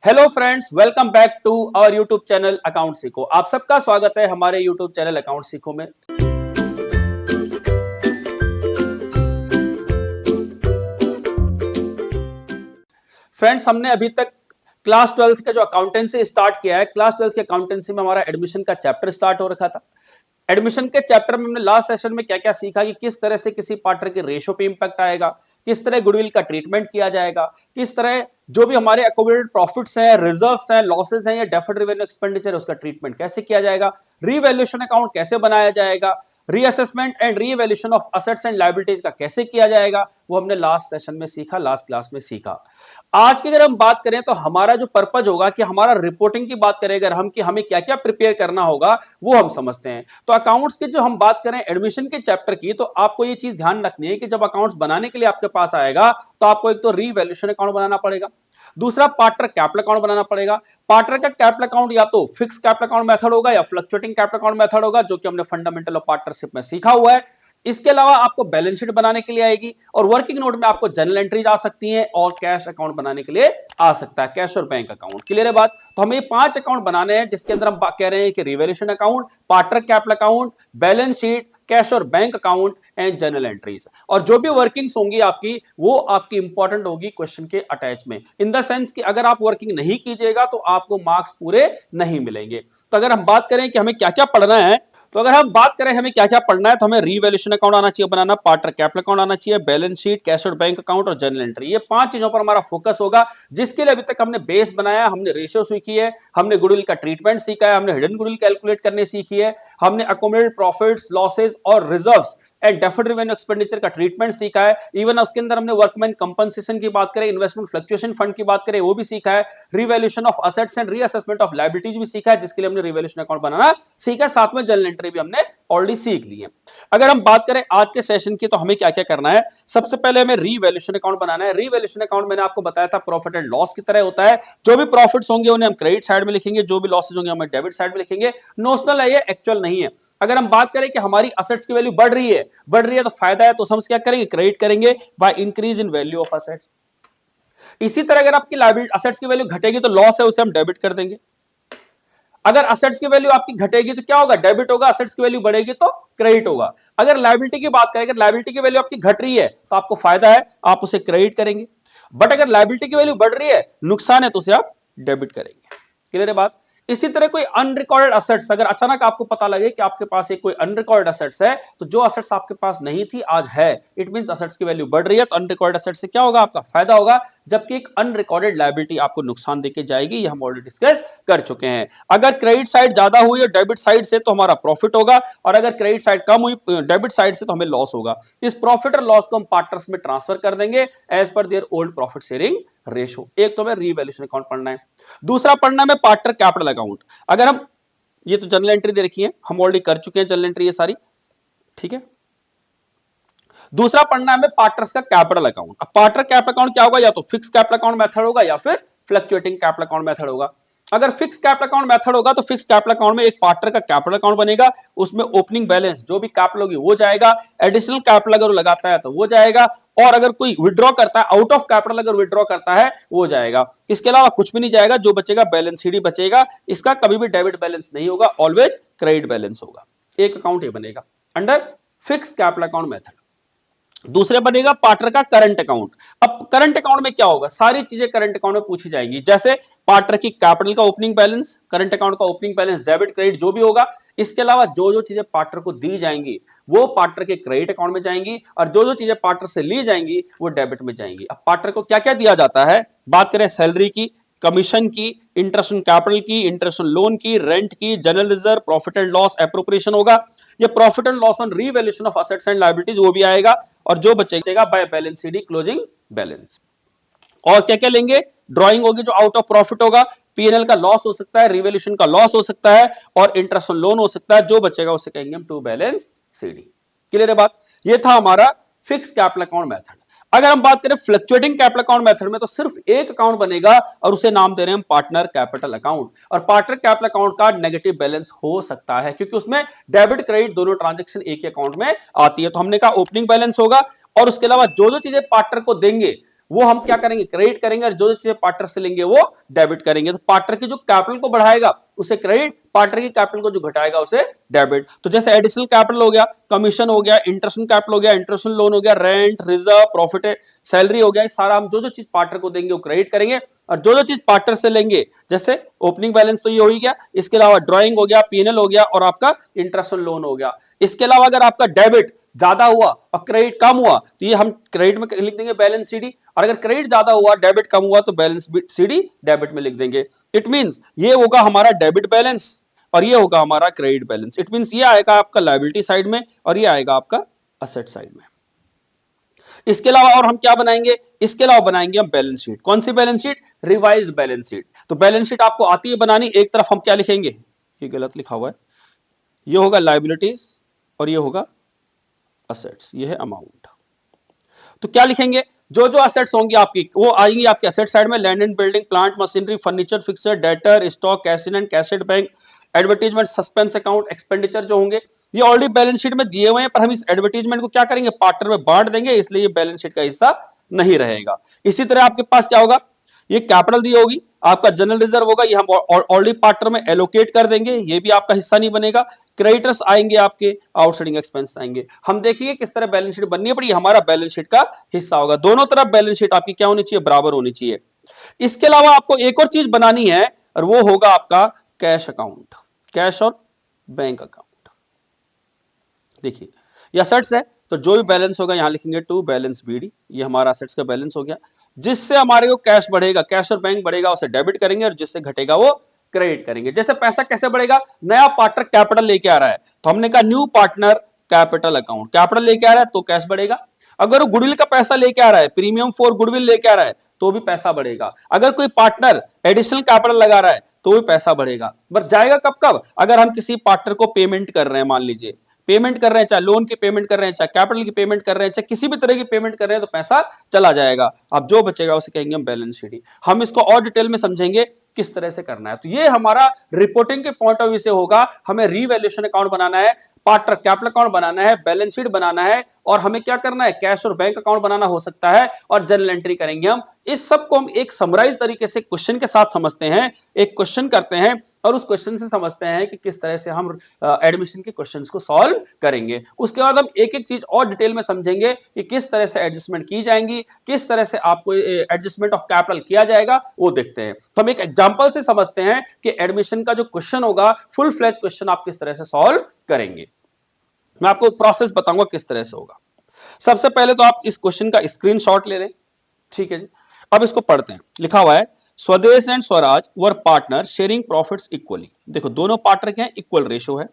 Hello friends, welcome back to our YouTube channel account सीखो। आप सबका स्वागत है हमारे यूट्यूब चैनल अकाउंट सीखो में। फ्रेंड्स, हमने अभी तक क्लास 12th का जो अकाउंटेंसी स्टार्ट किया है, क्लास 12th के अकाउंटेंसी में हमारा एडमिशन का चैप्टर स्टार्ट हो रखा था। एडमिशन के चैप्टर में हमने लास्ट सेशन में क्या क्या सीखा कि किस तरह से किसी पार्टनर के रेशो पे इंपैक्ट आएगा, किस तरह गुडविल का ट्रीटमेंट किया जाएगा, किस तरह जो भी हमारे अकोमोडेटेड प्रॉफिट्स हैं, रिजर्व्स हैं, लॉसेस हैं या डेफर्ड रेवेन्यू एक्सपेंडिचर, उसका ट्रीटमेंट कैसे किया जाएगा, रीवैल्यूएशन अकाउंट कैसे बनाया जाएगा, reassessment and revaluation of assets and liabilities का कैसे किया जाएगा, वो हमने लास्ट सेशन में सीखा, लास्ट क्लास में सीखा। आज की अगर हम बात करें तो हमारा जो पर्पज होगा कि हमारा रिपोर्टिंग की बात करें अगर हम कि हमें क्या क्या प्रिपेयर करना होगा वो हम समझते हैं। तो अकाउंट्स की जो हम बात करें एडमिशन के चैप्टर की, तो आपको ये चीज ध्यान रखनी है कि जब अकाउंट्स बनाने के लिए आपके पास आएगा तो आपको एक तो रीवैल्यूएशन अकाउंट बनाना पड़ेगा, दूसरा पार्टनर कैपिटल अकाउंट बनाना पड़ेगा। पार्टनर का कैपिटल अकाउंट या तो फिक्स कैपिटल अकाउंट मेथड होगा या फ्लक्चुएटिंग कैपिटल अकाउंट मेथड होगा, जो कि हमने फंडामेंटल ऑफ पार्टनरशिप में सीखा हुआ है। इसके अलावा आपको बैलेंस शीट बनाने के लिए आएगी और वर्किंग नोट में आपको जनरल एंट्रीज आ सकती हैं और कैश अकाउंट बनाने के लिए आ सकता है, कैश और बैंक अकाउंट। क्लियर है बात? तो हमें 5 अकाउंट बनाने हैं जिसके अंदर हम कह रहे हैं कि revaluation account, partner capital account, balance sheet, cash और bank account and general entries. और जो भी वर्किंग्स होंगी आपकी, वो आपकी इंपॉर्टेंट होगी क्वेश्चन के अटैच में, इन द सेंस कि अगर आप वर्किंग नहीं कीजिएगा तो आपको मार्क्स पूरे नहीं मिलेंगे। तो अगर हम बात करें कि हमें क्या क्या पढ़ना है, तो अगर हम बात करें हमें क्या क्या पढ़ना है, तो हमें रीवैल्यूएशन अकाउंट आना चाहिए बनाना, पार्टनर कैपिटल अकाउंट आना चाहिए, बैलेंस शीट, कैश और बैंक अकाउंट और जनरल एंट्री। ये 5 चीजों पर हमारा फोकस होगा, जिसके लिए अभी तक हमने बेस बनाया, हमने रेशियो सीखी है, हमने गुडविल का ट्रीटमेंट सीखा है, हमने हिडन गुडविल कैलकुलेट करने सीखी है, हमने अकोमोडेटेड प्रॉफिट्स, लॉसेस और reserves and deferred revenue expenditure का ट्रीटमेंट सीखा है। इवन उसके अंदर हमने वर्कमैन कंपनसेशन की बात करें, इन्वेस्टमेंट फ्लक्चुएशन फंड की बात करें, वो भी सीखा है। Revaluation of assets and reassessment of liabilities भी सीखा है, जिसके लिए हमने रिवैल्यूएशन अकाउंट बनाना सीखा है। साथ में जनरल एंट्री भी हमने ऑलरेडी सीख ली है। अगर हम बात करें आज के सेशन की, तो हमें क्या क्या करना है। सबसे पहले हमें रीवैल्यूएशन अकाउंट बनाना है। रीवैल्यूएशन अकाउंट मैंने आपको बताया था प्रॉफिट एंड लॉस की तरह होता है। जो भी प्रॉफिट्स होंगे उन्हें हम क्रेडिट साइड में लिखेंगे, जो भी लॉसेज होंगे हम डेबिट साइड में लिखेंगे। नोशनल है, ये एक्चुअल नहीं है। अगर हम बात करें कि हमारी असेट्स की वैल्यू बढ़ रही है तो फायदा है, तो हम क्या करेंगे, क्रेडिट करेंगे by increase in value of assets. इसी तरह अगर आपकी लायबिलिटी असेट्स की वैल्यू घटेगी तो लॉस है, उसे हम डेबिट कर देंगे। अगर असेट्स की वैल्यू आपकी घटेगी तो क्या होगा, डेबिट होगा। असेट्स की वैल्यू बढ़ेगी तो क्रेडिट होगा। अगर लायबिलिटी की बात करें, अगर लायबिलिटी की वैल्यू आपकी घट रही है तो आपको फायदा है, आप उसे क्रेडिट करेंगे। बट अगर लायबिलिटी की वैल्यू बढ़ रही है, नुकसान है, तो उसे आप डेबिट करेंगे। क्लियर है बात? इसी तरह कोई अनरिकॉर्डेड असेट्स, अगर अचानक आपको पता लगे कि आपके पास एक कोई अनरिकॉर्डेड असेट्स है, तो जो असेट्स आपके पास नहीं थी आज है, इट मींस असेट्स की वैल्यू बढ़ रही है, तो अनरिकॉर्डेड असेट्स से क्या होगा, आपका फायदा होगा। जबकि एक अनरिकॉर्डेड लायबिलिटी आपको नुकसान देके जाएगी, ये हम ऑलरेडी डिस्कस कर चुके हैं। अगर क्रेडिट साइड ज्यादा हुई और डेबिट साइड से, तो हमारा प्रॉफिट होगा, और अगर क्रेडिट साइड कम हुई डेबिट साइड से, तो हमें लॉस होगा। इस प्रॉफिट और लॉस को हम पार्टनर्स में ट्रांसफर कर देंगे एज पर their old profit sharing ratio. एक तो हमें रीवैल्यूएशन अकाउंट पढ़ना है, दूसरा पढ़ना है पार्टनर कैपिटल अकाउंट। अगर हम ये तो जनरल एंट्री दे रखी है, हम ऑलरेडी कर चुके हैं जनरल एंट्री ये सारी, ठीक है। दूसरा पढ़ना है हमें पार्टनर्स का कैपिटल अकाउंट। अब पार्टनर कैपिटल अकाउंट क्या होगा, या तो फिक्स कैपिटल अकाउंट मेथड होगा या फिर फ्लक्चुएटिंग कैपिटल अकाउंट मेथड होगा। अगर फिक्स कैपिटल अकाउंट मेथड होगा तो फिक्स कैपिटल अकाउंट में एक पार्टनर का कैपिटल अकाउंट बनेगा, उसमें ओपनिंग बैलेंस जो भी कैपिटल होगी वो जाएगा, एडिशनल कैपिटल अगर वो लगाता है तो वो जाएगा, और अगर कोई विड्रॉ करता है आउट ऑफ कैपिटल, अगर विड्रॉ करता है वो जाएगा। इसके अलावा कुछ भी नहीं जाएगा, जो बचेगा बैलेंस शीट ही बचेगा। इसका कभी भी डेबिट बैलेंस नहीं होगा, ऑलवेज क्रेडिट बैलेंस होगा। एक अकाउंट ये बनेगा under fix capital account method. दूसरे बनेगा पार्टनर का करंट अकाउंट। अब करंट अकाउंट में क्या होगा, सारी चीजें करंट अकाउंट में पूछी जाएंगी, जैसे पार्टनर की कैपिटल का ओपनिंग बैलेंस, करंट अकाउंट का ओपनिंग बैलेंस, डेबिट क्रेडिट जो भी होगा। इसके अलावा जो जो चीजें पार्टनर को दी जाएंगी वो पार्टनर के क्रेडिट अकाउंट में जाएंगी, और जो जो चीजें पार्टनर से ली जाएंगी वो डेबिट में जाएंगी। अब पार्टनर को क्या क्या दिया जाता है, बात करें सैलरी की, कमीशन की, इंटरेस्ट ऑन कैपिटल की, इंटरेस्ट ऑन लोन की, रेंट की, general reserve, profit and loss, appropriation होगा। ये profit and loss on revaluation of assets and liabilities वो भी आएगा, और जो बचेगा by balance sheet closing balance. और क्या क्या लेंगे, ड्राइंग होगी जो आउट ऑफ प्रॉफिट होगा, पीएनएल का लॉस हो सकता है, रिवैल्यूएशन का लॉस हो सकता है, और इंटरेस्ट ऑन लोन हो सकता है। जो बचेगा उसे कहेंगे हम टू बैलेंस सीडी। क्लियर है बात? ये था हमारा फिक्स कैपिटल अकाउंट मेथड। अगर हम बात करें फ्लक्चुएटिंग कैपिटल अकाउंट मेथड में, तो सिर्फ एक अकाउंट बनेगा और उसे नाम दे रहे हैं हम पार्टनर कैपिटल अकाउंट। और पार्टनर कैपिटल अकाउंट का नेगेटिव बैलेंस हो सकता है, क्योंकि उसमें डेबिट क्रेडिट दोनों ट्रांजैक्शन एक ही अकाउंट में आती है। तो हमने कहा ओपनिंग बैलेंस होगा, और उसके अलावा जो जो चीजें पार्टनर को देंगे वो हम क्या करेंगे, क्रेडिट करेंगे, और जो जो चीजें पार्टनर से लेंगे वो डेबिट करेंगे। तो पार्टनर की जो कैपिटल को बढ़ाएगा उसे क्रेडिट, पार्टनर की कैपिटल को जो घटाएगा उसे डेबिट। तो जैसे एडिशनल कैपिटल हो गया, कमीशन हो गया, इंटरेस्ट कैपिटल हो गया, इंटरेस्ट लोन हो गया, रेंट, रिजर्व, प्रॉफिट, सैलरी हो गया, सारा हम जो जो चीज पार्टनर को देंगे वो क्रेडिट करेंगे, और जो जो चीज पार्टनर से लेंगे, जैसे ओपनिंग बैलेंस तो ये हो ही गया, इसके अलावा ड्राइंग हो गया, पीएनएल हो गया, और आपका इंटरेस्ट लोन हो गया। इसके अलावा अगर आपका डेबिट ज्यादा हुआ और क्रेडिट कम हुआ तो ये हम क्रेडिट में लिख देंगे बैलेंस सीडी, और अगर क्रेडिट ज्यादा हुआ डेबिट कम हुआ तो बैलेंस सीडी डेबिट में लिख देंगे। इट मींस ये होगा हमारा डेबिट बैलेंस और ये होगा हमारा क्रेडिट बैलेंस। इट मींस ये आएगा आपका लायबिलिटी साइड में और ये आएगा आपका असेट साइड में। इसके अलावा और हम क्या बनाएंगे, इसके अलावा बनाएंगे हम बैलेंस शीट। कौन सी balance sheet, revised balance sheet. तो बैलेंस शीट आपको आती है बनानी, एक तरफ हम क्या लिखेंगे, ये गलत लिखा हुआ है, ये होगा लायबिलिटीज और ये होगा असेट्स, ये है अमाउंट। तो क्या लिखेंगे, जो जो असेट्स होंगी आपकी वो आएंगी आपके असेट साइड में, land and building, plant machinery, furniture, fixer, debtor, stock, cash in and cash at bank, advertisement, suspense account, expenditure जो होंगे ये ऑलरेडी बैलेंस शीट में दिए हुए हैं, पर हम इस एडवर्टीजमेंट को क्या करेंगे, पार्टनर में बांट देंगे, इसलिए ये बैलेंस शीट का हिस्सा नहीं रहेगा। इसी तरह आपके पास क्या होगा, ये कैपिटल दी होगी, आपका जनरल रिजर्व होगा, ये हम ऑलरेडी पार्टनर में एलोकेट कर देंगे, ये भी आपका हिस्सा नहीं बनेगा। क्रेडिटर्स आएंगे, आपके आउटस्टैंडिंग एक्सपेंस आएंगे। हम देखेंगे किस तरह बैलेंस शीट बननी है, पर ये हमारा बैलेंस शीट का हिस्सा होगा। दोनों तरफ बैलेंस शीट आपकी क्या होनी चाहिए, बराबर होनी चाहिए। इसके अलावा आपको एक और चीज बनानी है और वो होगा आपका कैश अकाउंट, कैश और बैंक अकाउंट। देखिए ये असेट्स है तो जो भी बैलेंस होगा यहां लिखेंगे टू बैलेंस बीडी, ये हमारा असेट्स का बैलेंस हो गया। जिससे हमारे को कैश बढ़ेगा, कैश और बैंक बढ़ेगा उसे डेबिट करेंगे, और जिससे घटेगा वो क्रेडिट करेंगे। जैसे पैसा कैसे बढ़ेगा, नया पार्टनर कैपिटल लेके आ रहा है तो हमने कहा new partner capital account, capital लेके आ रहा है तो कैश बढ़ेगा। अगर वो गुडविल का पैसा लेके आ रहा है, प्रीमियम फॉर गुडविल लेके आ रहा है तो भी पैसा बढ़ेगा। अगर कोई पार्टनर एडिशनल कैपिटल लगा रहा है तो भी पैसा बढ़ेगा। बट जाएगा कब कब, अगर हम किसी पार्टनर को पेमेंट कर रहे हैं, मान लीजिए पेमेंट कर रहे हैं, चाहे लोन की पेमेंट कर रहे हैं, चाहे कैपिटल की पेमेंट कर रहे हैं, चाहे किसी भी तरह की पेमेंट कर रहे हैं, तो पैसा चला जाएगा। अब जो बचेगा उसे कहेंगे हम बैलेंस शीट। हम इसको और डिटेल में समझेंगे किस तरह से करना है। तो ये हमारा रिपोर्टिंग के पॉइंट ऑफ व्यू से होगा, हमें रीवैल्यूएशन अकाउंट बनाना है, पार्टनर कैपिटल अकाउंट बनाना है, बैलेंस शीट बनाना है, और हमें क्या करना है, कैश और बैंक अकाउंट बनाना हो सकता है, और जनरल एंट्री करेंगे हम। इस सब को हम एक समराइज तरीके से क्वेश्चन के साथ समझते हैं, एक क्वेश्चन करते हैं और उस क्वेश्चन से समझते हैं कि किस तरह से हम एडमिशन के क्वेश्चंस को सॉल्व करेंगे। उसके बाद हम एक एक चीज और डिटेल में समझेंगे कि किस तरह से एडजस्टमेंट की जाएंगी, किस तरह से आपको एडजस्टमेंट ऑफ कैपिटल किया जाएगा, वो देखते हैं। तो हम एक एग्जांपल से समझते हैं कि एडमिशन का जो क्वेश्चन होगा, फुल फ्लैज क्वेश्चन आप किस तरह से सॉल्व करेंगे। मैं आपको प्रोसेस बताऊंगा किस तरह से होगा। सबसे पहले तो आप इस क्वेश्चन का स्क्रीनशॉट ले लें, ठीक है जी। अब इसको पढ़ते हैं। लिखा हुआ है Swadesh and Swaraj were partner sharing profits equally. देखो दोनों पार्टनर के हैं, इक्वल रेशियो है।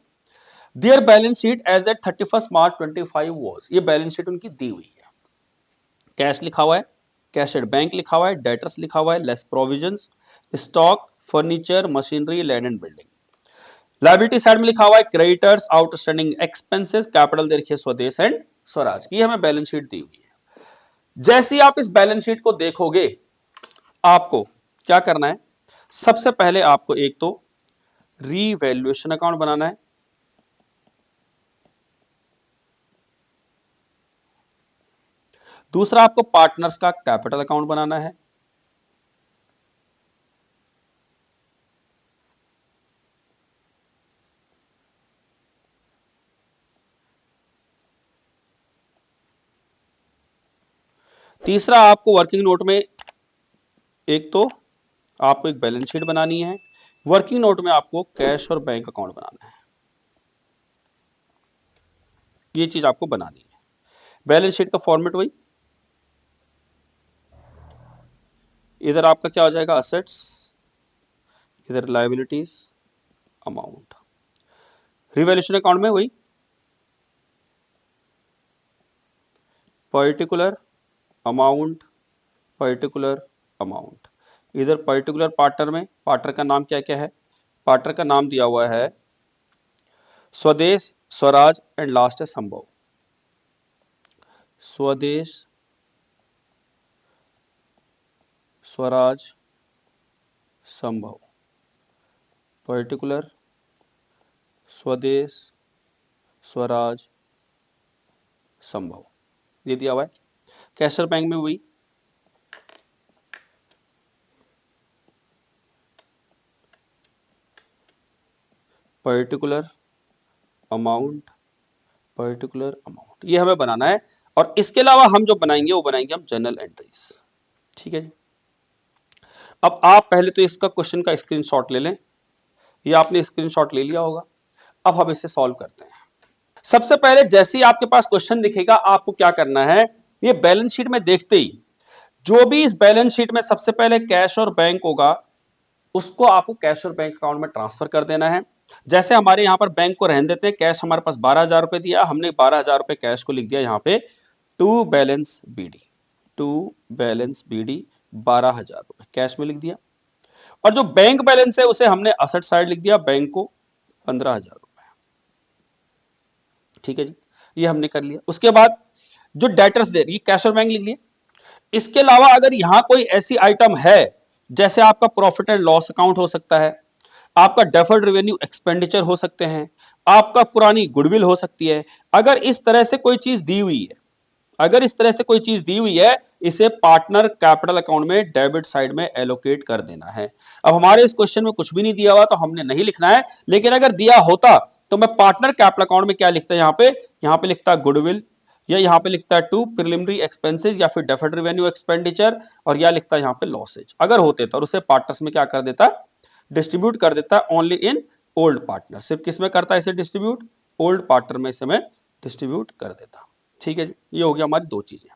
Their balance sheet as at 31 March 25 was, ये बैलेंस शीट उनकी दी हुई है। कैश लिखा हुआ है, कैश एट बैंक लिखा हुआ है, डेटर्स लिखा हुआ है, less provisions, stock, furniture, machinery, land and building. Liability side में लिखा हुआ है क्रेडिटर्स, आउटस्टैंडिंग एक्सपेंसेस, कैपिटल दे रखिए स्वदेश एंड स्वराज की, हमें बैलेंस शीट दी हुई है। जैसे ही आप इस बैलेंस शीट को देखोगे, आपको क्या करना है, सबसे पहले आपको एक तो रीवैल्यूएशन अकाउंट बनाना है, दूसरा आपको पार्टनर्स का कैपिटल अकाउंट बनाना है, तीसरा आपको वर्किंग नोट में एक तो आपको एक बैलेंस शीट बनानी है, वर्किंग नोट में आपको कैश और बैंक अकाउंट बनाना है। ये चीज आपको बनानी है। बैलेंस शीट का फॉर्मेट वही, इधर आपका क्या हो जाएगा, असेट्स, इधर लायबिलिटीज, अमाउंट। रिवैल्यूएशन अकाउंट में वही पर्टिकुलर अमाउंट, पर्टिकुलर अमाउंट। इधर पर्टिकुलर पार्टनर में, पार्टनर का नाम क्या क्या है, पार्टनर का नाम दिया हुआ है स्वदेश, स्वराज एंड लास्ट है संभव। स्वदेश, स्वराज, संभव, पर्टिकुलर, स्वदेश, स्वराज, संभव, ये दिया हुआ है। कैशर बैंक में वही पर्टिकुलर अमाउंट, पर्टिकुलर अमाउंट, ये हमें बनाना है। और इसके अलावा हम जो बनाएंगे वो बनाएंगे हम जर्नल एंट्रीज। ठीक है जी। अब आप पहले तो इसका क्वेश्चन का स्क्रीनशॉट ले लें, ये आपने स्क्रीनशॉट ले लिया होगा। अब हम इसे सॉल्व करते हैं। सबसे पहले जैसे ही आपके पास क्वेश्चन दिखेगा आपको क्या करना है, ये बैलेंस शीट में देखते ही जो भी इस बैलेंस शीट में सबसे पहले कैश और बैंक होगा उसको आपको कैश और बैंक अकाउंट में ट्रांसफर कर देना है। जैसे हमारे यहां पर बैंक को रहने देते हैं, कैश हमारे पास 12,000 रुपए दिया, हमने 12,000 रुपए कैश को लिख दिया यहां पे to balance BD, to balance BD 12,000 रुपए कैश में लिख दिया। और जो बैंक बैलेंस है उसे हमने असेट साइड लिख दिया, बैंक को 15,000 रुपए। ठीक है जी, ये हमने कर लिया। उसके बाद जो डेटर्स दे रही कैश और बैंक लिख लिया। इसके अलावा अगर यहां कोई ऐसी आइटम है जैसे आपका प्रॉफिट एंड लॉस अकाउंट हो सकता है, आपका डेफर्ड रेवेन्यू एक्सपेंडिचर हो सकते हैं, आपका पुरानी गुडविल हो सकती है, अगर इस तरह से कोई चीज दी हुई है, अगर इस तरह से कोई चीज दी हुई है, इसे पार्टनर कैपिटल अकाउंट में डेबिट साइड में एलोकेट कर देना है। अब हमारे इस क्वेश्चन में कुछ भी नहीं दिया हुआ तो हमने नहीं लिखना है, लेकिन अगर दिया होता तो मैं पार्टनर कैपिटल अकाउंट में क्या लिखता है, यहां पे लिखता गुडविल, या यहां पे लिखता है टू प्रिलिमिनरी एक्सपेंसेस या फिर डेफर्ड रेवेन्यू एक्सपेंडिचर, और या लिखता है यहां पे लॉसेज। अगर होते तो उसे पार्टनर्स में क्या कर देता, डिस्ट्रीब्यूट कर देता है ओनली इन ओल्ड पार्टनर। सिर्फ किस में करता है इसे डिस्ट्रीब्यूट, ओल्ड पार्टनर में इसे मैं डिस्ट्रीब्यूट कर देता। ठीक है जी, ये हो गया हमारी दो चीजें।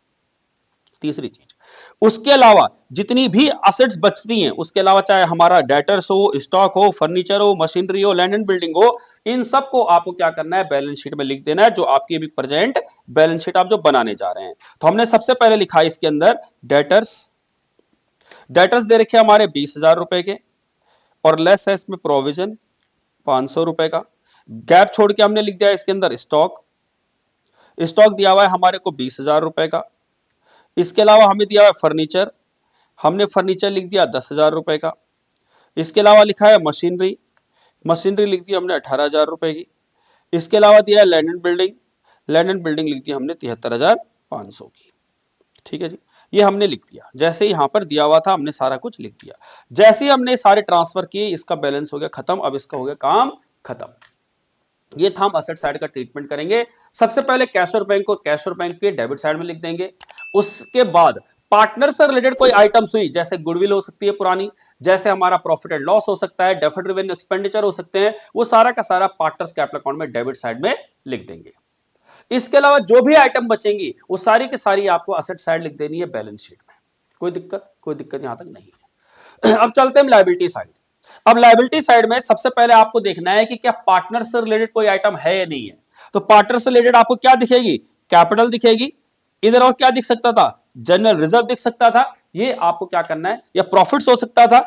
तीसरी चीज, उसके अलावा जितनी भी असेट्स बचती हैं, उसके अलावा चाहे हमारा डेटर्स हो, स्टॉक हो, फर्नीचर हो, मशीनरी हो, लैंड एंड बिल्डिंग हो, इन सबको आपको क्या करना है, बैलेंस शीट में लिख देना है, जो आपकी अभी प्रेजेंट बैलेंस शीट आप जो बनाने जा रहे हैं। तो हमने सबसे पहले लिखा है इसके अंदर डेटर्स, डेटर्स दे रखे हमारे 20,000 रुपए के, और लेस है इसमें प्रोविजन 500 रुपए का। गैप छोड़ के हमने लिख दिया इसके अंदर स्टॉक, स्टॉक दिया हुआ है हमारे को 20,000 रुपए का। इसके अलावा हमें दिया हुआ है फर्नीचर, हमने फर्नीचर लिख दिया 10,000 रुपए का। इसके अलावा लिखा है मशीनरी, मशीनरी लिख दी हमने 18,000 रुपए की। इसके अलावा दिया है land and building, land and building लिख दी हमने 73,500 की। ठीक है जी, ये हमने लिख दिया, जैसे यहां पर दिया हुआ था हमने सारा कुछ लिख दिया। जैसे ही हमने सारे ट्रांसफर किए, इसका बैलेंस हो गया खत्म, अब इसका हो गया काम खत्म। ये था हम असेट साइड का ट्रीटमेंट करेंगे। सबसे पहले कैश और बैंक को कैश और बैंक के डेबिट साइड में लिख देंगे। उसके बाद पार्टनर से रिलेटेड कोई आइटम्स हुई, जैसे गुडविल हो सकती है पुरानी, जैसे हमारा प्रॉफिट एंड लॉस हो सकता है, डेफर्ड रेवेन्यू एक्सपेंडिचर हो सकते हैं, वो सारा का सारा पार्टनर्स कैपिटल अकाउंट में डेबिट साइड में लिख देंगे। इसके अलावा जो भी आइटम बचेंगी वो सारी की सारी आपको असेट साइड लिख देनी है बैलेंस शीट में। कोई दिक्कत यहां तक नहीं है। अब चलते हैं लायबिलिटी साइड। अब लायबिलिटी साइड में सबसे पहले आपको देखना है कि क्या पार्टनर से रिलेटेड कोई आइटम है या नहीं है। तो पार्टनर से रिलेटेड आपको क्या दिखेगी, कैपिटल दिखेगी, इधर और क्या दिख सकता था, जनरल रिजर्व दिख सकता था। ये आपको क्या करना है, या प्रॉफिट्स हो सकता था,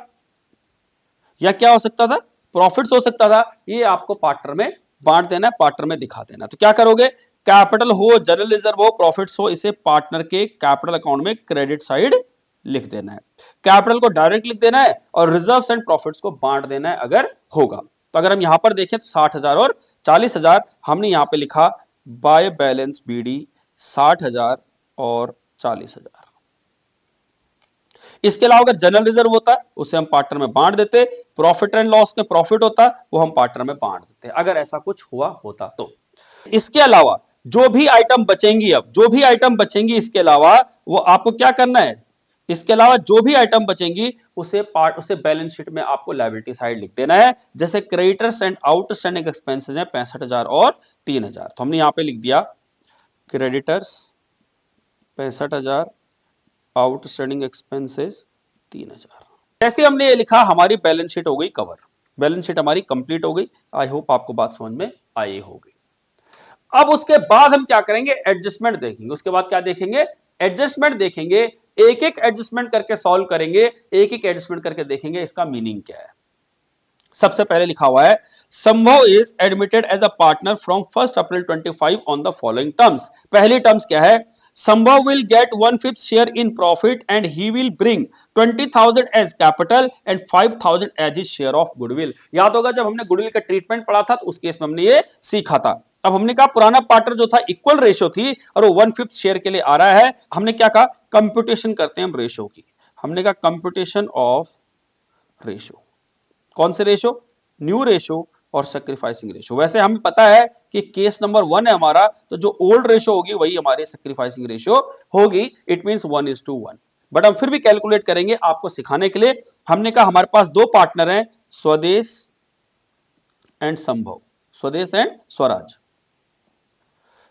या क्या हो सकता था, प्रॉफिट्स हो सकता था। ये आपको पार्टनर में बांट देना है, पार्टनर में दिखा देना। तो क्या करोगे, कैपिटल हो, जनरल रिजर्व हो, प्रॉफिट्स हो, इसे पार्टनर के कैपिटल अकाउंट में क्रेडिट साइड लिख देना है। कैपिटल को डायरेक्ट लिख देना है और रिजर्व्स एंड प्रॉफिट्स को बांट देना है अगर होगा। तो अगर हम यहां पर देखें तो 60,000 और 40,000 हमने यहां पे लिखा बाय बैलेंस बीडी 60,000 और 40,000। इसके अलावा अगर जनरल रिजर्व होता उसे हम पार्टनर में बांट देते, प्रॉफिट एंड लॉस में प्रॉफिट होता वो हम पार्टनर में बांट देते, अगर ऐसा कुछ हुआ होता तो। इसके अलावा जो भी आइटम बचेंगी, अब जो भी आइटम बचेंगी इसके अलावा, वो आपको क्या करना है, इसके अलावा जो भी आइटम बचेंगी उसे बैलेंस शीट में आपको लायबिलिटी साइड लिख देना है। जैसे क्रेडिटर्स एंड आउटस्टैंडिंग एक्सपेंसेस हैं 65,000 और 3,000, तो हमने यहां पे लिख दिया क्रेडिटर्स 65,000, आउटस्टैंडिंग एक्सपेंसेस 3,000। जैसे हमने ये लिखा, हमारी बैलेंस शीट हो गई कवर, बैलेंस शीट हमारी कंप्लीट हो गई। आई होप आपको बात समझ में आई होगी। अब उसके बाद हम क्या करेंगे, एडजस्टमेंट देखेंगे। उसके बाद क्या देखेंगे, एडजस्टमेंट देखेंगे। एक एक एडजस्टमेंट करके सॉल्व करेंगे, एक एक एडजस्टमेंट करके देखेंगे इसका मीनिंग क्या है। सबसे पहले लिखा हुआ है, Sambhav is admitted as a partner from 1 April 25 on the following terms. पहली टर्म्स क्या है, Sambhav will get 1/5 share in profit and he will bring 20,000 as capital and 5,000 as his share of goodwill. याद होगा जब हमने गुडविल का ट्रीटमेंट पढ़ा था तो उस केस में हमने ये सीखा था। अब हमने कहा पुराना पार्टनर जो था इक्वल रेशियो थी और वो 1/5 शेयर के लिए आ रहा है। हमने क्या कहा, कंप्यूटेशन करते हैं हम रेशियो की। हमने कहा कंप्यूटेशन ऑफ रेशियो, कौन से रेशियो, न्यू रेशियो और सेक्रीफाइसिंग रेशियो। वैसे हमें पता है कि केस नंबर 1 है हमारा, तो जो ओल्ड रेशियो होगी वही हमारी सेक्रीफाइसिंग रेशियो होगी। It means 1:1। बट हम फिर भी कैलकुलेट करेंगे आपको सिखाने के लिए। हमने कहा हमारे पास दो पार्टनर हैं, स्वदेश एंड संभव, स्वदेश एंड स्वराज,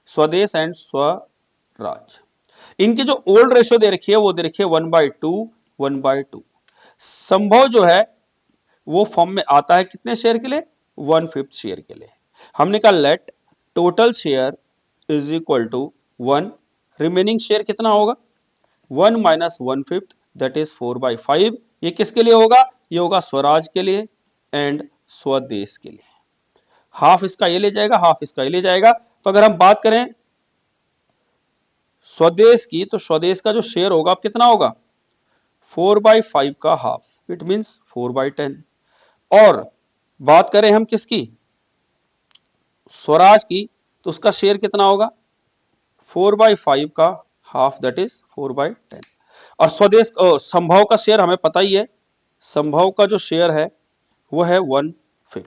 स्वदेश एंड स्वराज। इनकी जो ओल्ड रेशियो दे रखी है वो दे रखी है 1/2 1/2। संभव जो है वो फॉर्म में आता है कितने शेयर के लिए, 1/5 शेयर के लिए। हमने कहा let total share is equal to 1, remaining share कितना होगा 1 माइनस 1/5 दैट इज 4/5। ये किसके लिए होगा, ये होगा स्वराज के लिए एंड स्वदेश के लिए। हाफ इसका ये ले जाएगा, हाफ इसका ये ले जाएगा। तो अगर हम बात करें स्वदेश की, तो स्वदेश का जो शेयर होगा कितना होगा 4/5 का हाफ, इट मींस 4/10। और बात करें हम किसकी, स्वराज की, तो उसका शेयर कितना होगा 4/5 का हाफ दैट इज 4/10। और स्वदेश संभव का शेयर हमें पता ही है, संभव का जो शेयर है वो है 1/5।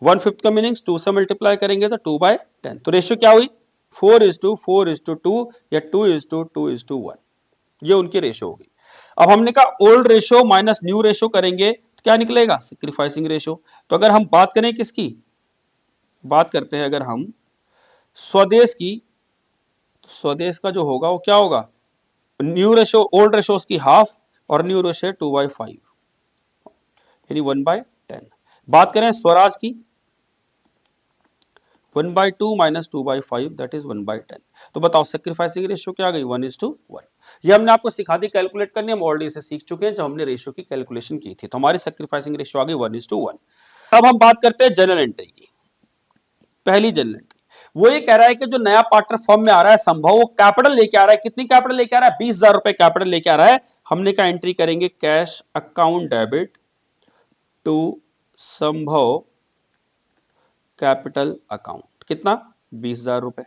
1/5 का मीनिंग 2 से मल्टीप्लाई करेंगे तो 2/10। तो रेशियो क्या हुई 4:4:2 या 2:2:1। ये उनकी रेशियो होगी। अब हमने कहा old ratio minus new ratio करेंगे तो क्या निकलेगा सेक्रीफाइसिंग रेशियो। तो अगर हम बात करें किसकी, बात करते हैं अगर हम स्वदेश की, तो स्वदेश का जो होगा वो क्या होगा, न्यू रेशियो ओल्ड रेशियो उसकी हाफ और न्यू रेशियो 2/5 यानी 1/10। बात करें स्वराज की, 1/2 माइनस 2/5 दैट इज 1/10। तो बताओ सेक्रीफाइसिंग रेशियो क्या आ गई 1:1। ये हमने आपको सिखा दी कैलकुलेट करनी, हम ऑलरेडी इसे सीख चुके हैं जब हमने रेशियो की कैलकुलेशन की थी। तो हमारी सेक्रीफाइसिंग रेशियो आ गई 1:1। अब हम बात करते हैं जनरल एंट्री की। पहली जनरल एंट्री वो ये कह रहा है कि जो नया पार्टनर फॉर्म में आ रहा है संभव, वो कैपिटल लेके आ रहा है। कितनी कैपिटल लेके आ रहा है 20,000 रुपए कैपिटल लेके आ रहा है। हमने कहा एंट्री करेंगे कैश अकाउंट डेबिट टू संभव कैपिटल अकाउंट, कितना 20,000 रुपए।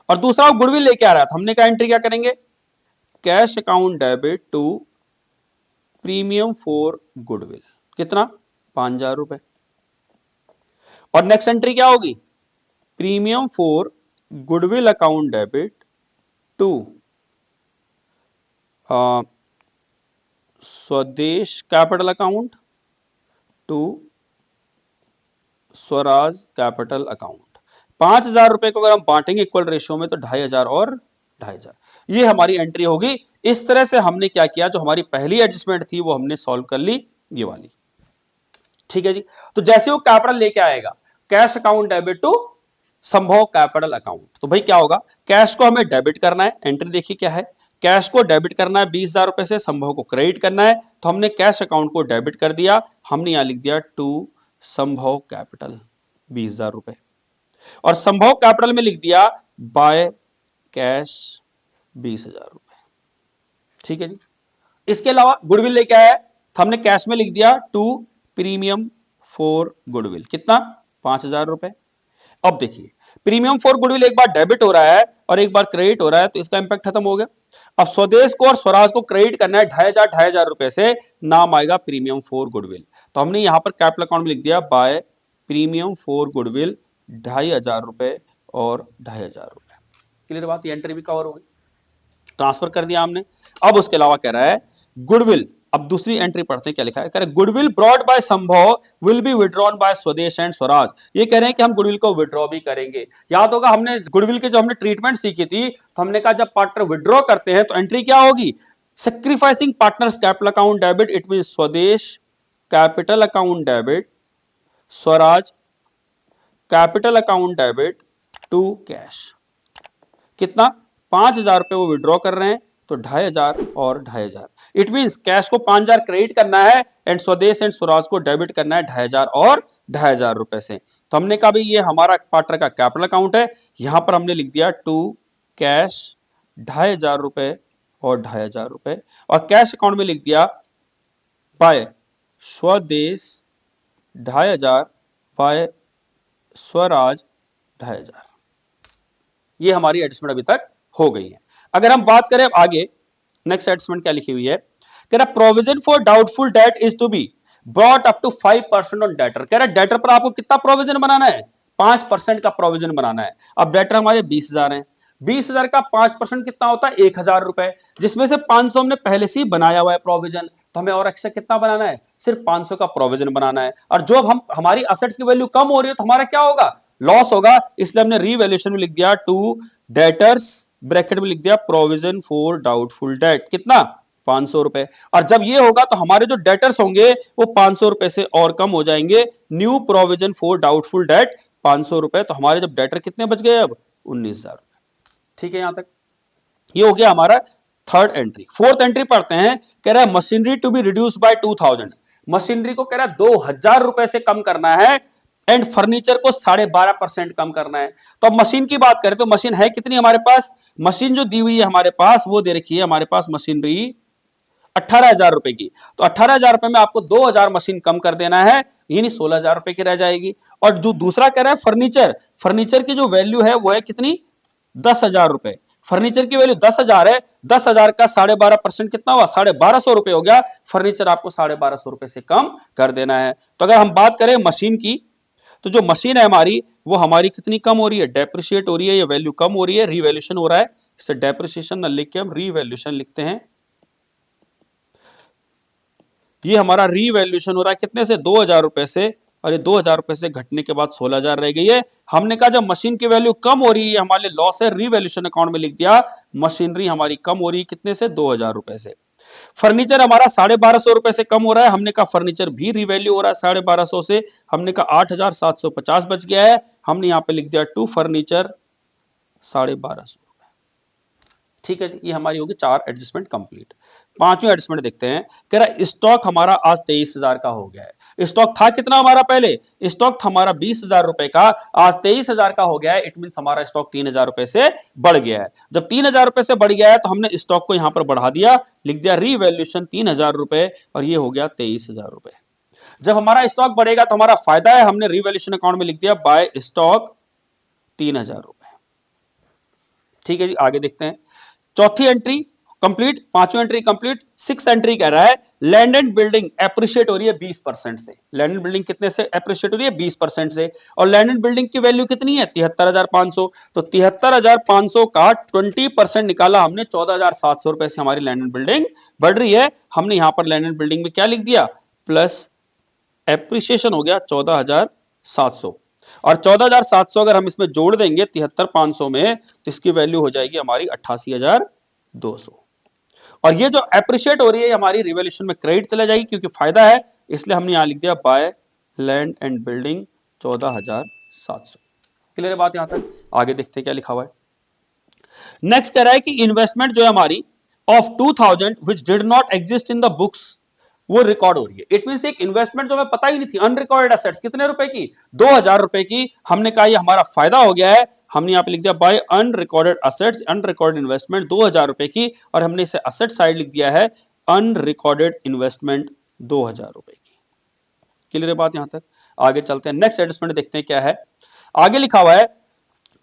और दूसरा वो गुडविल लेके आ रहा है, तो हमने कहा एंट्री क्या करेंगे cash account debit to premium for goodwill, कितना 5,000 रुपए। और नेक्स्ट एंट्री क्या होगी premium for goodwill account debit to Swadesh capital account to Swaraj capital account. 5,000 रुपए को अगर हम बांटेंगे इक्वल रेशियो में तो 2,500 और 2,500, ये हमारी एंट्री होगी। इस तरह से हमने क्या किया, जो हमारी पहली एडजस्टमेंट थी वो हमने सॉल्व कर ली, ये वाली। ठीक है जी। तो जैसे वो कैपिटल लेके आएगा कैश अकाउंट डेबिट टू संभव कैपिटल अकाउंट, तो भाई क्या होगा कैश को हमें डेबिट करना है। एंट्री देखिए क्या है, कैश को डेबिट करना है 20,000 रुपए से, संभव को क्रेडिट करना है। तो हमने कैश अकाउंट को डेबिट कर दिया, हमने यहां लिख दिया टू संभव कैपिटल 20,000 रुपए। और संभव कैपिटल में लिख दिया बाय कैश 20,000 रुपए। ठीक है जी। इसके अलावा गुडविल लेके आया है, तो हमने कैश में लिख दिया टू प्रीमियम फॉर गुडविल, कितना 5,000 रुपए। अब देखिए प्रीमियम फॉर गुडविल एक बार डेबिट हो रहा है और एक बार क्रेडिट हो रहा है, तो इसका इंपैक्ट खत्म हो गया। अब स्वदेश को और स्वराज को क्रेडिट करना है 2,500 रुपए से, नाम आएगा प्रीमियम फॉर गुडविल। तो हमने यहां पर कैपिटल अकाउंट में लिख दिया बाय प्रीमियम फॉर गुडविल 2,500 रुपए और 2,500 रुपए। क्लियर बात, ये एंट्री भी कवर हो गई, ट्रांसफर कर दिया हमने। अब उसके अलावा कह रहा है गुडविल, अब दूसरी एंट्री पढ़ते हैं क्या लिखा है, कह रहे गुडविल ब्रॉट बाय संभव विल बी विड्रॉन बाय स्वदेश एंड स्वराज। ये कह रहे हैं कि हम गुडविल को विड्रॉ भी करेंगे। याद होगा हमने गुडविल के जो हमने ट्रीटमेंट सीखी थी, तो हमने कहा जब पार्टनर विड्रॉ करते हैं तो एंट्री क्या होगी sacrificing partners capital account debit, it mean Swadesh capital account debit Swaraj capital account debit to cash. कितना 5,000 रुपए वो विड्रॉ कर रहे हैं, तो 2,500 और 2,500। इट मींस कैश को 5,000 क्रेडिट करना है एंड स्वदेश एंड स्वराज को डेबिट करना है 2,500 और 2,500 रुपए से। तो हमने कहा भाई ये हमारा पार्टनर का कैपिटल अकाउंट है, यहां पर हमने लिख दिया टू कैश 2,500 रुपए और 2,500 रुपए, और कैश अकाउंट में लिख दिया बाय स्वदेश 2,500 बाय स्वराज 2,500। ये हमारी एडजस्टमेंट अभी तक हो गई है। अगर हम बात करें आगे नेक्स्ट एडजस्टमेंट क्या लिखी हुई है, कह रहा provision for doubtful debt is to be brought up to 5% on debtor. कह रहा है डेटर पर आपको कितना प्रोविजन बनाना है, 5% का प्रोविजन बनाना है। अब डेटर हमारे 20,000 है, 20,000 का 5% कितना होता है, 1,000 रुपए, जिसमें से 500 हमने पहले से ही बनाया हुआ है प्रोविजन, तो हमें और एक्स्ट्रा कितना बनाना है, सिर्फ 500 का प्रोविजन बनाना है। और जो अब हम हमारी असेट्स की वैल्यू कम हो रही है तो हमारा क्या होगा, लॉस होगा, इसलिए हमने रीवैल्यूएशन में लिख दिया टू डेटर्स, ब्रैकेट में लिख दिया प्रोविजन फॉर डाउटफुल डेट, कितना, 500 रुपए। और जब ये होगा तो हमारे जो डेटर्स होंगे वो 500 रुपए से और कम हो जाएंगे, new provision for doubtful debt 500 रुपए, तो हमारे जब डेटर कितने बच गए, अब 19,000 रुपए। ठीक है, यहां तक ये हो गया हमारा थर्ड एंट्री। फोर्थ एंट्री पढ़ते हैं, कह रहा है machinery to be reduce by 2000, machinery को कह रहा है 2,000 रुपए से कम करना है, एंड फर्नीचर को 12.5% कम करना है। तो अब मशीन की बात करें तो मशीन है कितनी हमारे पास, मशीन जो दी हुई है हमारे पास वो दे रखी है हमारे पास मशीनरी 18,000 रुपए की, तो 18,000 रुपए में आपको 2,000 मशीन कम कर देना है, यानी 16,000 रुपए की रह जाएगी। और जो दूसरा कह रहा है फर्नीचर, फर्नीचर की जो वैल्यू है वो है कितनी, 10,000 रुपए, फर्नीचर की वैल्यू 10,000 है, 10,000 का 12.5% कितना हुआ, 1,250 रुपए हो गया, फर्नीचर आपको 1,250 रुपए से कम कर देना है। तो अगर हम बात करें मशीन की, तो जो मशीन है हमारी वो हमारी कितनी कम हो रही है, डेप्रिशिएट हो रही है, ये वैल्यू कम हो रही है, रीवैल्यूएशन हो रहा है, इसे डेप्रिशिएशन न लिख के हम रीवैल्यूएशन लिखते हैं। ये हमारा रीवैल्यूएशन हो रहा है कितने से, 2,000 रुपए से, और ये 2,000 रुपए से घटने के बाद 16,000 रह गई है। हमने कहा जब मशीन की वैल्यू कम हो रही है हमारे लॉस है, रीवैल्यूएशन अकाउंट में लिख दिया मशीनरी हमारी कम हो रही है कितने से, 2,000 रुपए से। फर्नीचर हमारा 1,250 रुपए से कम हो रहा है, हमने कहा फर्नीचर भी रीवैल्यू हो रहा है 1,250 से, हमने कहा 8,750 बच गया है, हमने यहां पे लिख दिया टू फर्नीचर 1,250। ठीक है जी, ये हमारी होगी 4 एडजस्टमेंट कंप्लीट। पांचवें एडजस्टमेंट देखते हैं, कह रहा है स्टॉक हमारा आज 23,000 का हो गया है। स्टॉक था कितना हमारा पहले, स्टॉक था हमारा 20,000 रुपए का, आज 23,000 का हो गया है, इट मींस हमारा स्टॉक 3,000 रुपए से बढ़ गया है। जब 3,000 रुपए से बढ़ गया है तो हमने स्टॉक को यहां पर बढ़ा दिया, लिख दिया रीवैल्यूएशन 3,000 रुपए, और ये हो गया 23,000 रुपए। जब हमारा स्टॉक बढ़ेगा तो हमारा फायदा है, हमने रीवैल्यूएशन अकाउंट में लिख दिया बाय स्टॉक 3,000 रुपए। ठीक है जी, आगे देखते हैं। चौथी एंट्री कंप्लीट, पांचवी एंट्री कंप्लीट। सिक्स एंट्री कह रहा है लैंड एंड बिल्डिंग एप्रिशिएट हो रही है 20% से, लैंड एंड बिल्डिंग कितने से एप्रिशिएट हो रही है, 20% से, और लैंड एंड बिल्डिंग की वैल्यू कितनी है, 73,500, तो 73,500 का 20% निकाला हमने, 14,700 रुपए से हमारी लैंड एंड बिल्डिंग बढ़ रही है। हमने यहां पर लैंड एंड बिल्डिंग में क्या लिख दिया, प्लस एप्रिसिएशन हो गया 14,700, और 14,700 अगर हम इसमें जोड़ देंगे 73,500 में तो इसकी वैल्यू हो जाएगी हमारी 88,200। और ये जो एप्रिशिएट हो रही है हमारी रिवैल्यूएशन में क्रेडिट चला जाएगी क्योंकि फायदा है, इसलिए हमने यहां लिख दिया by land and building 14,700। Clear है बात यहां तक, आगे देखते हैं क्या लिखा हुआ है। नेक्स्ट कह रहा है कि इन्वेस्टमेंट जो है हमारी of 2,000 which did not exist in the books वो रिकॉर्ड हो रही है। इट मींस एक इन्वेस्टमेंट जो हमें पता ही नहीं थी, अनरिकॉर्डेड एसेट्स कितने रुपए की, 2,000 रुपए की, हमने कहा ये हमारा फायदा हो गया है, हमने यहां पे लिख दिया by unrecorded assets, unrecorded investment 2,000 रुपए की, और हमने इसे एसेट साइड लिख दिया है अनरिकॉर्डेड इन्वेस्टमेंट 2,000 रुपए की। क्लियर है बात यहां तक, आगे चलते हैं। नेक्स्ट एडजस्टमेंट देखते हैं क्या है। आगे लिखा हुआ है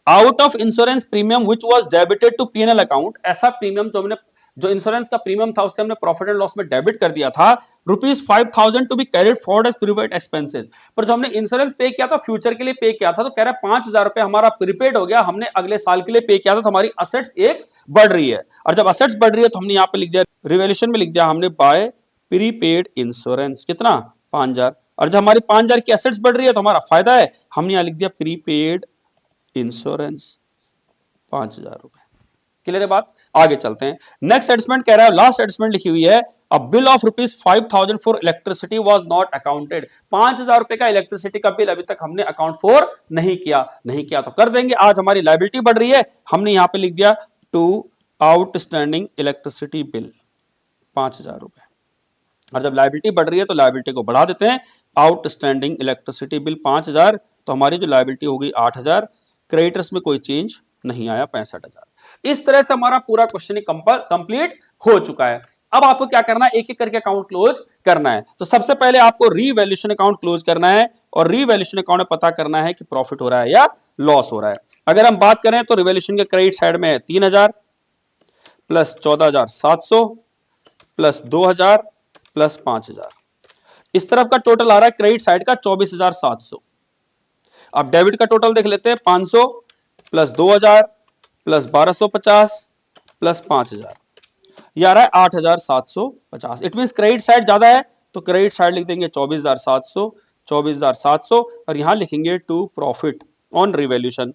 out of insurance premium which was debited to PNL account, ऐसा प्रीमियम जो हमने, जो इंश्योरेंस का प्रीमियम था उससे हमने प्रॉफिट एंड लॉस में डेबिट कर दिया था, ₹5,000 to be carried forward as prepaid expenses, पर जो हमने इंश्योरेंस पे किया था फ्यूचर के लिए पे किया था, तो कह रहा है 5,000 रुपए हमारा प्रीपेड हो गया, हमने अगले साल के लिए पे किया था, तो हमारी असेट्स एक बढ़ रही है, और जब असेट्स बढ़ रही है तो हमने यहां पे लिख दिया रिवैल्यूएशन में लिख दिया हमने बाय प्रीपेड इंश्योरेंस कितना, 5,000, और जब हमारी 5,000 की एसेट्स बढ़ रही है तो हमारा फायदा है, हमने यहां लिख दिया प्रीपेड इंश्योरेंस 5,000 रुपए। क्लियर है बात, आगे चलते हैं। नेक्स्ट एडजस्टमेंट कह रहा है, लास्ट एडजस्टमेंट लिखी हुई है, अ bill of ₹5,000 for electricity was not accounted, 5,000 रुपए का इलेक्ट्रिसिटी का बिल अभी तक हमने अकाउंट फॉर नहीं किया तो कर देंगे। आज हमारी लायबिलिटी बढ़ रही है, हमने यहां पे लिख दिया टू आउटस्टैंडिंग इलेक्ट्रिसिटी बिल 5,000 रुपए, और जब लायबिलिटी बढ़ रही है तो लायबिलिटी को बढ़ा देते हैं, आउटस्टैंडिंग इलेक्ट्रिसिटी बिल 5,000, तो हमारी जो लायबिलिटी होगी 8,000, क्रेडिटर्स में कोई चेंज नहीं आया 65,000। इस तरह से हमारा पूरा क्वेश्चन कंप्लीट हो चुका है। अब आपको क्या करना है, एक एक करके अकाउंट क्लोज करना है। तो सबसे पहले आपको रीवैल्यूएशन अकाउंट क्लोज करना है, और रीवैल्यूएशन अकाउंट में पता करना है कि प्रॉफिट हो रहा है या लॉस हो रहा है। अगर हम बात करें तो रिवैल्यूएशन के क्रेडिट साइड में है 3,000 प्लस 14,700 प्लस 2,000 प्लस 5,000। इस तरफ का टोटल आ रहा है क्रेडिट साइड का 24,700। अब डेबिट का टोटल देख लेते हैं, 500 प्लस 2,000 प्लस 1,250 प्लस 5,000, ये आ रहा है 8,750। इट मीन क्रेडिट साइड ज्यादा है तो क्रेडिट साइड लिख देंगे 24,700, 24,700 और यहां लिखेंगे टू प्रॉफिट ऑन रिवैल्यूएशन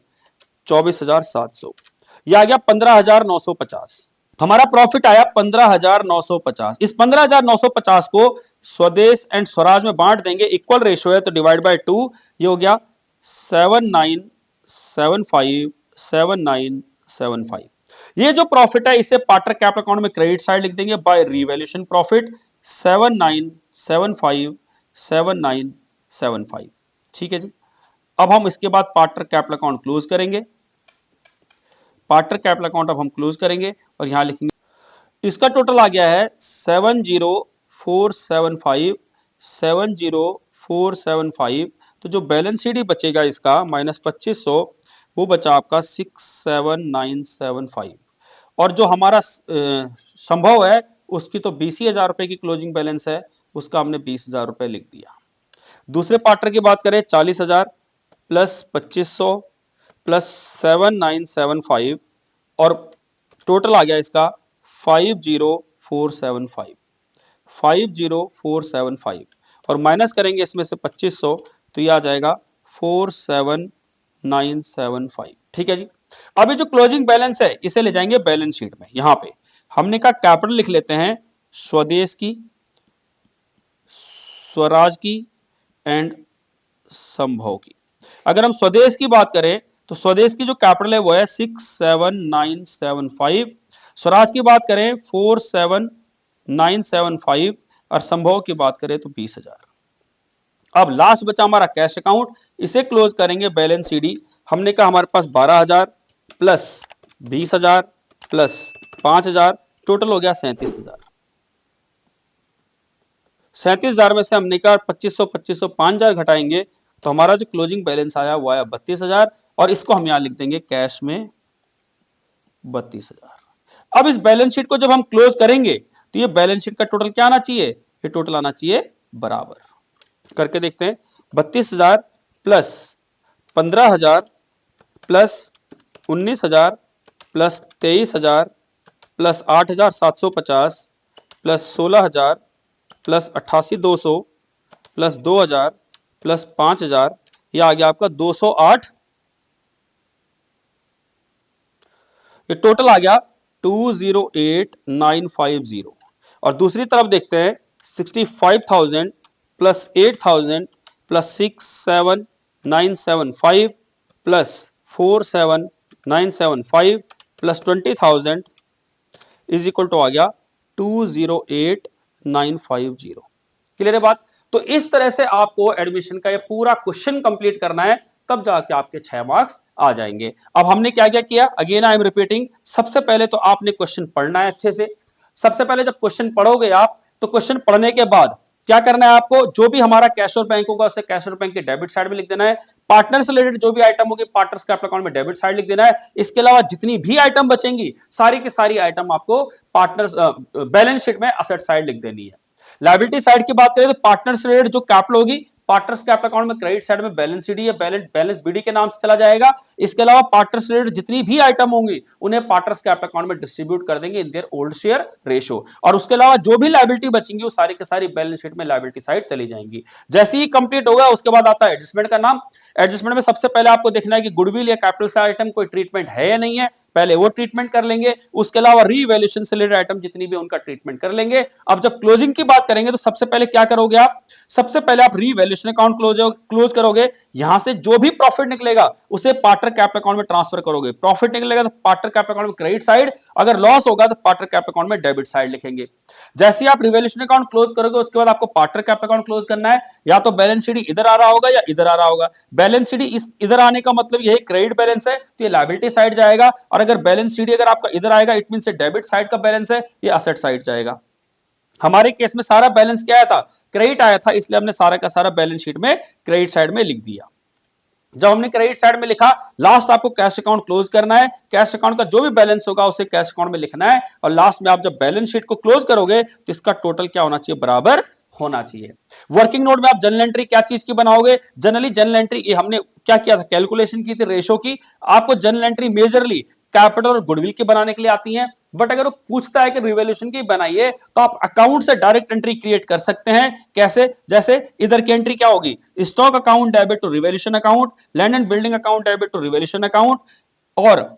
24,700। यह आ गया 15,950। तो हमारा प्रॉफिट आया 15,950। इस 15,950 को स्वदेश एंड स्वराज में बांट देंगे, इक्वल रेशियो है तो डिवाइड बाय 2, ये हो गया 7975 7975। ये जो प्रॉफिट है इसे पार्टनर कैपिटल अकाउंट में क्रेडिट साइड लिख देंगे बाय रिवैल्यूएशन प्रॉफिट 7975 7975। ठीक है जी। अब हम इसके बाद पार्टनर कैपिटल अकाउंट क्लोज करेंगे। पार्टनर कैपिटल अकाउंट अब हम क्लोज करेंगे और यहां लिखेंगे, इसका टोटल आ गया है 70475 70475। तो जो बैलेंस शीट ही बचेगा इसका माइनस 2500, वो बचा आपका 67975। और जो हमारा संभव है उसकी तो 20,000 रुपए की क्लोजिंग बैलेंस है, उसका हमने 20,000 रुपए लिख दिया। दूसरे पार्टनर की बात करें 40,000 प्लस 2500 प्लस 7975 और टोटल आ गया इसका 50,475 50,475 और माइनस करेंगे इसमें से 2500 तो ये आ जाएगा 47,975। ठीक है जी। अब ये जो क्लोजिंग बैलेंस है इसे ले जाएंगे बैलेंस शीट में। यहां पे हमने कहा कैपिटल लिख लेते हैं स्वदेश की, स्वराज की एंड संभव की। अगर हम स्वदेश की बात करें तो स्वदेश की जो कैपिटल है वो है 67975, स्वराज की बात करें 47,975 और संभव की बात करें तो 20,000। अब लास्ट बचा हमारा कैश अकाउंट, इसे क्लोज करेंगे बैलेंस सीडी। हमने कहा हमारे पास 12,000 प्लस 20,000 प्लस 5,000 टोटल हो गया 37,000। 37,000 में से हमने कहा 2500 2500 5,000 घटाएंगे तो हमारा जो क्लोजिंग बैलेंस आया वो आया 32,000 और इसको हम यहां लिख देंगे कैश में 32,000। अब इस बैलेंस शीट को जब हम क्लोज करेंगे तो ये बैलेंस शीट का टोटल क्या आना चाहिए, ये टोटल आना चाहिए बराबर। करके देखते हैं, 32,000 plus 15,000 plus 19,000 plus 23,000 plus 8,750 plus 16,000 plus 88,200 plus 2,000 plus 5,000, ये आ गया आपका 208। ये टोटल आ गया 208,950। और दूसरी तरफ देखते हैं 65,000 plus 8,000 plus 67975 plus 47,975 plus 20,000 is equal to आ गया 208,950। क्लियर है बात। तो इस तरह से आपको एडमिशन का ये पूरा क्वेश्चन कंप्लीट करना है, तब जाके आपके 6 मार्क्स आ जाएंगे। अब हमने क्या क्या किया, अगेन आई एम रिपीटिंग। सबसे पहले तो आपने क्वेश्चन पढ़ना है अच्छे से। सबसे पहले जब क्वेश्चन पढ़ोगे आप तो क्वेश्चन पढ़ने के बाद क्या करना है आपको, जो भी हमारा कैश और बैंक होगा उसे कैश और बैंक के डेबिट साइड में लिख देना है। पार्टनर से रिलेटेड जो भी आइटम होगी पार्टनर्स कैपिटल अकाउंट में डेबिट साइड लिख देना है। इसके अलावा जितनी भी आइटम बचेंगी सारी की सारी आइटम आपको पार्टनर्स बैलेंस शीट में असेट साइड लिख देनी है। लायबिलिटी साइड की बात करें तो पार्टनर से रिलेटेड जो कैपिटल होगी पार्टनर्स कैपिटल अकाउंट में क्रेडिट साइड में बैलेंस सीडी या बैलेंस बीडी के नाम से चला जाएगा। इसके अलावा पार्टनर्स रिलेटेड जितनी भी आइटम होंगी उन्हें पार्टनर्स कैपिटल अकाउंट में डिस्ट्रीब्यूट कर देंगे in their old share ratio. और उसके अलावा जो भी लायबिलिटी बचेंगी वो सारी की सारी बैलेंस शीट में लायबिलिटी साइड चली जाएंगी। जैसे ही कंप्लीट होगा उसके बाद आता है एडजस्टमेंट का नाम। एडजस्टमेंट में सबसे पहले आपको देखना है कि गुडविल या कैपिटल से आइटम कोई ट्रीटमेंट है या नहीं है, पहले वो ट्रीटमेंट कर लेंगे। उसके अलावा रीवैल्यूएशन से रिलेटेड आइटम जितनी भी उनका ट्रीटमेंट कर लेंगे। अब जब क्लोजिंग की बात करेंगे तो सबसे पहले क्या करोगे आप, सबसे पहले आप रीवैल्यूएशन अकाउंट क्लोज करोगे। यहां से जो भी प्रॉफिट निकलेगा उसे पार्टनर कैपिटल अकाउंट में ट्रांसफर करोगे। प्रॉफिट निकलेगा तो पार्टनर कैपिटल अकाउंट में क्रेडिट साइड, अगर लॉस होगा तो पार्टनर कैपिटल अकाउंट में डेबिट साइड लिखेंगे। जैसे ही आप रिवैल्यूएशन अकाउंट क्लोज करोगे उसके बाद आपको पार्टनर कैपिटल अकाउंट क्लोज करना है। या तो बैलेंस शीट इधर आ रहा होगा या इधर आ रहा होगा। बैलेंस शीट इधर आने का मतलब यही क्रेडिट बैलेंस है तो ये लायबिलिटी साइड जाएगा, और अगर बैलेंस शीट अगर आपका इधर आएगा इट मीन से डेबिट साइड का बैलेंस है, ये असेट साइड जाएगा। हमारे केस में सारा बैलेंस क्या आया था, क्रेडिट आया था, इसलिए हमने सारा का सारा बैलेंस शीट में क्रेडिट साइड में लिख दिया। जब हमने क्रेडिट साइड में लिखा, लास्ट आपको कैश अकाउंट क्लोज करना है। कैश अकाउंट का जो भी बैलेंस होगा उसे कैश अकाउंट में लिखना है, और लास्ट में आप जब बैलेंस शीट को क्लोज करोगे तो इसका टोटल क्या होना चाहिए, बराबर होना चाहिए। वर्किंग नोट में आप जनरल एंट्री क्या चीज की बनाओगे, जनरली जनरल एंट्री, ये हमने क्या किया था, कैलकुलेशन की थी रेशो की। आपको जनरल एंट्री मेजरली कैपिटल और गुडविल की बनाने के लिए आती है, बट अगर वो पूछता है कि रिवैल्यूएशन की बनाइए तो आप अकाउंट से डायरेक्ट एंट्री क्रिएट कर सकते हैं। कैसे, जैसे इधर की एंट्री क्या होगी, stock account debit to revaluation account, land and building account debit to revaluation account, और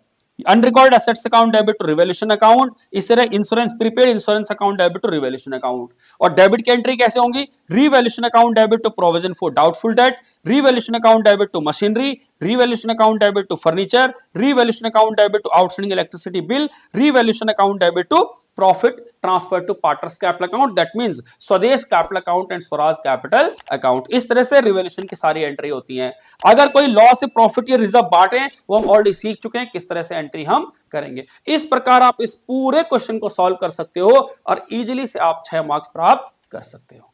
unrecorded assets account debit to revaluation account. इस तरह insurance, prepaid insurance account debit to revaluation account. और डेबिट की entry कैसे होंगी, revaluation account debit to provision for doubtful debt, revaluation account debit to machinery, revaluation account debit to furniture, revaluation account debit to outstanding electricity bill, revaluation account debit to profit transfer to partners capital account, that means Swadesh capital account and Swaraj capital account. इस तरह से revaluation की सारी entry होती हैं। अगर कोई loss से प्रॉफिट या रिजर्व बांटे, वो हम ऑलरेडी सीख चुके हैं किस तरह से एंट्री हम करेंगे। इस प्रकार आप इस पूरे क्वेश्चन को सॉल्व कर सकते हो और इजीली से आप 6 मार्क्स प्राप्त कर सकते हो।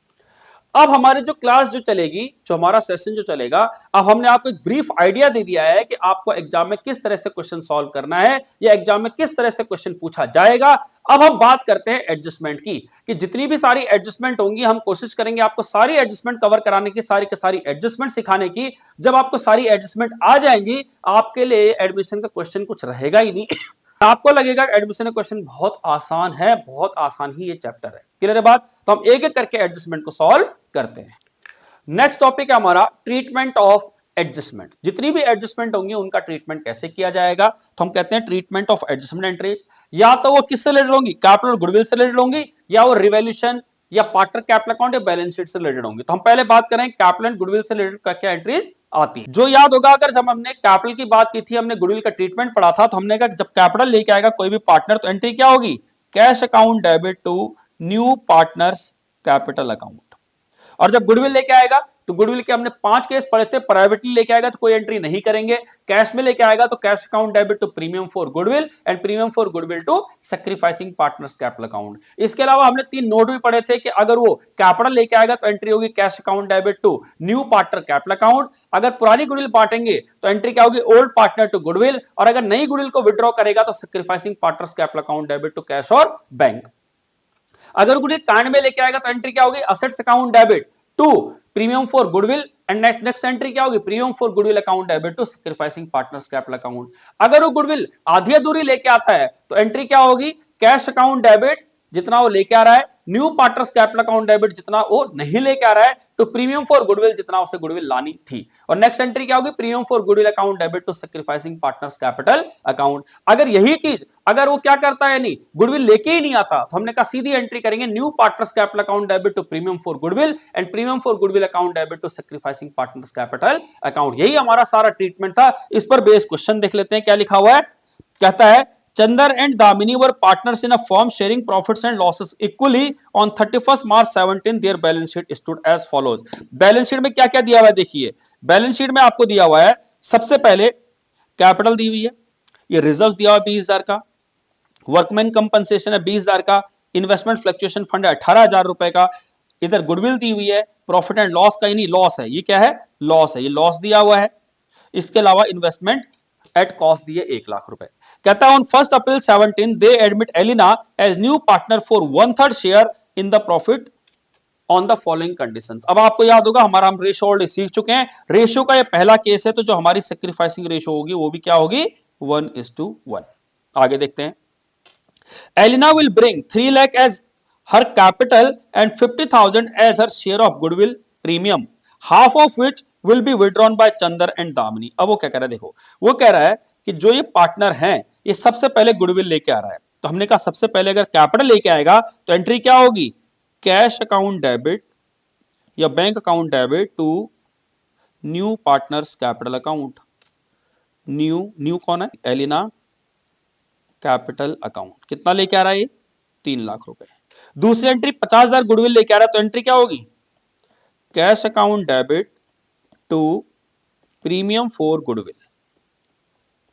अब हमारी जो क्लास जो चलेगी, जो हमारा सेशन जो चलेगा, अब हमने आपको एक ब्रीफ आइडिया दे दिया है कि आपको एग्जाम में किस तरह से क्वेश्चन सॉल्व करना है या एग्जाम में किस तरह से क्वेश्चन पूछा जाएगा। अब हम बात करते हैं एडजस्टमेंट की, कि जितनी भी सारी एडजस्टमेंट होंगी हम कोशिश करेंगे आपको सारी एडजस्टमेंट कवर कराने की, सारी की सारी एडजस्टमेंट सिखाने की। जब आपको सारी एडजस्टमेंट आ जाएंगी, आपके लिए एडमिशन का क्वेश्चन कुछ रहेगा ही नहीं। आपको लगेगा एडमिशन क्वेश्चन बहुत आसान है, बहुत आसान ही ये चैप्टर है। क्लियर है बात? तो हम एक एक करके एडजस्टमेंट को सॉल्व करते हैं। नेक्स्ट टॉपिक है हमारा ट्रीटमेंट ऑफ एडजस्टमेंट। जितनी भी एडजस्टमेंट होंगी उनका ट्रीटमेंट कैसे किया जाएगा, तो हम कहते हैं ट्रीटमेंट ऑफ एडजस्टमेंट एंट्रीज। या तो वो किससे रिलेटेड होंगी, कैपिटल और गुडविल से रिलेटेड होंगी, या वो रिवैल्यूएशन या पार्टनर कैपिटल अकाउंट या बैलेंस शीट से रिलेटेड होंगे। तो हम पहले बात करें कैपिटल एंड गुडविल से रिलेटेड क्या क्या एंट्रीज आती है। जो याद होगा, अगर जब हमने कैपिटल की बात की थी, हमने गुडविल का ट्रीटमेंट पढ़ा था, तो हमने कहा जब कैपिटल लेके आएगा कोई भी पार्टनर, तो एंट्री क्या होगी, cash account debit to new partners capital account. और जब गुडविल लेके आएगा, तो गुडविल के हमने 5 केस पढ़े थे। प्राइवेटली लेके आएगा तो कोई एंट्री नहीं करेंगे, कैश में लेके आएगा तो cash account debit to premium for goodwill and premium for goodwill to sacrificing partners capital account. इसके अलावा हमने 3 नोट भी पढ़े थे कि अगर वो कैपिटल लेके आएगा तो एंट्री होगी cash account debit to new partner capital account. अगर पुरानी गुडविल बांटेंगे तो एंट्री क्या होगी, ओल्ड पार्टनर टू गुडविल। और अगर नई गुडविल को विड्रॉ करेगा तो sacrificing partners capital account debit to cash और बैंक। अगर गुडविल कांड में लेके आएगा तो एंट्री क्या होगी, assets account debit to premium for goodwill and next entry क्या होगी, premium for goodwill account debit to sacrificing partners capital account. अगर वो गुडविल आधी अधूरी लेके आता है तो एंट्री क्या होगी, कैश अकाउंट डेबिट जितना वो लेके आ रहा है, new partners capital account debit जितना वो नहीं लेके आ रहा है, तो प्रीमियम फॉर गुडविल जितना उसे गुडविल लानी थी। और नेक्स्ट एंट्री क्या होगी, premium for goodwill account debit to sacrificing partners capital account. अगर यही चीज अगर वो क्या करता है, नहीं गुडविल लेके ही नहीं आता, तो हमने कहा सीधी एंट्री करेंगे new partners capital account debit to premium for goodwill and premium for goodwill account debit to sacrificing partners capital account. यही हमारा सारा ट्रीटमेंट था। इस पर बेस क्वेश्चन देख लेते हैं क्या लिखा हुआ है। कहता है Chandar and Damini were partners in a firm sharing profits and losses equally on 31st March 17 their balance sheet stood as follows। Balance sheet में क्या क्या दिया हुआ है देखिए। बैलेंस शीट में आपको दिया हुआ है, सबसे पहले कैपिटल दी हुई है, ये रिजर्व दिया हुआ 20,000 का, वर्कमैन कंपनसेशन है 20,000 का, इन्वेस्टमेंट फ्लक्चुएशन फंड है 18,000 रुपए का, इधर गुडविल दी हुई है, प्रॉफिट एंड लॉस का, नहीं लॉस है, ये क्या है, लॉस है, ये लॉस दिया हुआ है। इसके अलावा इन्वेस्टमेंट एट कॉस्ट दिए 1 लाख रुपए। कहता है on 1 April 17 they admit Elina as new partner for 1/3 share in the profit on the following conditions. अब आपको याद होगा हमारा हम रेशो ऑलरेडी सीख चुके हैं। रेशो का ये पहला केस है, तो जो हमारी सैक्रिफाइसिंग रेशो होगी वो भी क्या होगी, 1:1। आगे देखते हैं। Elina will bring 3 lakh as her capital and 50,000 as her share of goodwill premium, half of which will be withdrawn by Chander and Damini. अब वो क्या कह रहा है, देखो वो कह रहा है कि जो ये पार्टनर हैं ये सबसे पहले गुडविल लेके आ रहा है, तो हमने कहा सबसे पहले अगर कैपिटल लेके आएगा तो एंट्री क्या होगी, कैश अकाउंट डेबिट या bank account debit to new partners capital account. New कौन है, एलिना कैपिटल अकाउंट। कितना लेके आ रहा है ये, 3 लाख रुपए। दूसरी एंट्री 50,000 गुडविल लेके आ रहा है, तो एंट्री क्या होगी, cash account debit to premium for goodwill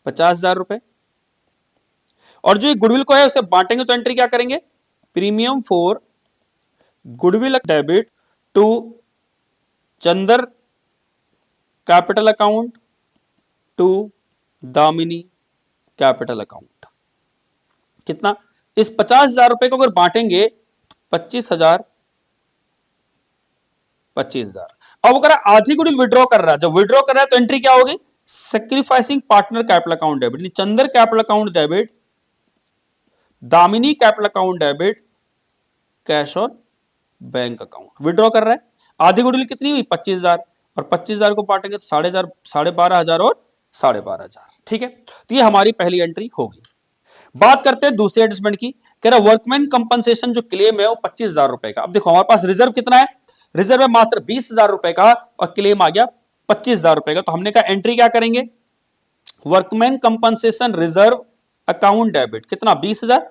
50,000 रुपए। और जो गुडविल को है उसे बांटेंगे तो एंट्री क्या करेंगे, premium for goodwill debit to Chander capital account to Damini capital account. कितना, इस 50,000 रुपए को अगर बांटेंगे तो 25,000 25,000। अब अगर आधी गुडविल विड्रॉ कर रहा है, जब विड्रॉ कर रहा है तो एंट्री क्या होगी, sacrificing partner capital account debit, Chander capital account debit, Damini capital account debit, cash और बैंक अकाउंट। विड्रॉ कर रहा है, आधी गुडविल कितनी हुई 25,000, और 25,000 को बांटेंगे तो 12,500, 12,500 और 12,500। ठीक है, तो ये हमारी पहली एंट्री होगी। बात करते हैं दूसरे एडजस्टमेंट की। कह रहा वर्कमैन कंपनसेशन जो क्लेम है वो 25,000 रुपए का। अब देखो हमारे पास रिजर्व कितना है, रिजर्व है मात्र 20,000 रुपए का और क्लेम आ गया 25,000 रुपए का। तो हमने कहा एंट्री क्या करेंगे, workman compensation reserve account debit कितना 20,000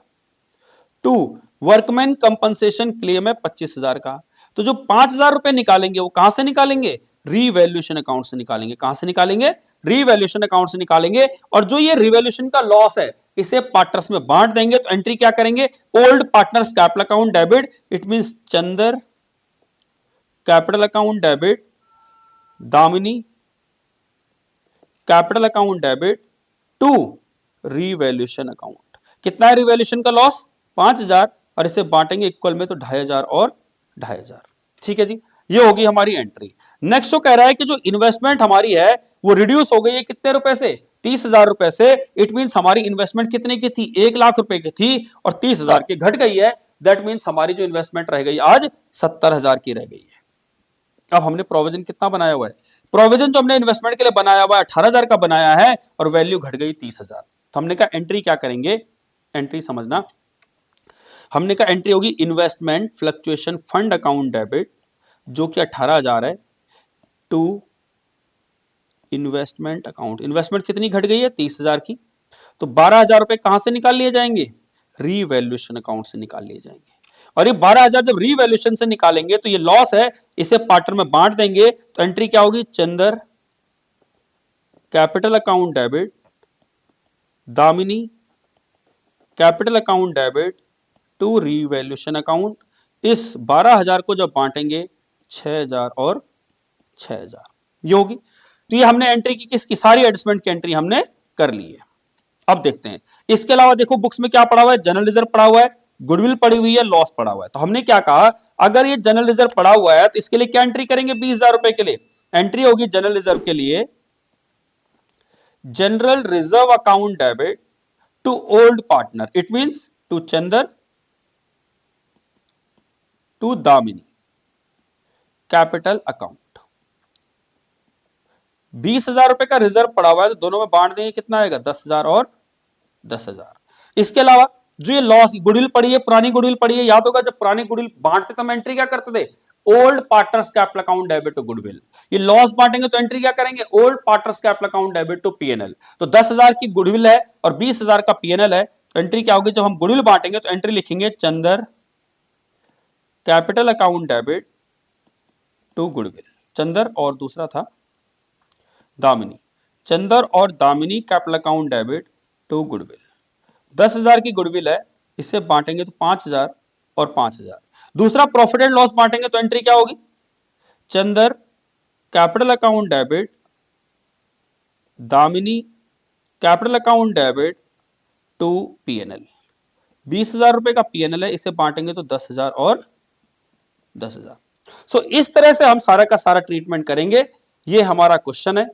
टू वर्कमैन कंपनसेशन क्लेम है 25,000 का। तो जो 5,000 रुपए निकालेंगे वो कहां से निकालेंगे, रीवैल्यूएशन अकाउंट से निकालेंगे। कहां से निकालेंगे, रीवैल्यूएशन अकाउंट से निकालेंगे। और जो ये रिवैल्यूएशन का लॉस है इसे पार्टनर्स में बांट देंगे। तो एंट्री क्या करेंगे, old partners capital account debit, it means Chander capital account debit, Damini capital account debit to revaluation account. कितना है रिवैल्यूएशन का लॉस 5,000 और इसे बांटेंगे इक्वल में तो 2,500 और 2,500। ठीक है जी, ये होगी हमारी एंट्री। नेक्स्ट तो कह रहा है कि जो इन्वेस्टमेंट हमारी है वो रिड्यूस हो गई है कितने रुपए से, 30,000 रुपए से। इट मींस हमारी इन्वेस्टमेंट कितने की थी, 1,00,000 रुपए की थी और 30,000 की घट गई है। दैट मींस हमारी जो इन्वेस्टमेंट रह गई आज 70,000 की रह गई है। अब हमने प्रोविजन कितना बनाया हुआ है, प्रोविजन जो हमने इन्वेस्टमेंट के लिए बनाया हुआ है 18,000 का बनाया है और वैल्यू घट गई 30,000। तो हमने कहा एंट्री क्या करेंगे, एंट्री समझना, हमने कहा एंट्री होगी investment fluctuation fund account debit जो कि 18,000 है टू इन्वेस्टमेंट अकाउंट। इन्वेस्टमेंट कितनी घट गई है 30,000 की। तो 12,000 रुपए कहां से निकाल लिए जाएंगे, रीवैल्यूएशन अकाउंट से निकाल लिए जाएंगे। और ये 12,000 जब रीवैल्यूएशन से निकालेंगे तो ये लॉस है, इसे पार्टनर में बांट देंगे। तो एंट्री क्या होगी, Chander capital account debit, Damini capital account debit to revaluation account. इस 12,000 को जब बांटेंगे 6,000 और 6,000 ये होगी। तो ये हमने एंट्री की किसकी, सारी एडजस्टमेंट की एंट्री हमने कर ली है। अब देखते हैं इसके अलावा देखो बुक्स में क्या पड़ा हुआ है, जनरल रिजर्व पड़ा हुआ है, गुडविल पड़ी हुई है, लॉस पड़ा हुआ है। तो हमने क्या कहा, अगर ये जनरल रिजर्व पड़ा हुआ है तो इसके लिए क्या एंट्री करेंगे, 20,000 रुपए के लिए एंट्री होगी जनरल रिजर्व के लिए general reserve account debit to old partner, it means to Chander to Damini capital account. 20,000 रुपए का रिजर्व पड़ा हुआ है तो दोनों में बांट देंगे, कितना आएगा 10,000 और 10,000। इसके अलावा जो ये लॉस गुडविल पड़ी है, पुरानी गुडविल पड़ी है, याद होगा जब पुरानी गुडविल बांटते तो हम एंट्री क्या करते थे, old partners capital account debit to goodwill. ये लॉस बांटेंगे तो एंट्री क्या करेंगे, old partners capital account debit to PNL. तो 10,000 की गुडविल है और 20,000 का पीएनएल है। तो एंट्री क्या होगी, जब हम गुडविल बांटेंगे तो एंट्री लिखेंगे Chander capital account debit to goodwill, Chander और दूसरा था दामिनी, चंदर और Damini capital account debit to goodwill. 10,000 की गुडविल है, इसे बांटेंगे तो 5,000 और 5,000। दूसरा प्रॉफिट एंड लॉस बांटेंगे तो एंट्री क्या होगी, Chander capital account debit Damini capital account debit to PNL. 20,000 रुपए का पीएनएल है, इसे बांटेंगे तो 10,000 और 10,000। सो इस तरह से हम सारा का सारा ट्रीटमेंट करेंगे। ये हमारा क्वेश्चन है,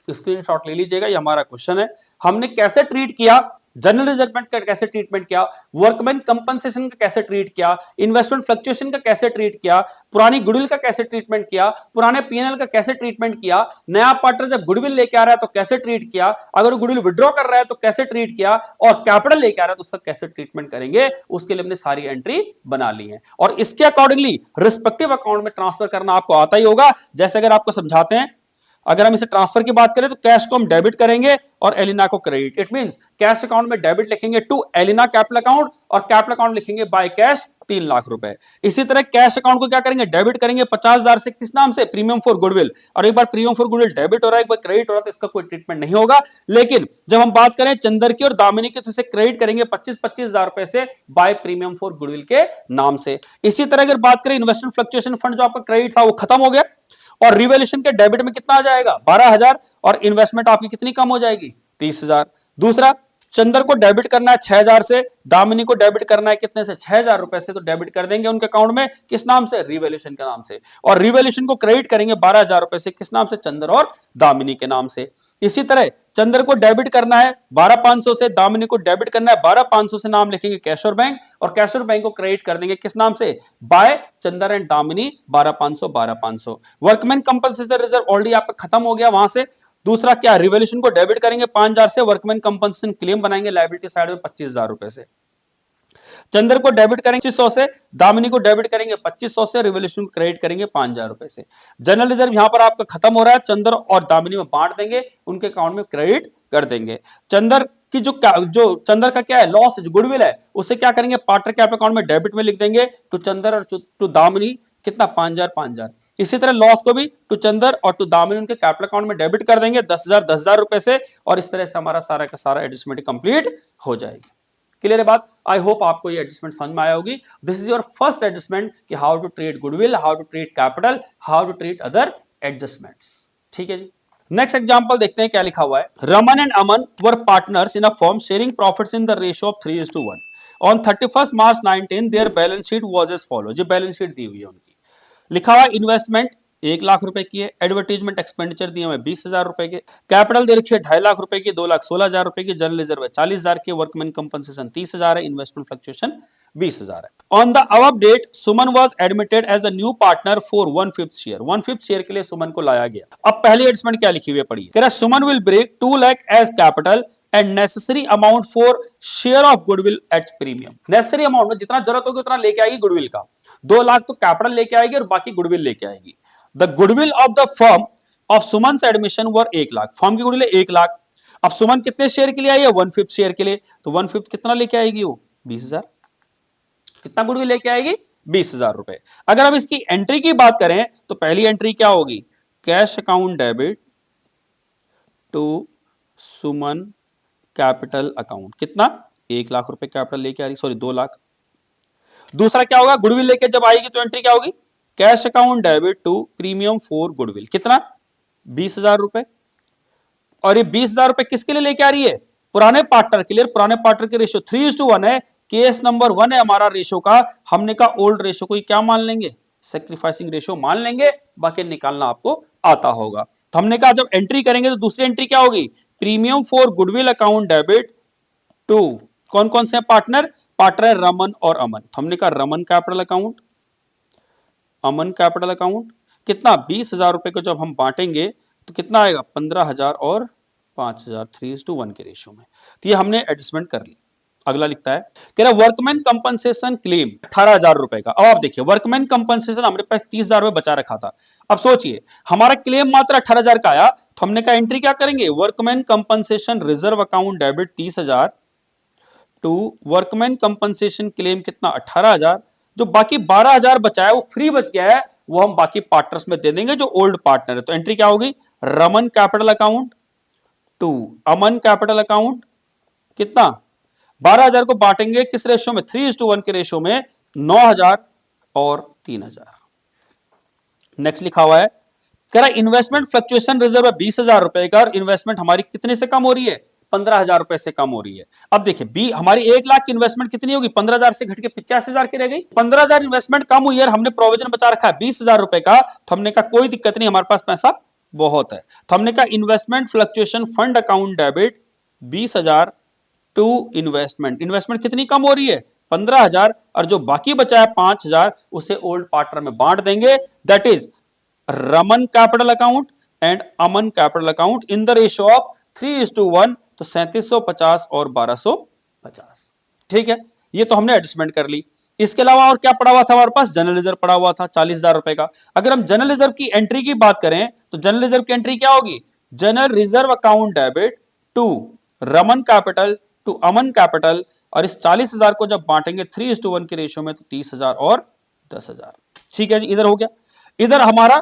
स्क्रीनशॉट ले लीजिएगा, ये हमारा क्वेश्चन है। हमने कैसे ट्रीट किया, जनरल रिजर्वमेंट का कैसे ट्रीटमेंट किया, वर्कमैन कंपनसेशन का कैसे ट्रीट किया, इन्वेस्टमेंट फ्लक्चुएशन का कैसे ट्रीट किया, पुरानी गुडविल का कैसे ट्रीटमेंट किया, पुराने पीएनएल का कैसे ट्रीटमेंट किया, नया पार्टनर जब गुडविल लेके आ रहा है तो कैसे ट्रीट किया, अगर गुडविल विड्रॉ कर रहा है तो कैसे ट्रीट किया, और कैपिटल लेके आ रहा है तो उसका कैसे ट्रीटमेंट करेंगे, उसके लिए हमने सारी एंट्री बना ली है। और इसके अकॉर्डिंगली रिस्पेक्टिव अकाउंट में ट्रांसफर करना आपको आता ही होगा। जैसे अगर आपको समझाते हैं, अगर हम इसे ट्रांसफर की बात करें तो कैश को हम डेबिट करेंगे और एलिना को credit. It means cash account में डेबिट लिखेंगे टू एलिना कैपिटल अकाउंट और कैपिटल अकाउंट लिखेंगे बाय कैश 3,00,000 रुपए। इसी तरह कैश अकाउंट को क्या करेंगे, डेबिट करेंगे 50,000 से, किस नाम से, प्रीमियम फॉर गुडविल। और एक बार प्रीमियम फॉर गुडविल डेबिट हो रहा है, एक बार क्रेडिट हो रहा है तो इसका कोई ट्रीटमेंट नहीं होगा। लेकिन जब हम बात करें चंदर की और दामिनी की तो इसे क्रेडिट करेंगे 25,000 रुपए से बाय प्रीमियम फॉर गुडविल के नाम से। इसी तरह अगर बात करें इन्वेस्टमेंट फ्लक्चुएशन फंड जो आपका क्रेडिट था वो खत्म हो गया और रिवैल्यूएशन के डेबिट में कितना आ जाएगा 12,000 और इन्वेस्टमेंट आपकी कितनी कम हो जाएगी 30,000। दूसरा चंदर को डेबिट करना है 6,000 से, दामिनी को डेबिट करना है कितने से, 6,000 रुपए से, तो डेबिट कर देंगे उनके अकाउंट में, किस नाम से, रिवैल्यूएशन के नाम से। और रिवैल्यूएशन को क्रेडिट करेंगे 12,000 रुपए से, किस नाम से, चंदर और दामिनी के नाम से। इसी तरह चंदर को डेबिट करना है 12,500 से, दामिनी को डेबिट करना है 12,500 से, नाम लिखेंगे कैशोर बैंक, और कैशोर बैंक को क्रेडिट कर देंगे किस नाम से, by Chander and Damini 12,500 12,500। Workman compensation reserve already आपका खत्म हो गया वहां से। दूसरा क्या, रिवॉल्यूशन को डेबिट करेंगे 5,000 से, वर्कमैन कंपनसेशन क्लेम बनाएंगे लायबिलिटी साइड में 25,000 रुपए से। चंदर को डेबिट करेंगे 2500 से, दामिनी को डेबिट करेंगे 2500 से, रिवॉल्यूशन को क्रेडिट करेंगे 5,000 रुपए से। जनरल रिजर्व यहां पर आपका खत्म हो रहा है, चंदर और दामिनी में बांट देंगे, उनके अकाउंट में क्रेडिट कर देंगे। चंदर की जो चंदर का क्या है, लॉस जो गुडविल है, उसे क्या करेंगे, पार्टनर कैप अकाउंट में डेबिट में लिख देंगे, टू चंदर और टू दामिनी कितना, 5,000 5,000। इसी तरह लॉस को भी टू चंदर और टू दामिनी उनके कैपिटल अकाउंट में डेबिट कर देंगे 10,000 10,000 रुपए से, और इस तरह से हमारा सारा का सारा एडजस्टमेंट कंप्लीट हो जाएगी। क्लियर है बात? आई होप आपको ये एडजस्टमेंट समझ में आया होगी। This is your first adjustment कि how to treat goodwill, how to treat capital, how to treat other adjustments. ठीक है जी। नेक्स्ट एग्जांपल देखते हैं क्या लिखा हुआ है। Raman and Aman were partners in a firm sharing profits in the ratio of 3:1। On 31 March 19 their balance sheet was as follow. जो balance sheet दी हुई है उनकी, लिखा हुआ इन्वेस्टमेंट 1,00,000 रुपए की है, एडवर्टीजमेंट एक्सपेंडिचर दिए हुए 20,000 रुपए के, कैपिटल दे रखी है 2.5 लाख रुपए की, 2,16,000 रुपए की, जनरल रिजर्व है 40,000 के, वर्कमैन कंपनसेशन 30,000 है, इन्वेस्टमेंट फ्लक्चुएशन 20,000 है। On the above date Suman was admitted as a new partner for 1/5 share. 1/5 share के लिए सुमन को लाया गया। अब पहली एडजस्टमेंट क्या लिखी हुई है पढ़िए, कह रहा है Suman will bring 2 lakh as capital and necessary amount for share of goodwill at premium. Necessary amount में जितना जरूरत होगी उतना लेके आएगी गुडविल का, 2 लाख तो कैपिटल लेके आएगी और बाकी गुडविल लेके आएगी। The goodwill of the firm of Suman admission were 1,00,000। Firm की गुडविल 1,00,000। अब सुमन कितने शेयर के लिए आई है, 1/5 शेयर के लिए, तो 1/5 कितना लेके आएगी वो, 20,000। कितना गुडविल लेके आएगी, 20,000 रुपए। अगर हम इसकी एंट्री की बात करें तो पहली एंट्री क्या होगी, cash account debit to Suman capital account, कितना, 1,00,000 रुपए कैपिटल लेके आ रही, सॉरी 2,00,000। दूसरा क्या होगा, गुडविल लेके जब आएगी तो एंट्री क्या होगी, cash account debit to premium for goodwill, कितना, 20,000 रुपए। और ये 20,000 रुपए किसके लिए लेके आ रही है, पुराने पार्टनर के लिए। पुराने पार्टनर के रेशियो 3:1 है, केस नंबर 1 है हमारा रेशियो का। हमने कहा ओल्ड रेशियो को क्या मान लेंगे, सेक्रीफाइसिंग रेशियो मान लेंगे, बाकी निकालना आपको आता होगा। तो हमने कहा जब एंट्री करेंगे तो दूसरी एंट्री क्या होगी, premium for goodwill account debit to, कौन कौन से पार्टनर, पार्टनर रमन और अमन। तो हमने कहा रमन कैपिटल अकाउंट, अमन कैपिटल अकाउंट, कितना, 20,000 रुपए को जब हम बांटेंगे तो कितना आएगा, 15,000 और 5,000, 3:1 के रेशियो में। तो ये हमने एडजस्टमेंट कर ली। अगला लिखता है, कह रहा वर्कमैन कंपनसेशन क्लेम 18,000 रुपए का। अब आप देखिए वर्कमैन कंपनसेशन हमने पास 30,000 रुपए बचा रखा था। अब सोचिए हमारा क्लेम मात्र 18,000 का आया, तो हमने कहा एंट्री क्या करेंगे, workman compensation reserve account debit 30,000 to workman compensation claim कितना, 18,000। जो बाकी 12,000 बचा है वो फ्री बच गया है, वो हम बाकी पार्टनर्स में दे देंगे जो ओल्ड पार्टनर है। तो एंट्री क्या होगी, Raman capital account to Aman capital account, कितना, 12,000 को बांटेंगे किस रेशियो में, 3:1 के रेशियो में, 9,000 और 3,000। नेक्स्ट लिखा हुआ है, कह रहा इन्वेस्टमेंट फ्लक्चुएशन रिजर्व है 20,000 रुपए का, और इन्वेस्टमेंट हमारी कितने से कम हो रही है, 15,000 रुपए से कम हो रही है। अब देखिए हमारी 1,00,000 की इन्वेस्टमेंट कितनी होगी, 15,000 से घट के 85,000 की रह गई। 15,000 इन्वेस्टमेंट कम हुई है, हमने प्रोविजन बचा रखा है 20,000 रुपए का। तो हमने कहा कोई दिक्कत नहीं, हमारे पास पैसा बहुत है। तो हमने कहा investment fluctuation fund account debit 20,000 to investment. Investment कितनी कम हो रही है, 15,000, और जो बाकी बचा है 5,000 उसे ओल्ड पार्टनर में बांट देंगे। That is Raman capital account and Aman capital account in the ratio of 3:1। तो 3750 और 1250। ठीक है, ये तो हमने एडजस्टमेंट कर ली। इसके अलावा और क्या पड़ा हुआ था हमारे पास, जनरल रिजर्व पड़ा हुआ था 40,000 रुपए का। अगर हम जनरल रिजर्व की एंट्री की बात करें तो जनरल रिजर्व की एंट्री क्या होगी, general reserve account debit to Raman capital to Aman capital, और इस 40,000 को जब बांटेंगे 3:1 के रेशियो में तो 30,000 और 10,000। ठीक है जी, इधर हो गया। इधर हमारा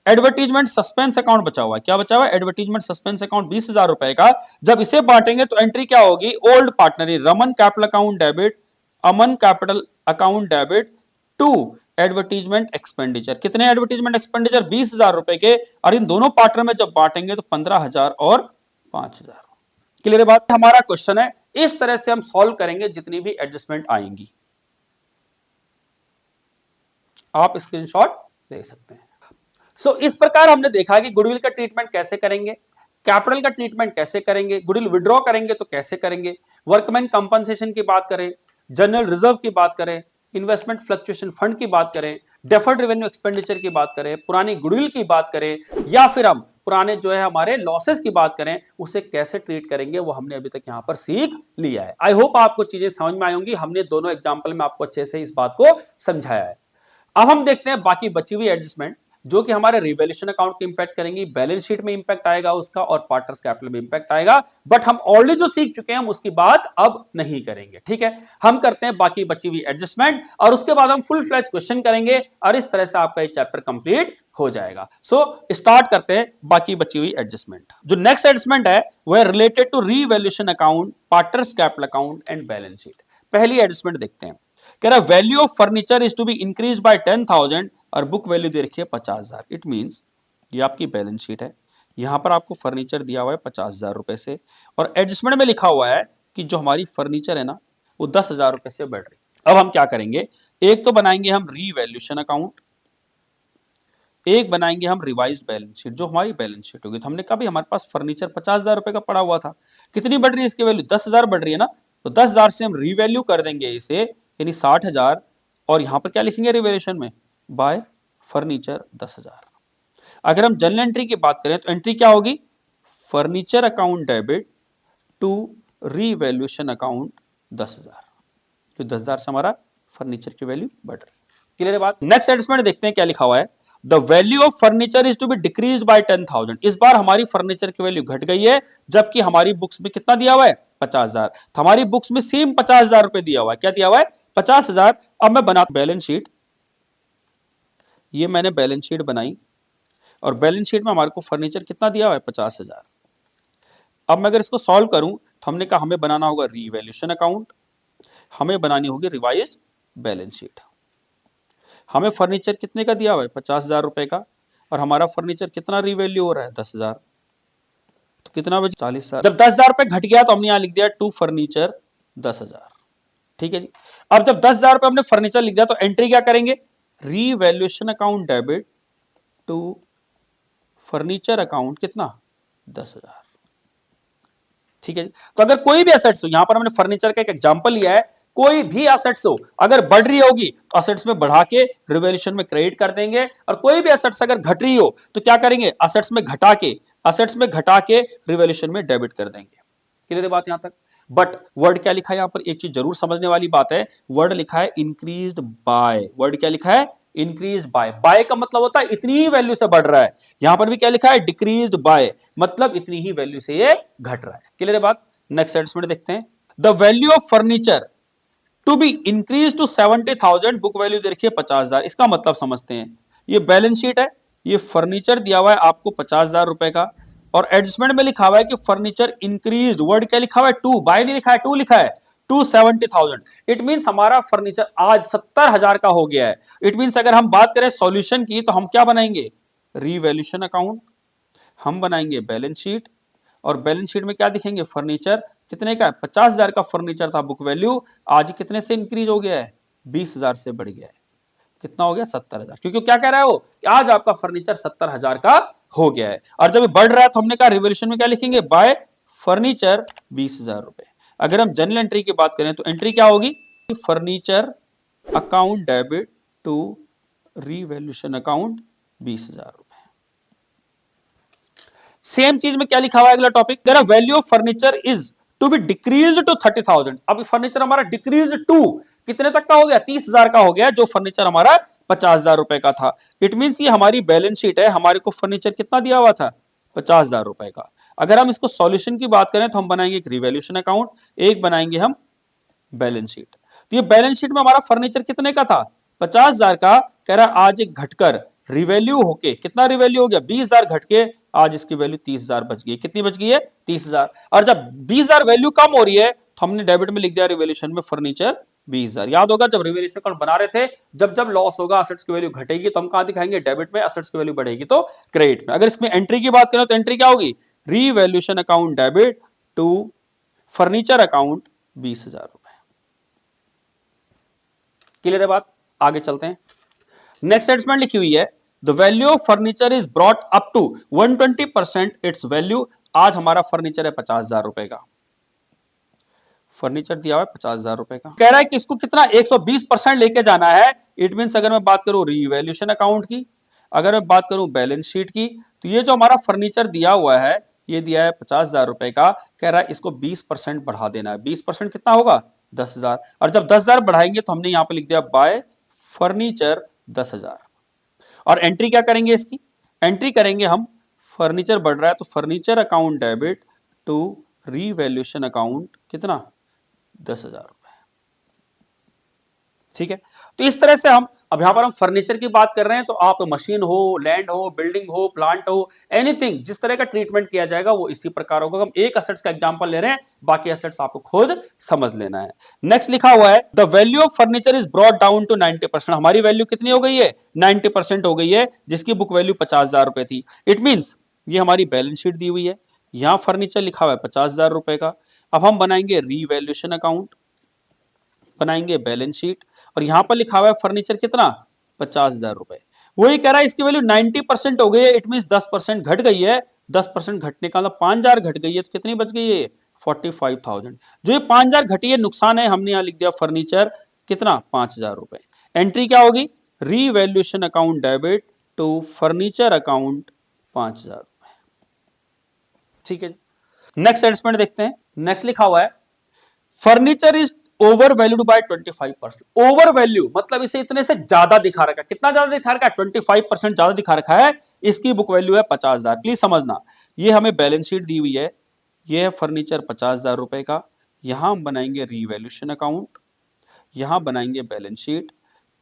एडवर्टीजमेंट सस्पेंस अकाउंट बचा हुआ है। क्या बचा हुआ है, एडवर्टीजमेंट सस्पेंस अकाउंट 20,000 रुपए का। जब इसे बांटेंगे तो एंट्री क्या होगी, old partner Raman capital account debit Aman capital account debit to advertisement expenditure. कितने एडवर्टीजमेंट एक्सपेंडिचर, 20,000 रुपए के, और इन दोनों पार्टनर में जब बांटेंगे तो 15,000 और 5,000। क्लियर बात? हमारा क्वेश्चन है, इस तरह से हम सॉल्व करेंगे जितनी भी एडजस्टमेंट आएंगी। आप स्क्रीनशॉट ले सकते हैं। सो इस प्रकार हमने देखा कि गुडविल का ट्रीटमेंट कैसे करेंगे, कैपिटल का ट्रीटमेंट कैसे करेंगे, गुडविल विड्रॉ करेंगे तो कैसे करेंगे, वर्कमैन कंपनसेशन की बात करें, जनरल रिजर्व की बात करें, इन्वेस्टमेंट फ्लक्चुएशन फंड की बात करें, डेफर्ड रेवेन्यू एक्सपेंडिचर की बात करें, पुरानी गुडविल की बात करें, या फिर हम पुराने जो है हमारे लॉसेस की बात करें, उसे कैसे ट्रीट करेंगे वो हमने अभी तक यहां पर सीख लिया है। आई होप आपको चीजें समझ में आई होंगी। हमने दोनों एग्जांपल में आपको अच्छे से इस बात को समझाया है। अब हम देखते हैं बाकी बची हुई एडजस्टमेंट जो कि हमारे रिवैल्यूएशन अकाउंट को इंपैक्ट करेंगी, बैलेंस शीट में इंपैक्ट आएगा उसका, और पार्टनर्स कैपिटल में इंपैक्ट आएगा। बट हम ऑलरेडी जो सीख चुके हैं हम उसकी बात अब नहीं करेंगे, ठीक है। हम करते हैं बाकी बची हुई एडजस्टमेंट और उसके बाद हम फुल फ्लैज क्वेश्चन करेंगे और इस तरह से आपका ये चैप्टर कंप्लीट हो जाएगा। सो स्टार्ट करते हैं बाकी बची हुई एडजस्टमेंट। जो नेक्स्ट एडजस्टमेंट है वो है related to revaluation account, partners capital account and balance sheet. पहली एडजस्टमेंट देखते हैं। कह रहा value of furniture is to be increase by 10,000 और बुक वैल्यू दे रखी है 50,000। इट मींस ये आपकी बैलेंस शीट है, यहां पर आपको फर्नीचर दिया हुआ है 50,000 रुपए से, और एडजस्टमेंट में लिखा हुआ है कि जो हमारी फर्नीचर है ना वो 10,000 रुपए से बढ़ रही। अब हम क्या करेंगे, एक तो बनाएंगे हम रीवैल्यूएशन अकाउंट, एक बनाएंगे हम रिवाइज्ड बैलेंस शीट। जो हमारी बैलेंस शीट होगी, तो हमने कहा भी हमारे पास फर्नीचर 50,000 रुपए का पड़ा हुआ था, कितनी बढ़ रही है इसकी वैल्यू, 10,000 बढ़ रही है ना, तो 10,000 से हम रीवैल्यू कर देंगे इसे, यानी 60,000, और यहां पर क्या लिखेंगे रिवैल्यूएशन में, बाय फर्नीचर 10,000। अगर हम जनरल एंट्री की बात करें तो एंट्री क्या होगी, furniture account debit to revaluation account 10,000, तो 10,000 से हमारा फर्नीचर की वैल्यू बढ़ रही है। क्लियर है बात? नेक्स्ट एडजस्टमेंट देखते हैं क्या लिखा हुआ है। The value of furniture is to be decrease by 10,000। इस बार हमारी फर्नीचर की वैल्यू घट गई है, जबकि हमारी बुक्स में कितना दिया हुआ है, 50,000। तो हमारी बुक्स में सेम 50,000 रुपए दिया हुआ है, क्या दिया हुआ है, 50,000। अब मैं बना बैलेंस शीट, ये मैंने बैलेंस शीट बनाई, और बैलेंस शीट में हमारे को फर्नीचर कितना दिया हुआ है, 50,000। अब मैं अगर इसको सॉल्व करूं तो हमने कहा हमें बनाना होगा रीवैल्यूएशन अकाउंट, हमें बनानी होगी रिवाइज्ड बैलेंस शीट। हमें फर्नीचर कितने का दिया हुआ है, 50,000 रुपए का, और हमारा फर्नीचर कितना रीवैल्यू हो रहा है, 10,000, तो कितना बचे, 40,000। जब 10,000 रुपए घट गया तो हमने यहां लिख दिया टू फर्नीचर 10,000, ठीक है जी। अब जब 10,000 रुपए हमने फर्नीचर लिख दिया तो एंट्री क्या करेंगे, revaluation account debit to furniture account कितना, 10,000, ठीक है जी। तो अगर कोई भी एसेट्स हो, यहां पर हमने फर्नीचर का एक एग्जांपल लिया है, कोई भी एसेट्स हो अगर बढ़ रही होगी तो एसेट्स में बढ़ा के रिवैल्यूएशन में क्रेडिट कर देंगे, और कोई भी एसेट्स अगर घट रही हो तो क्या करेंगे, एसेट्स में घटा के रिवैल्यूएशन में डेबिट कर देंगे। क्लियर है बात यहां तक? बट वर्ड क्या लिखा है यहां पर, एक चीज जरूर समझने वाली बात है, वर्ड लिखा है इंक्रीज्ड बाय। वर्ड क्या लिखा है, इंक्रीज बाय। बाय का मतलब होता है इतनी ही वैल्यू से बढ़ रहा है, यहां पर भी क्या लिखा है, डिक्रीज्ड बाय, मतलब इतनी ही वैल्यू से ये घट रहा है। क्लियर है बात? नेक्स्ट एडजस्टमेंट देखते हैं। The value of furniture to be increase to 70,000, book value दे रखी है 50,000। इसका मतलब समझते हैं, ये बैलेंस शीट है, ये फर्नीचर दिया हुआ है आपको 50,000 रुपए का, और एडजस्टमेंट में लिखा हुआ है कि फर्नीचर इंक्रीज, वर्ड क्या लिखा हुआ है, टू, बाय नहीं लिखा है, टू लिखा है, टू 70,000। इट मीन हमारा फर्नीचर आज 70,000 का हो गया है। इट मीन अगर हम बात करें सॉल्यूशन की तो हम क्या बनाएंगे, रीवैल्यूएशन अकाउंट, हम बनाएंगे बैलेंस शीट, और बैलेंस शीट में क्या दिखेंगे, फर्नीचर कितने का है, 50,000 का फर्नीचर था बुक वैल्यू, आज कितने से इंक्रीज हो गया है, 20,000 से बढ़ गया है, कितना हो गया, 70,000। क्योंकि क्या कह रहा है वो, आज आपका फर्नीचर 70,000 का हो गया है, और जब बढ़ रहा है तो हमने कहा रिवॉल्यूशन में क्या लिखेंगे, बाय फर्नीचर 20,000 रुपए। अगर हम जनरल एंट्री की बात करें तो एंट्री क्या होगी, furniture account debit to revaluation account 20,000 रुपए। सेम चीज में क्या लिखा हुआ है अगला topic, their value of furniture is to be decrease to 30,000। अब फर्नीचर हमारा डिक्रीज टू कितने तक का हो गया, 30,000 का हो गया, जो फर्नीचर हमारा 50,000 रुपए का था। इट मींस ये हमारी बैलेंस शीट है, हमारे को फर्नीचर कितना दिया हुआ था, 50,000 रुपए का। अगर हम इसको सॉल्यूशन की बात करें तो हम बनाएंगे एक रिवैल्यूएशन अकाउंट, एक बनाएंगे हम बैलेंस शीट। तो ये बैलेंस शीट में हमारा फर्नीचर कितने का था, 50,000 का, कह रहा आज एक घटकर रिवैल्यू होके कितना रिवैल्यू हो गया, 20,000 घट के आज इसकी वैल्यू 30,000 बच गई। कितनी बच गई है, 30,000। और जब 20,000 वैल्यू कम हो रही है तो हमने डेबिट में लिख दिया रिवैल्यूएशन में फर्नीचर 20,000। याद होगा जब रिवैल्यूएशन अकाउंट बना रहे थे, जब जब लॉस होगा, असेट्स की वैल्यू घटेगी तो हम कहां दिखाएंगे, डेबिट में, असेट्स की वैल्यू बढ़ेगी तो क्रेडिट में। अगर इसमें एंट्री की बात करें तो एंट्री क्या होगी, revaluation account debit to furniture account 20,000 रुपए। क्लियर है बात? आगे चलते हैं। नेक्स्ट स्टेटमेंट लिखी हुई है the value of furniture is brought up to 120% its value. आज हमारा फर्नीचर है 50,000 रुपए का, फर्नीचर दिया हुआ है 50,000 रुपए का, कह रहा है कि इसको कितना 120% लेके जाना है। इट मींस अगर मैं बात करूं रीवैल्यूएशन अकाउंट की, अगर मैं बात करूं बैलेंस शीट की, तो ये जो हमारा फर्नीचर दिया हुआ है ये दिया है 50,000 रुपए का, कह रहा है इसको 20% बढ़ा देना है। 20% कितना होगा? 10,000। और जब 10,000 बढ़ाएंगे तो हमने यहां पर लिख दिया बाय फर्नीचर 10,000। और एंट्री क्या करेंगे इसकी? एंट्री करेंगे हम, फर्नीचर बढ़ रहा है तो furniture account debit to revaluation account कितना? 10,000 रुपए। ठीक है, तो इस तरह से अब यहां पर हम फर्नीचर की बात कर रहे हैं, तो आप मशीन हो, लैंड हो, बिल्डिंग हो, प्लांट हो, एनीथिंग, जिस तरह का ट्रीटमेंट किया जाएगा वो इसी प्रकार होगा। हम एक एसेट्स का एग्जांपल ले रहे हैं, बाकी एसेट्स आपको खुद समझ लेना है। नेक्स्ट लिखा हुआ है the value of furniture is brought down to 90%। हमारी वैल्यू कितनी हो गई है? 90% हो गई है, जिसकी बुक वैल्यू 50,000 रुपए थी। इट मींस ये हमारी बैलेंस शीट दी हुई है, यहां फर्नीचर लिखा हुआ है 50,000 रुपए का। अब हम बनाएंगे रीवैल्यूएशन अकाउंट, बनाएंगे बैलेंस शीट, और यहां पर लिखा हुआ है फर्नीचर कितना? 50,000 रुपए। वही कह रहा है इसकी वैल्यू 90% हो गई है, इट मींस 10% घट गई है। 10% घटने का मतलब 5,000 घट गई है, तो कितनी बच गई है? 45,000। जो ये 5,000 घटी है नुकसान है, हमने यहां लिख दिया फर्नीचर कितना? 5,000 रुपए। एंट्री क्या होगी? Revaluation account debit to furniture account 5,000 रुपए। ठीक है जी। नेक्स्ट एडजस्टमेंट देखते हैं। नेक्स्ट लिखा हुआ है furniture is over valued bye 25%। Over value मतलब इसे इतने से ज्यादा दिखा रखा है। कितना ज्यादा दिखा रखा है? 25% ज्यादा दिखा रखा है। इसकी बुक वैल्यू है 50,000। प्लीज समझना, ये हमें बैलेंस शीट दी हुई है, ये है फर्नीचर 50,000 रुपए का। यहां हम बनाएंगे रीवैल्यूएशन अकाउंट, यहां बनाएंगे बैलेंस शीट,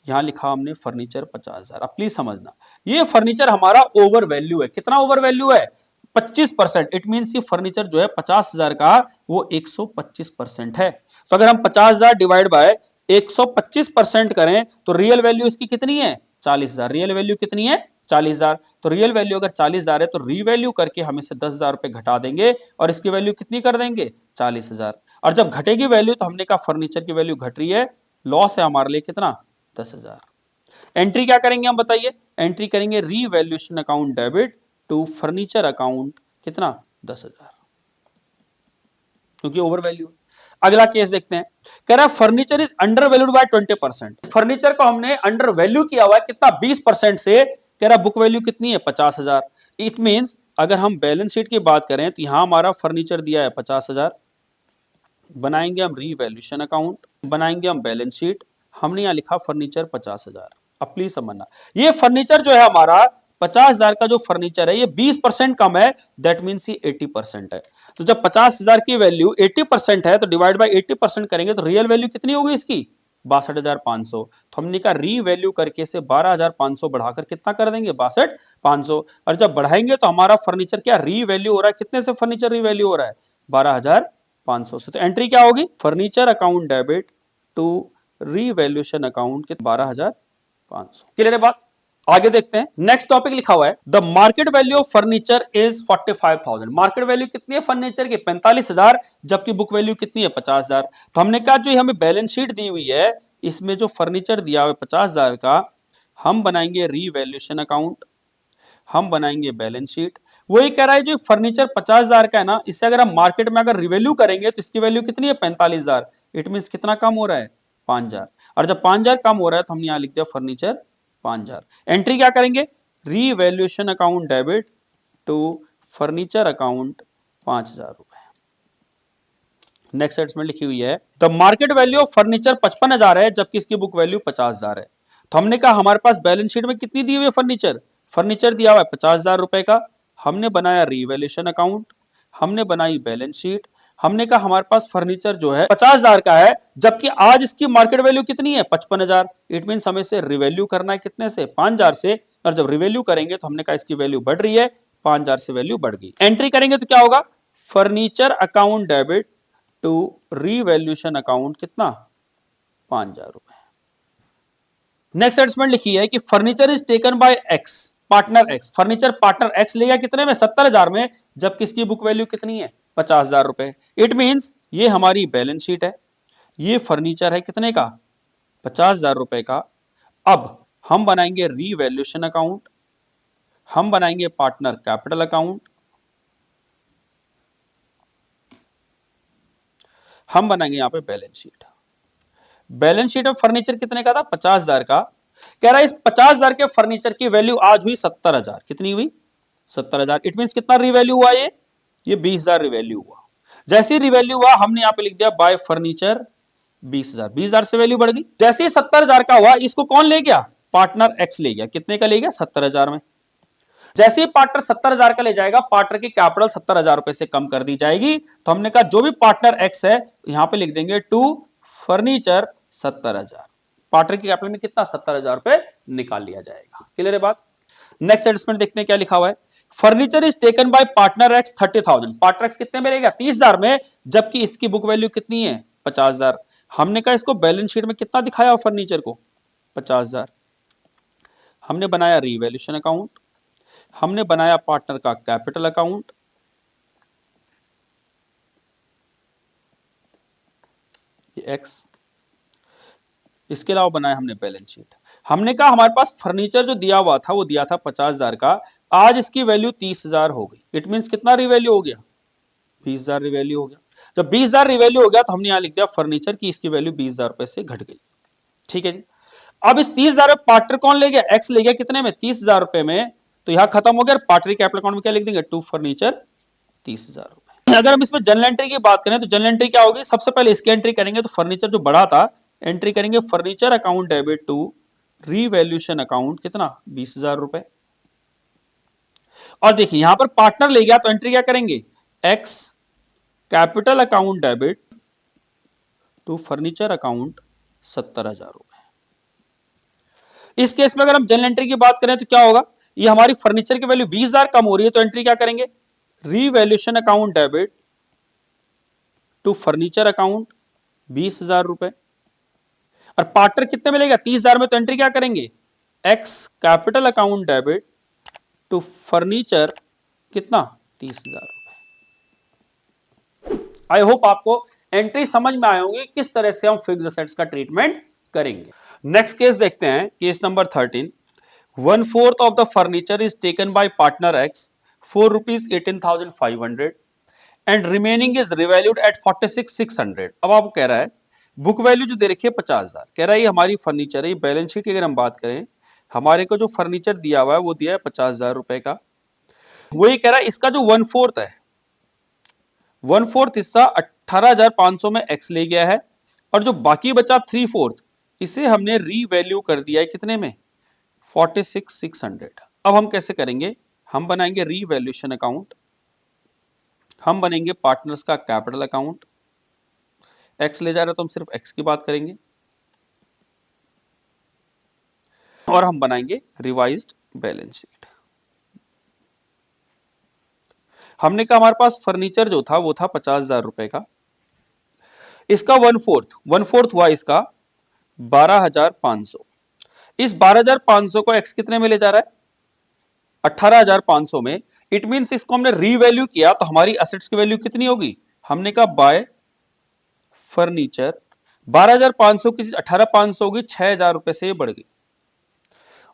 यहां लिखा हमने फर्नीचर 50,000। अब प्लीज समझना, ये फर्नीचर हमारा ओवर वैल्यू है। कितना ओवर वैल्यू है? 25%। इट मीन ये फर्नीचर जो है 50,000 का वो 125% है। तो अगर हम 50,000 डिवाइड बाय 125% करें तो रियल वैल्यू इसकी कितनी है? 40,000। रियल वैल्यू कितनी है? 40,000। तो रियल वैल्यू अगर 40,000 है तो रीवैल्यू करके हम इसे 10,000 रुपए घटा देंगे और इसकी वैल्यू कितनी कर देंगे? 40,000। और जब घटेगी वैल्यू तो हमने कहा फर्नीचर की वैल्यू घट रही है, लॉस है हमारे लिए कितना? 10,000। एंट्री क्या करेंगे हम बताइए? एंट्री करेंगे revaluation account debit to furniture account कितना? 10,000, क्योंकि ओवर वैल्यू। अगला केस देखते हैं, कह रहा है furniture is under valued bye 20%। Furniture को हमने अंडर वैल्यू किया हुआ है कितना? 20% से। कह रहा बुक वैल्यू कितनी है? 50,000। इट मींस अगर हम बैलेंस शीट की बात करें तो यहां हमारा फर्नीचर दिया है 50,000, बनाएंगे हम रीवैल्यूएशन अकाउंट, बनाएंगे हम बैलेंस शीट, हमने यहां लिखा फर्नीचर 50,000। अब प्लीज समझना, ये फर्नीचर जो है हमारा 50,000 का जो फर्नीचर है ये 20% कम है, दैट मीन्स ये 80% है। तो जब 50,000 की वैल्यू 80% है तो डिवाइड बाय 80% करेंगे तो रियल वैल्यू कितनी होगी इसकी? 62,500। तो हमने कहा री वैल्यू करके से 12,500 बढ़ाकर कितना कर देंगे? 62,500। और जब बढ़ाएंगे तो हमारा फर्नीचर क्या री वैल्यू हो रहा है? कितने से फर्नीचर री वैल्यू हो रहा है? 12,500 से। तो एंट्री क्या होगी? Furniture account debit to revaluation account के 12,500। क्लियर है बात? आगे देखते हैं। नेक्स्ट टॉपिक लिखा हुआ है the market value of furniture is 45,000। Market value कितनी है फर्नीचर की? 45,000, जबकि बुक वैल्यू कितनी है? 50,000। तो हमने कहा जो हमें बैलेंस शीट दी हुई है इसमें जो फर्नीचर दिया हुआ है 50,000 का, हम बनाएंगे रीवैल्यूएशन अकाउंट, हम बनाएंगे बैलेंस शीट। वही कह रहा है जो फर्नीचर 50,000 का है ना, इससे अगर हम मार्केट में अगर रिवैल्यू करेंगे तो इसकी वैल्यू कितनी है? 45,000। इट मीन कितना कम हो रहा है? 5,000। और जब 5,000 कम हो रहा है तो हम यहां लिख दिया फर्नीचर 5,000। एंट्री क्या करेंगे? Revaluation account debit to furniture account 5,000 रुपए। नेक्स्ट स्टेटमेंट लिखी हुई है the market value of furniture 55,000 है, जबकि इसकी बुक वैल्यू 50,000 है। तो हमने कहा हमारे पास बैलेंस शीट में कितनी दी हुई है फर्नीचर? फर्नीचर दिया हुआ है 50,000 रुपए का। हमने बनाया रीवैल्यूएशन अकाउंट, हमने बनाई बैलेंस शीट, हमने कहा हमारे पास फर्नीचर जो है 50,000 का है, जबकि आज इसकी मार्केट वैल्यू कितनी है? 55,000। इट मीन हमें से रिवैल्यू करना है कितने से? 5,000 से। और जब रिवैल्यू करेंगे तो हमने कहा इसकी वैल्यू बढ़ रही है, 5,000 से वैल्यू बढ़ गई। एंट्री करेंगे तो क्या होगा? Furniture account debit to revaluation account कितना? 5,000 रुपए। नेक्स्ट एडजस्टमेंट लिखी है कि furniture is taken by X, partner X. Furniture partner X ले गया कितने में? 70,000 में, जबकि इसकी बुक वैल्यू कितनी है? 50,000 रुपए। इट मींस ये हमारी बैलेंस शीट है, ये फर्नीचर है कितने का, 50,000 रुपए का। अब हम बनाएंगे रीवैल्यूएशन अकाउंट, हम बनाएंगे पार्टनर कैपिटल अकाउंट, हम बनाएंगे यहां पे बैलेंस शीट। बैलेंस शीट में फर्नीचर कितने का था, 50,000 का। कह रहा है इस 50,000 के फर्नीचर की वैल्यू आज हुई 70,000। कितनी हुई, 70,000। इट मीन कितना रिवैल्यू हुआ, ये 20,000 रिवैल्यू हुआ। जैसे रिवैल्यू हुआ हमने यहां पे लिख दिया बाय फर्नीचर 20,000। 20,000 से वैल्यू बढ़ गई। जैसे ही 70,000 का हुआ, इसको कौन ले गया, पार्टनर एक्स ले गया। कितने का ले गया, 70,000 में। जैसे ही पार्टनर 70,000 का ले जाएगा, पार्टनर की कैपिटल 70,000 रुपए से कम कर दी जाएगी। तो हमने कहा जो भी पार्टनर एक्स है, यहां पे लिख देंगे टू फर्नीचर 70,000। पार्टनर की कैपिटल में कितना, 70,000 रुपए निकाल लिया जाएगा। क्लियर है बात। नेक्स्ट एडजस्टमेंट देखते हैं क्या लिखा हुआ है। Furniture is taken by partner x 30,000। Partner x कितने में रहेगा, 30,000 में, जबकि इसकी बुक वैल्यू कितनी है, 50,000। हमने कहा इसको बैलेंस शीट में कितना दिखाया फर्नीचर को, 50,000। हमने बनाया रीवैल्यूएशन अकाउंट, हमने बनाया पार्टनर का कैपिटल अकाउंट, ये एक्स, इसके अलावा बनाया हमने बैलेंस शीट। हमने कहा हमारे पास फर्नीचर जो दिया हुआ था वो दिया था 50,000 का, आज इसकी वैल्यू 30,000 हो गई। इट मींस कितना रिवैल्यू हो गया, 20,000 रिवैल्यू हो गया। जब 20,000 रिवैल्यू हो गया तो हमने यहां लिख दिया फर्नीचर की इसकी वैल्यू 20,000 रुपए से घट गई। ठीक है जी। अब इस 30,000 में पार्टनर कौन ले गया, एक्स ले गया। कितने में, 30,000 रुपए में। तो यहां खत्म हो गया। पार्टनर कैपिटल अकाउंट में क्या लिख देंगे, टू फर्नीचर 30,000 रुपए। अगर हम इसमें जनरल एंट्री की बात करें तो जनरल एंट्री क्या होगी, सबसे पहले इसकी एंट्री करेंगे तो फर्नीचर जो बड़ा था, एंट्री करेंगे furniture account debit to revaluation account, कितना, 20,000 रुपए। और देखिए यहां पर पार्टनर ले गया तो एंट्री क्या करेंगे, X capital account debit to furniture account 70,000 रुपए। इस केस में अगर हम जनरल एंट्री की बात करें तो क्या होगा, ये हमारी फर्नीचर की वैल्यू 20,000 कम हो रही है, तो एंट्री क्या करेंगे, revaluation account debit to furniture account 20,000 रुपए। और पार्टनर कितने मिलेगा, 30,000 में, तो एंट्री क्या करेंगे, X capital account debit to furniture कितना, 30,000 रुपए। आई होप आपको एंट्री समझ में आए होंगे किस तरह से हम फिक्स्ड एसेट्स का ट्रीटमेंट करेंगे। नेक्स्ट केस देखते हैं, case number 13। 1/4 of the furniture is taken by partner X for ₹18,500 and remaining is revalued at 46,600। अब आपको कह रहा है बुक वैल्यू जो दे रखी है 50,000। कह रहा है ये हमारी फर्नीचर है, बैलेंस शीट की अगर हम बात करें, हमारे को जो फर्नीचर दिया हुआ है वो दिया है 50,000 रुपए का। वही कह रहा है इसका जो 1/4 है, 1/4 हिस्सा 18,500 में एक्स ले गया है, और जो बाकी बचा 3/4 इसे हमने रीवैल्यू कर दिया है कितने में, 46,600। अब हम कैसे करेंगे, हम बनाएंगे रीवैल्यूएशन अकाउंट, हम बनेंगे पार्टनर्स का कैपिटल अकाउंट। एक्स ले जा रहा है तो हम सिर्फ एक्स की बात करेंगे, और हम बनाएंगे रिवाइज्ड बैलेंस शीट। हमने कहा हमारे पास फर्नीचर जो था वो था 50,000 रुपए का, इसका 1/4 हुआ इसका 12,500। इस 12,500 को एक्स कितने में ले जा रहा है, 18,500 में। इट मींस इसको हमने रीवैल्यू किया तो हमारी एसेट्स की वैल्यू कितनी होगी, हमने कहा बाय फर्नीचर 12,500 की 18,500 होगी, 6,000 रुपए से ये बढ़ गई।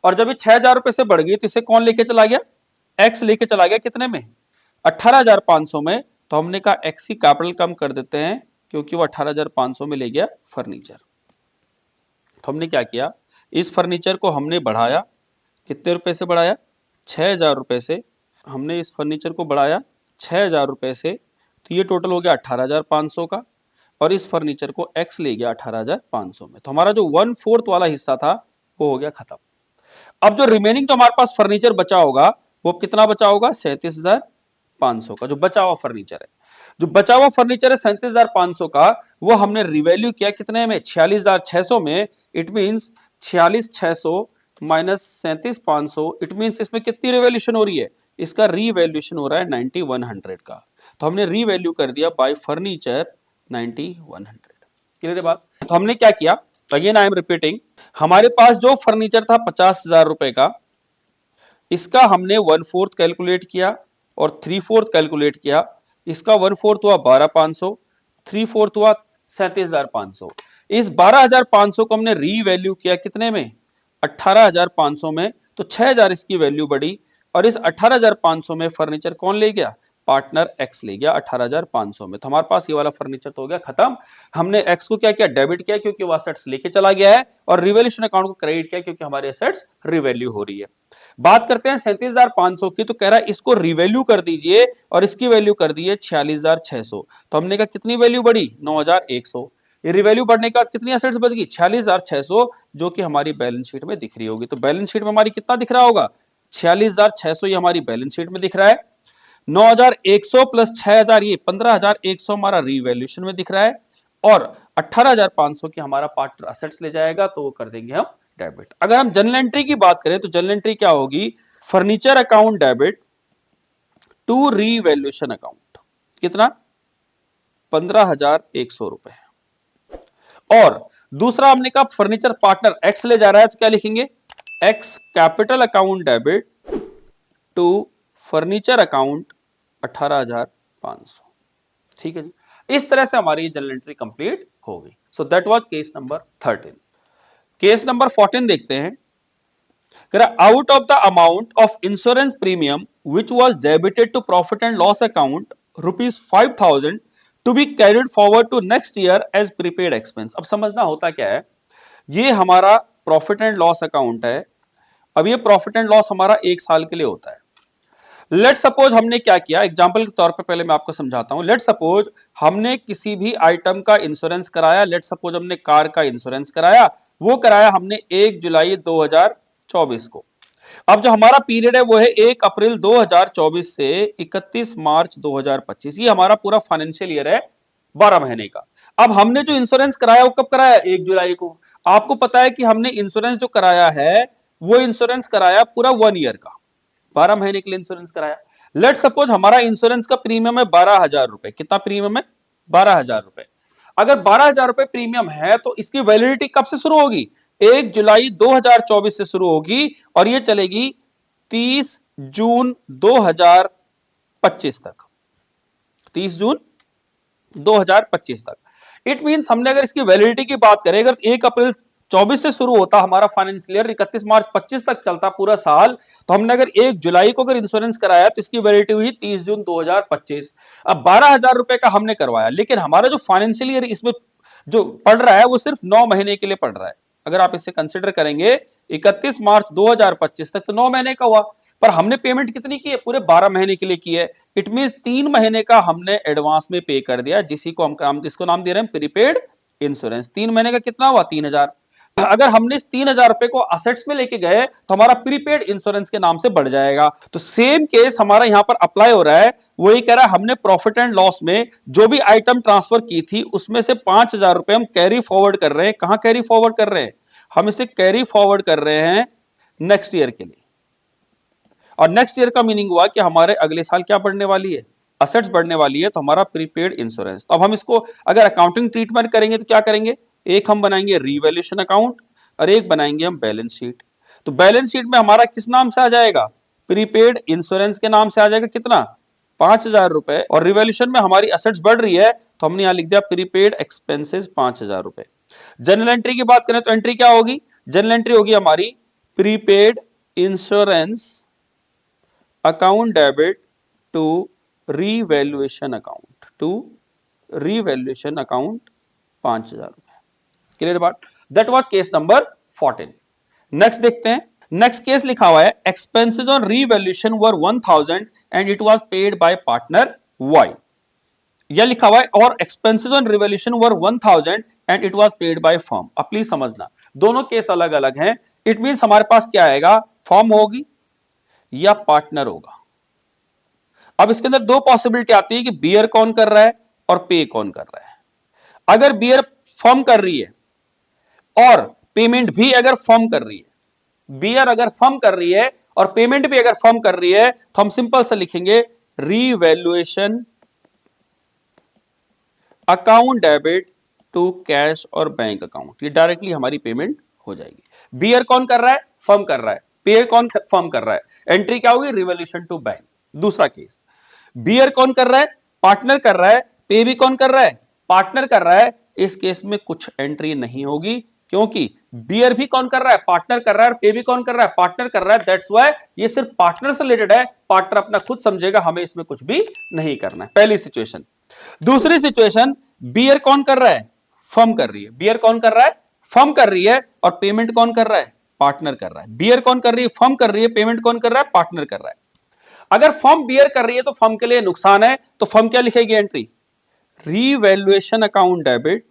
और जब ये 6,000 रुपए से बढ़ गई तो इसे कौन लेके चला गया, एक्स लेके चला गया कितने में, 18,500 में। तो हमने कहा एक्स की कैपिटल कम कर देते हैं क्योंकि वो 18,500 में ले गया फर्नीचर। तो हमने क्या किया, इस फर्नीचर को हमने बढ़ाया, कितने रुपए से बढ़ाया, 6,000 रुपए से। हमने इस फर्नीचर को बढ़ाया 6,000 रुपए से, तो ये टोटल हो गया 18,500 का, और इस फर्नीचर को एक्स ले गया 18,500 में। तो हमारा जो 1/4 वाला हिस्सा था वो हो गया खत्म। अब जो रिमेनिंग जो हमारे पास फर्नीचर बचा होगा वो कितना बचा होगा, 37,500 का जो बचा हुआ फर्नीचर है। जो बचा हुआ फर्नीचर है 37,500 का, वो हमने रिवैल्यू किया कितने में, 46,600 में। It means 46,600 minus 37,500, it means इसमें कितनी रिवैल्यूएशन हो रही है, इसका रीवैल्यूएशन हो रहा है 9100 का। तो हमने रीवैल्यू कर दिया बाय फर्नीचर 9100। क्लियर है बात। तो हमने क्या किया, अगेन आई एम रिपीटिंग, हमारे पास जो फर्नीचर था 50,000 रुपए का, इसका हमने 1/4 कैलकुलेट किया और 3/4 कैलकुलेट किया। इसका 1/4 हुआ 12,500, 3/4 हुआ 37,500। इस 12,500 को हमने रीवैल्यू किया कितने में, 18,500 में, तो 6,000 इसकी वैल्यू बढ़ी। और इस 18,500 में फर्नीचर कौन ले गया, पार्टनर एक्स ले गया 18,500 में। तो हमारे पास ये वाला फर्नीचर तो हो गया खत्म। हमने एक्स को क्या किया, डेबिट किया क्योंकि वो असेट्स लेके चला गया है, और रिवैल्यूएशन अकाउंट को क्रेडिट किया क्योंकि हमारे असेट्स रिवैल्यू हो रही है। बात करते हैं 37,500 की, तो कह रहा है इसको रिवैल्यू कर दीजिए और इसकी वैल्यू कर दीजिए 46,600। तो हमने कहा कितनी वैल्यू बढ़ी, 9,100। ये रिवैल्यू बढ़ने के बाद कितनी असेट्स बच गई, 46,600, जो कि हमारी बैलेंस शीट में दिख रही होगी। तो बैलेंस शीट में हमारी कितना दिख रहा होगा, 46,600, ये हमारी बैलेंस शीट में दिख रहा है। 9,100 प्लस 6,000, ये 15,100 हमारा रिवैल्यूएशन में दिख रहा है, और 18,500 की हमारा पार्टनर असेट्स ले जाएगा, तो वो कर देंगे हम डेबिट। अगर हम जनरल एंट्री की बात करें तो जनरल एंट्री क्या होगी, furniture account debit to revaluation account, कितना, 15,100 रुपए। और दूसरा हमने कहा फर्नीचर पार्टनर एक्स ले जा रहा है, तो क्या लिखेंगे, X capital account debit to furniture account 18,500। ठीक है जी, इस तरह से हमारी जनरल एंट्री कंप्लीट हो गई। So that was case number 13। Case number 14 देखते हैं। Out of the amount of insurance premium which was debited to profit and loss account ₹5,000 to be carried forward to next year as prepaid expense. अब समझना होता क्या है, ये हमारा profit and loss account है। अब ये प्रॉफिट एंड लॉस हमारा 1 साल के लिए होता है। लेट सपोज हमने क्या किया, एग्जांपल के तौर पे पहले मैं आपको समझाता हूं। लेट सपोज हमने किसी भी आइटम का इंश्योरेंस कराया, लेट सपोज हमने कार का इंश्योरेंस कराया, वो कराया हमने 1 जुलाई 2024 को। अब जो हमारा पीरियड है वो है 1 अप्रैल 2024 से 31 मार्च 2025। ये हमारा पूरा फाइनेंशियल ईयर है 12 महीने का। अब हमने जो इंश्योरेंस कराया वो कब कराया, 1 जुलाई को। आपको पता है कि हमने इंश्योरेंस जो कराया है वो इंश्योरेंस कराया पूरा 1 ईयर का, 12 महीने के लिए इंश्योरेंस कराया। लेट सपोज हमारा इंश्योरेंस का प्रीमियम है 12,000 रुपए। कितना प्रीमियम है, 12,000 रुपए। अगर 12,000 रुपए प्रीमियम है तो इसकी वैलिडिटी कब से शुरू होगी, 1 जुलाई 2024 से शुरू होगी, और ये चलेगी 30 जून 2025 तक, 30 जून 2025 तक। इट मींस हमने अगर इसकी वैलिडिटी की बात करें, अगर 1 अप्रैल 24 से शुरू होता हमारा फाइनेंशियल ईयर, 31 मार्च 25 तक चलता पूरा साल, तो हमने अगर 1 जुलाई को अगर इंश्योरेंस कराया तो इसकी वैलिडिटी हुई 30 जून 2025। अब 12,000 रुपए का हमने करवाया, लेकिन हमारा जो फाइनेंशियल ईयर इसमें जो पड़ रहा है वो सिर्फ 9 महीने के लिए पड़ रहा है। अगर आप इसे कंसिडर करेंगे 31 मार्च 2025 तक, तो 9 महीने का हुआ, पर हमने पेमेंट कितनी की है, पूरे 12 महीने के लिए की है। इट मींस 3 महीने का हमने एडवांस में पे कर दिया, जिसी को हम इसको नाम दे रहे हैं प्रीपेड इंश्योरेंस। 3 महीने का कितना हुआ, 3,000। अगर हमने इस 3,000 रुपए को असेट्स में लेके गए तो हमारा प्रीपेड इंश्योरेंस के नाम से बढ़ जाएगा। तो सेम केस हमारा यहां पर अप्लाई हो रहा है। वही कह रहा है हमने प्रॉफिट एंड लॉस में जो भी आइटम ट्रांसफर की थी उसमें से 5,000 रुपए हम कैरी फॉरवर्ड कर रहे हैं। कहां कैरी फॉरवर्ड कर रहे हैं, हम इसे कैरी फॉरवर्ड कर रहे हैं नेक्स्ट ईयर के लिए। और नेक्स्ट ईयर का मीनिंग हुआ कि हमारे अगले साल क्या बढ़ने वाली है, असेट्स बढ़ने वाली है, तो हमारा प्रीपेड इंश्योरेंस। तो अब हम इसको अगर अकाउंटिंग ट्रीटमेंट करेंगे तो क्या करेंगे, एक हम बनाएंगे रीवैल्यूएशन अकाउंट और एक बनाएंगे हम बैलेंस शीट। तो बैलेंस शीट में हमारा किस नाम से आ जाएगा, प्रीपेड इंश्योरेंस के नाम से आ जाएगा, कितना, 5,000 रुपए। और रिवॉल्यूशन में हमारी असेट्स बढ़ रही है तो हमने यहां लिख दिया प्रीपेड एक्सपेंसेस 5,000 रुपए। जनरल एंट्री की बात करें तो एंट्री क्या होगी, जनरल एंट्री होगी हमारी prepaid insurance account debit to revaluation account, to revaluation account 5,000 रुपए। क्लियर बात, that was case number 14। Next देखते हैं। नेक्स्ट केस लिखा हुआ है expenses on revaluation were 1,000 and it was paid by partner Y. यह लिखा हुआ है और expenses on revaluation were 1,000 and it was paid by firm. अब प्लीज समझना दोनों केस अलग अलग हैं। इट मींस हमारे पास क्या आएगा, फर्म होगी या पार्टनर होगा। अब इसके अंदर दो पॉसिबिलिटी आती है कि बियर कौन कर रहा है और पे कौन कर रहा है। अगर बियर फर्म कर रही है और पेमेंट भी अगर फर्म कर रही है, बियर अगर फर्म कर रही है और पेमेंट भी अगर फर्म कर रही है, तो हम सिंपल से लिखेंगे revaluation account debit to cash और बैंक अकाउंट। ये डायरेक्टली हमारी पेमेंट हो जाएगी। बियर कौन कर रहा है, फर्म कर रहा है, पे कौन फर्म कर रहा है, एंट्री क्या होगी, रिवॉल्यूशन टू बैंक। दूसरा केस, बियर कौन कर रहा है, पार्टनर कर रहा है, पे भी कौन कर रहा है, पार्टनर कर रहा है, इस केस में कुछ एंट्री नहीं होगी, क्योंकि बियर भी कौन कर रहा है, पार्टनर कर रहा है, और पे भी कौन कर रहा है, पार्टनर कर रहा है। दैट्स व्हाई ये सिर्फ पार्टनर से रिलेटेड है, पार्टनर अपना खुद समझेगा, हमें इसमें कुछ भी नहीं करना है। पहली सिचुएशन। दूसरी सिचुएशन, बियर कौन कर रहा है, फर्म कर रही है। बियर कौन कर रहा है, फर्म कर रही है, और पेमेंट कौन कर रहा है, पार्टनर कर रहा है। बियर कौन कर रही है, फर्म कर रही है, पेमेंट कौन कर रहा है, पार्टनर कर रहा है। अगर फर्म बियर कर रही है तो फर्म के लिए नुकसान है, तो फर्म क्या लिखेगी एंट्री, रीवैल्यूएशन अकाउंट डेबिट।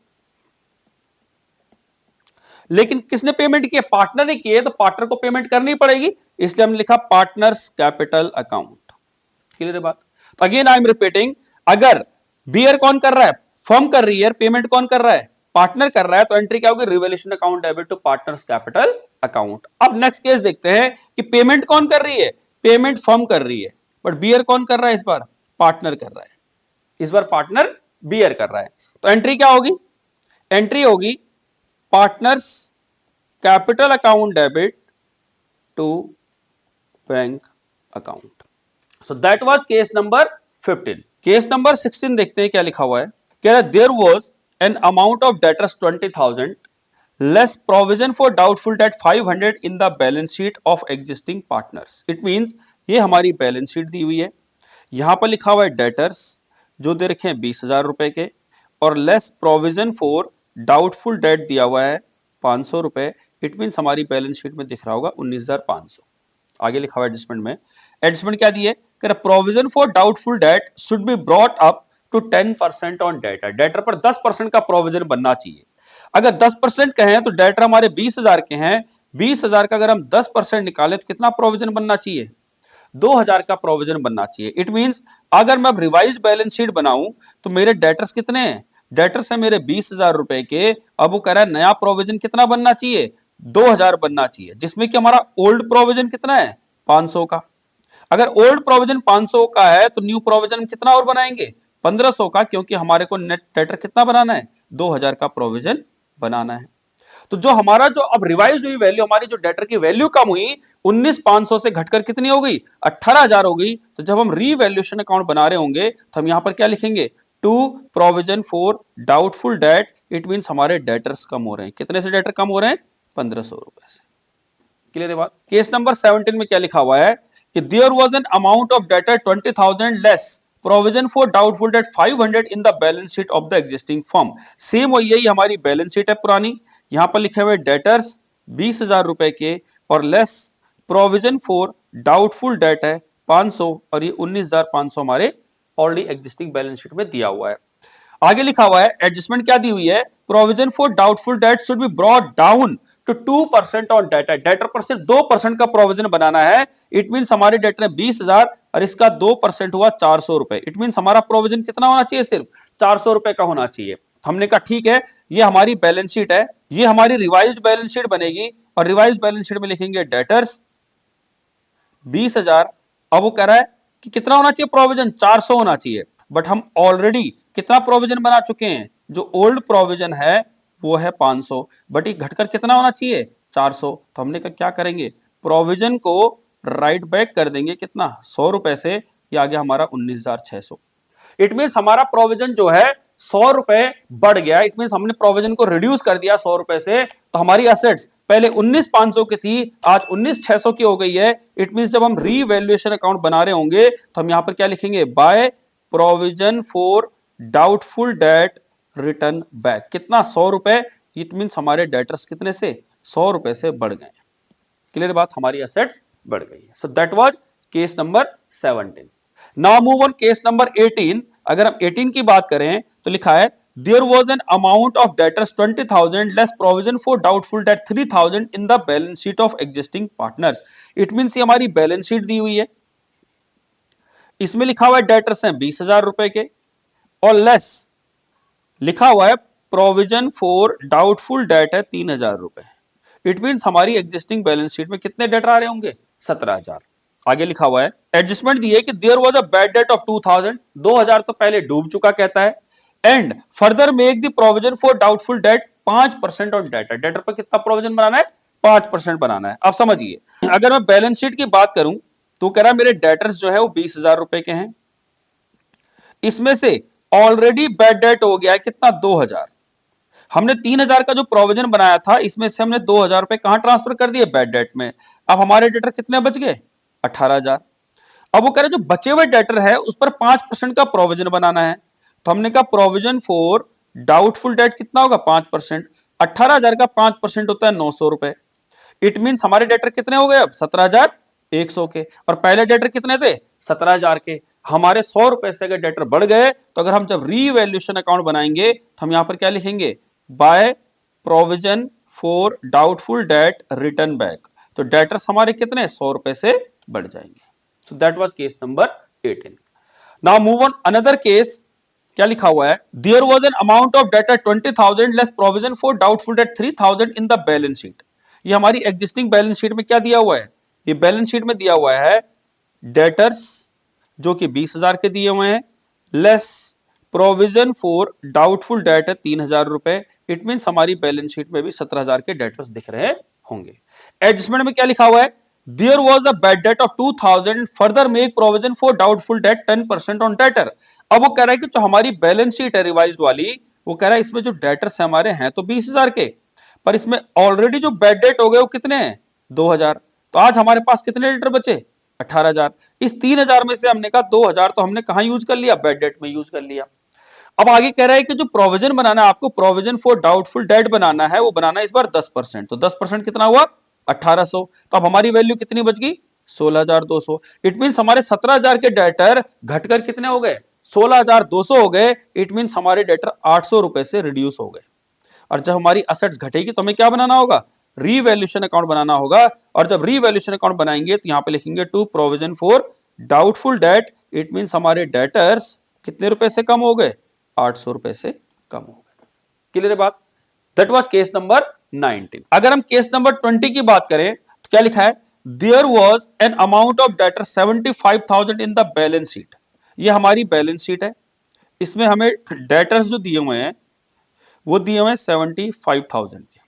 लेकिन किसने पेमेंट की है, पार्टनर ने की है, तो पार्टनर को पेमेंट करनी पड़ेगी, इसलिए हमने लिखा पार्टनर्स कैपिटल अकाउंट। क्लियर है बात। तो अगेन आई एम रिपीटिंग, अगर बियर कौन कर रहा है, फर्म कर रही है, पेमेंट कौन कर रहा है, पार्टनर कर रहा है, तो एंट्री क्या होगी, revaluation account debit to partners capital account. अब नेक्स्ट केस देखते हैं कि पेमेंट कौन कर रही है, पेमेंट फर्म कर रही है, बट बियर कौन कर रहा है, इस बार पार्टनर कर रहा है, इस बार पार्टनर बियर कर रहा है। तो एंट्री क्या होगी, एंट्री होगी partners capital account debit to bank account. So that was case number 15। Case number 16 देखते हैं क्या लिखा हुआ है। कह रहा है there was an amount of debtors 20,000 less provision for doubtful debt 500 in the balance sheet of existing partners. It means ये हमारी बैलेंस शीट दी हुई है, यहां पर लिखा हुआ है डेटर्स जो दे रखे हैं 20,000 रुपए के, और less provision for doubtful date दिया हुआ है 500 रुपए। इट मींस हमारी बैलेंस शीट में दिख रहा होगा 19,500। आगे लिखा हुआ एडजस्टमेंट में, एडजस्टमेंट क्या दिए, provision for doubtful debt should be brought up to 10% on debtor. Debtor पर 10% का प्रोविजन बनना चाहिए। अगर 10% कहें तो डेटर हमारे 20,000 के हैं, 20,000 का अगर हम 10% निकालें तो कितना प्रोविजन बनना चाहिए, 2,000 का प्रोविजन बनना चाहिए। इट मींस अगर मैं रिवाइज बैलेंस शीट बनाऊं तो मेरे डेटर्स कितने हैं, डेटर्स है मेरे 20,000 रुपए के। अब वो कह रहा है नया प्रोविजन कितना बनना चाहिए, 2,000 बनना चाहिए, जिसमें कि हमारा ओल्ड प्रोविजन कितना है, 500 का। अगर ओल्ड प्रोविजन 500 का है तो न्यू प्रोविजन कितना और बनाएंगे, 1,500 का, क्योंकि हमारे को नेट डेटर कितना बनाना है, 2,000 का प्रोविजन बनाना है। तो जो हमारा जो अब रिवाइज हुई वैल्यू, हमारी जो डेटर की वैल्यू कम हुई 19,500 से घटकर कितनी हो गई, 18,000 हो गई। तो जब हम रीवैल्यूएशन अकाउंट बना रहे होंगे तो हम यहां पर क्या लिखेंगे, to provision for doubtful debt. It means हमारे डेटर्स कम हो रहे हैं, कितने से डेटर कम हो रहे हैं, 1,500 रुपए से। क्लियर है बात। केस नंबर 17 में क्या लिखा हुआ है कि there was an amount of debtor 20,000 less provision for doubtful debt 500 in the balance sheet of the existing firm. Same वही यही हमारी बैलेंस शीट है पुरानी, यहां पर लिखे हुए डेटर्स 20,000 रुपए के, और less provision for doubtful date है 500, और ये 19,500 हमारे ऑलरेडी एग्जिस्टिंग बैलेंस शीट में दिया हुआ है। आगे लिखा हुआ है एडजस्टमेंट क्या दी हुई है, provision for doubtful debt should be brought down to 2% on debtor. Debtor पर सिर्फ 2% का प्रोविजन बनाना है। इट मींस हमारे डेटर है 20,000 और इसका 2% हुआ 400 रुपए। इट मींस हमारा प्रोविजन कितना होना चाहिए, सिर्फ 400 रुपए का होना चाहिए। हमने कहा ठीक है, ये हमारी बैलेंस शीट है, ये हमारी रिवाइज्ड बैलेंस शीट बनेगी, और रिवाइज्ड बैलेंस शीट में लिखेंगे डेटर्स 20,000। अब वो कह रहा है कि कितना होना चाहिए प्रोविजन, 400 होना चाहिए, बट हम ऑलरेडी कितना प्रोविजन बना चुके हैं, जो ओल्ड प्रोविजन है वो है 500, बट ये घटकर कितना होना चाहिए, 400। तो हमने कहा क्या करेंगे, प्रोविजन को राइट बैक कर देंगे, कितना, 100 रुपए से, ये आ गया हमारा 19,600। इट मींस हमारा प्रोविजन जो है 100 रुपए बढ़ गया। इट मींस हमने प्रोविजन को रिड्यूस कर दिया 100 रुपए से। तो हमारी असेट्स पहले 19,500 की थी, आज 19,600 की हो गई है। इट मींस जब हम रीवैल्यूएशन अकाउंट बना रहे होंगे तो हम यहां पर क्या लिखेंगे, by provision for doubtful debt written back. कितना, 100 रुपए। इट मींस हमारे डेटर्स कितने से, 100 रुपए से बढ़ गए। क्लियर बात, हमारी असेट्स बढ़ गई है। सो that was case number 17। Now move on case number 18। अगर हम 18 की बात करें तो लिखा है there was an amount of debtors 20,000 less provision for doubtful debt 3,000 in the balance sheet of existing partners. It means ये हमारी बैलेंस शीट दी हुई है, इसमें लिखा हुआ है डेटर्स हैं 20,000 रुपए के, और लेस लिखा हुआ है प्रोविजन फॉर डाउटफुल डेट है 3,000 रुपए। इट मींस हमारी एग्जिस्टिंग बैलेंस शीट में कितने डेटर आ रहे होंगे, 17,000। आगे लिखा हुआ है एडजस्टमेंट दी है कि there was a bad debt of 2,000, 2,000 तो पहले डूब चुका कहता है, and further make the provision for doubtful debt 5% on debtor. Debtor पर कितना प्रोविजन बनाना है, 5% बनाना है। अब समझिए, अगर मैं बैलेंस शीट की बात करूं तो कह रहा है मेरे डेटर्स जो है वो 20,000 रुपए के हैं, इसमें से ऑलरेडी बैड डेट हो गया है कितना 2000। हमने 3000 का जो प्रोविजन बनाया था इसमें से हमने 2000 रुपए कहां ट्रांसफर कर दिए बैड डेट में। अब हमारे डेटर कितने बच गए 18000। अब वो कह रहे जो बचे हुए डेटर है उस पर 5% का प्रोविजन बनाना है। तो हमने कहा प्रोविजन फॉर डाउटफुल डेट कितना होगा 5%। 18000 का 5% होता है 900 रुपए। इट मीन हमारे डेटर कितने हो गए अब 17100 के, और पहले डेटर कितने थे 17000 के। हमारे 100 रुपए से अगर डेटर बढ़ गए तो अगर हम जब रीवैल्यूएशन अकाउंट बनाएंगे तो हम यहां पर क्या लिखेंगे by provision for doubtful debt written back. तो डेटर्स हमारे कितने 100 रुपए से बढ़ जाएंगे। So that was case number 18। Now move on another case. क्या लिखा हुआ है there was an amount of debtor 20,000 less provision for doubtful debt 3,000 in the balance sheet. ये हमारी एग्जिस्टिंग बैलेंस शीट में क्या दिया हुआ है, ये बैलेंस शीट में दिया हुआ है डेटर्स जो कि 20,000 के दिए हुए हैं less provision for doubtful date है 3,000 रुपए। इट मीन हमारी बैलेंस शीट में भी 17,000 के डेटर्स दिख रहे होंगे। एडजस्टमेंट में क्या लिखा हुआ है there was a bad debt of 2,000 further make provision for doubtful debt 10% on debtor. अब वो कह रहा है कि जो हमारी बैलेंस शीट है रिवाइज्ड वाली, वो कह रहा है इसमें जो डेटर्स हमारे हैं तो 20,000 के, पर इसमें ऑलरेडी जो बैड डेट हो गए वो कितने हैं 2,000। तो आज हमारे पास कितने डेटर बचे 18,000। इस 3,000 में से हमने कहा 2,000 तो हमने कहां यूज कर लिया बैड डेट में यूज कर लिया। अब आगे कह रहा है कि जो प्रोविजन बनाना है आपको प्रोविजन फॉर डाउटफुल डेट बनाना है वो बनाना है इस बार 10%। तो 10% कितना हुआ 1800। तो अब हमारी वैल्यू कितनी बच गई 16,200। इट मीन हमारे 17,000 के डेटर घटकर कितने हो गए 16,200 हो गए। इट मीन हमारे डेटर 800 रुपए से रिड्यूस हो गए। और जब हमारी असेट्स घटेगी तो हमें क्या बनाना होगा रीवैल्यूएशन अकाउंट बनाना होगा। और जब रीवैल्यूएशन अकाउंट बनाएंगे तो यहां पे लिखेंगे to provision for doubtful debt. It mean हमारे डेटर्स कितने रुपए से कम हो गए 800 रुपए से कम हो गए। क्लियर बात। That was case number 19। अगर हम केस नंबर 20 की बात करें तो क्या लिखा है there was an amount of debtor 75,000 in the balance sheet. ये हमारी बैलेंस शीट है, इसमें हमें डेटर्स जो दिए हुए हैं वो दिए हुए हैं 75,000 के।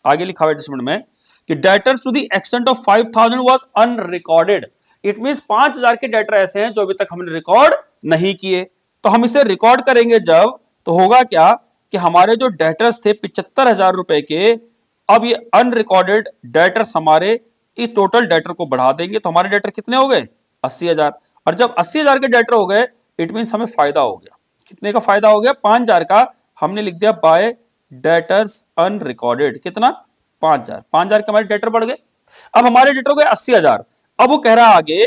आगे लिखा हुआ एडजस्टमेंट में कि debtors to the extent of 5,000 was unrecorded. It means 5,000 के डेटर ऐसे हैं जो अभी तक हमने रिकॉर्ड नहीं किए। तो हम इसे रिकॉर्ड करेंगे जब तो होगा क्या कि हमारे जो डेटर्स थे 75,000 रुपए के, अब ये अनरिकॉर्डेड डेटर्स हमारे इस टोटल डेटर को बढ़ा देंगे तो हमारे डेटर कितने हो गए 80,000। और जब 80,000 के डेटर हो गए इट मीन हमें फायदा हो गया। कितने का फायदा हो गया 5,000 का। हमने लिख दिया बाय डेटर्स अनरिकॉर्डेड कितना 5,000। 5,000 के हमारे डेटर बढ़ गए। अब हमारे डेटर हो गए 80,000। अब वो कह रहा है आगे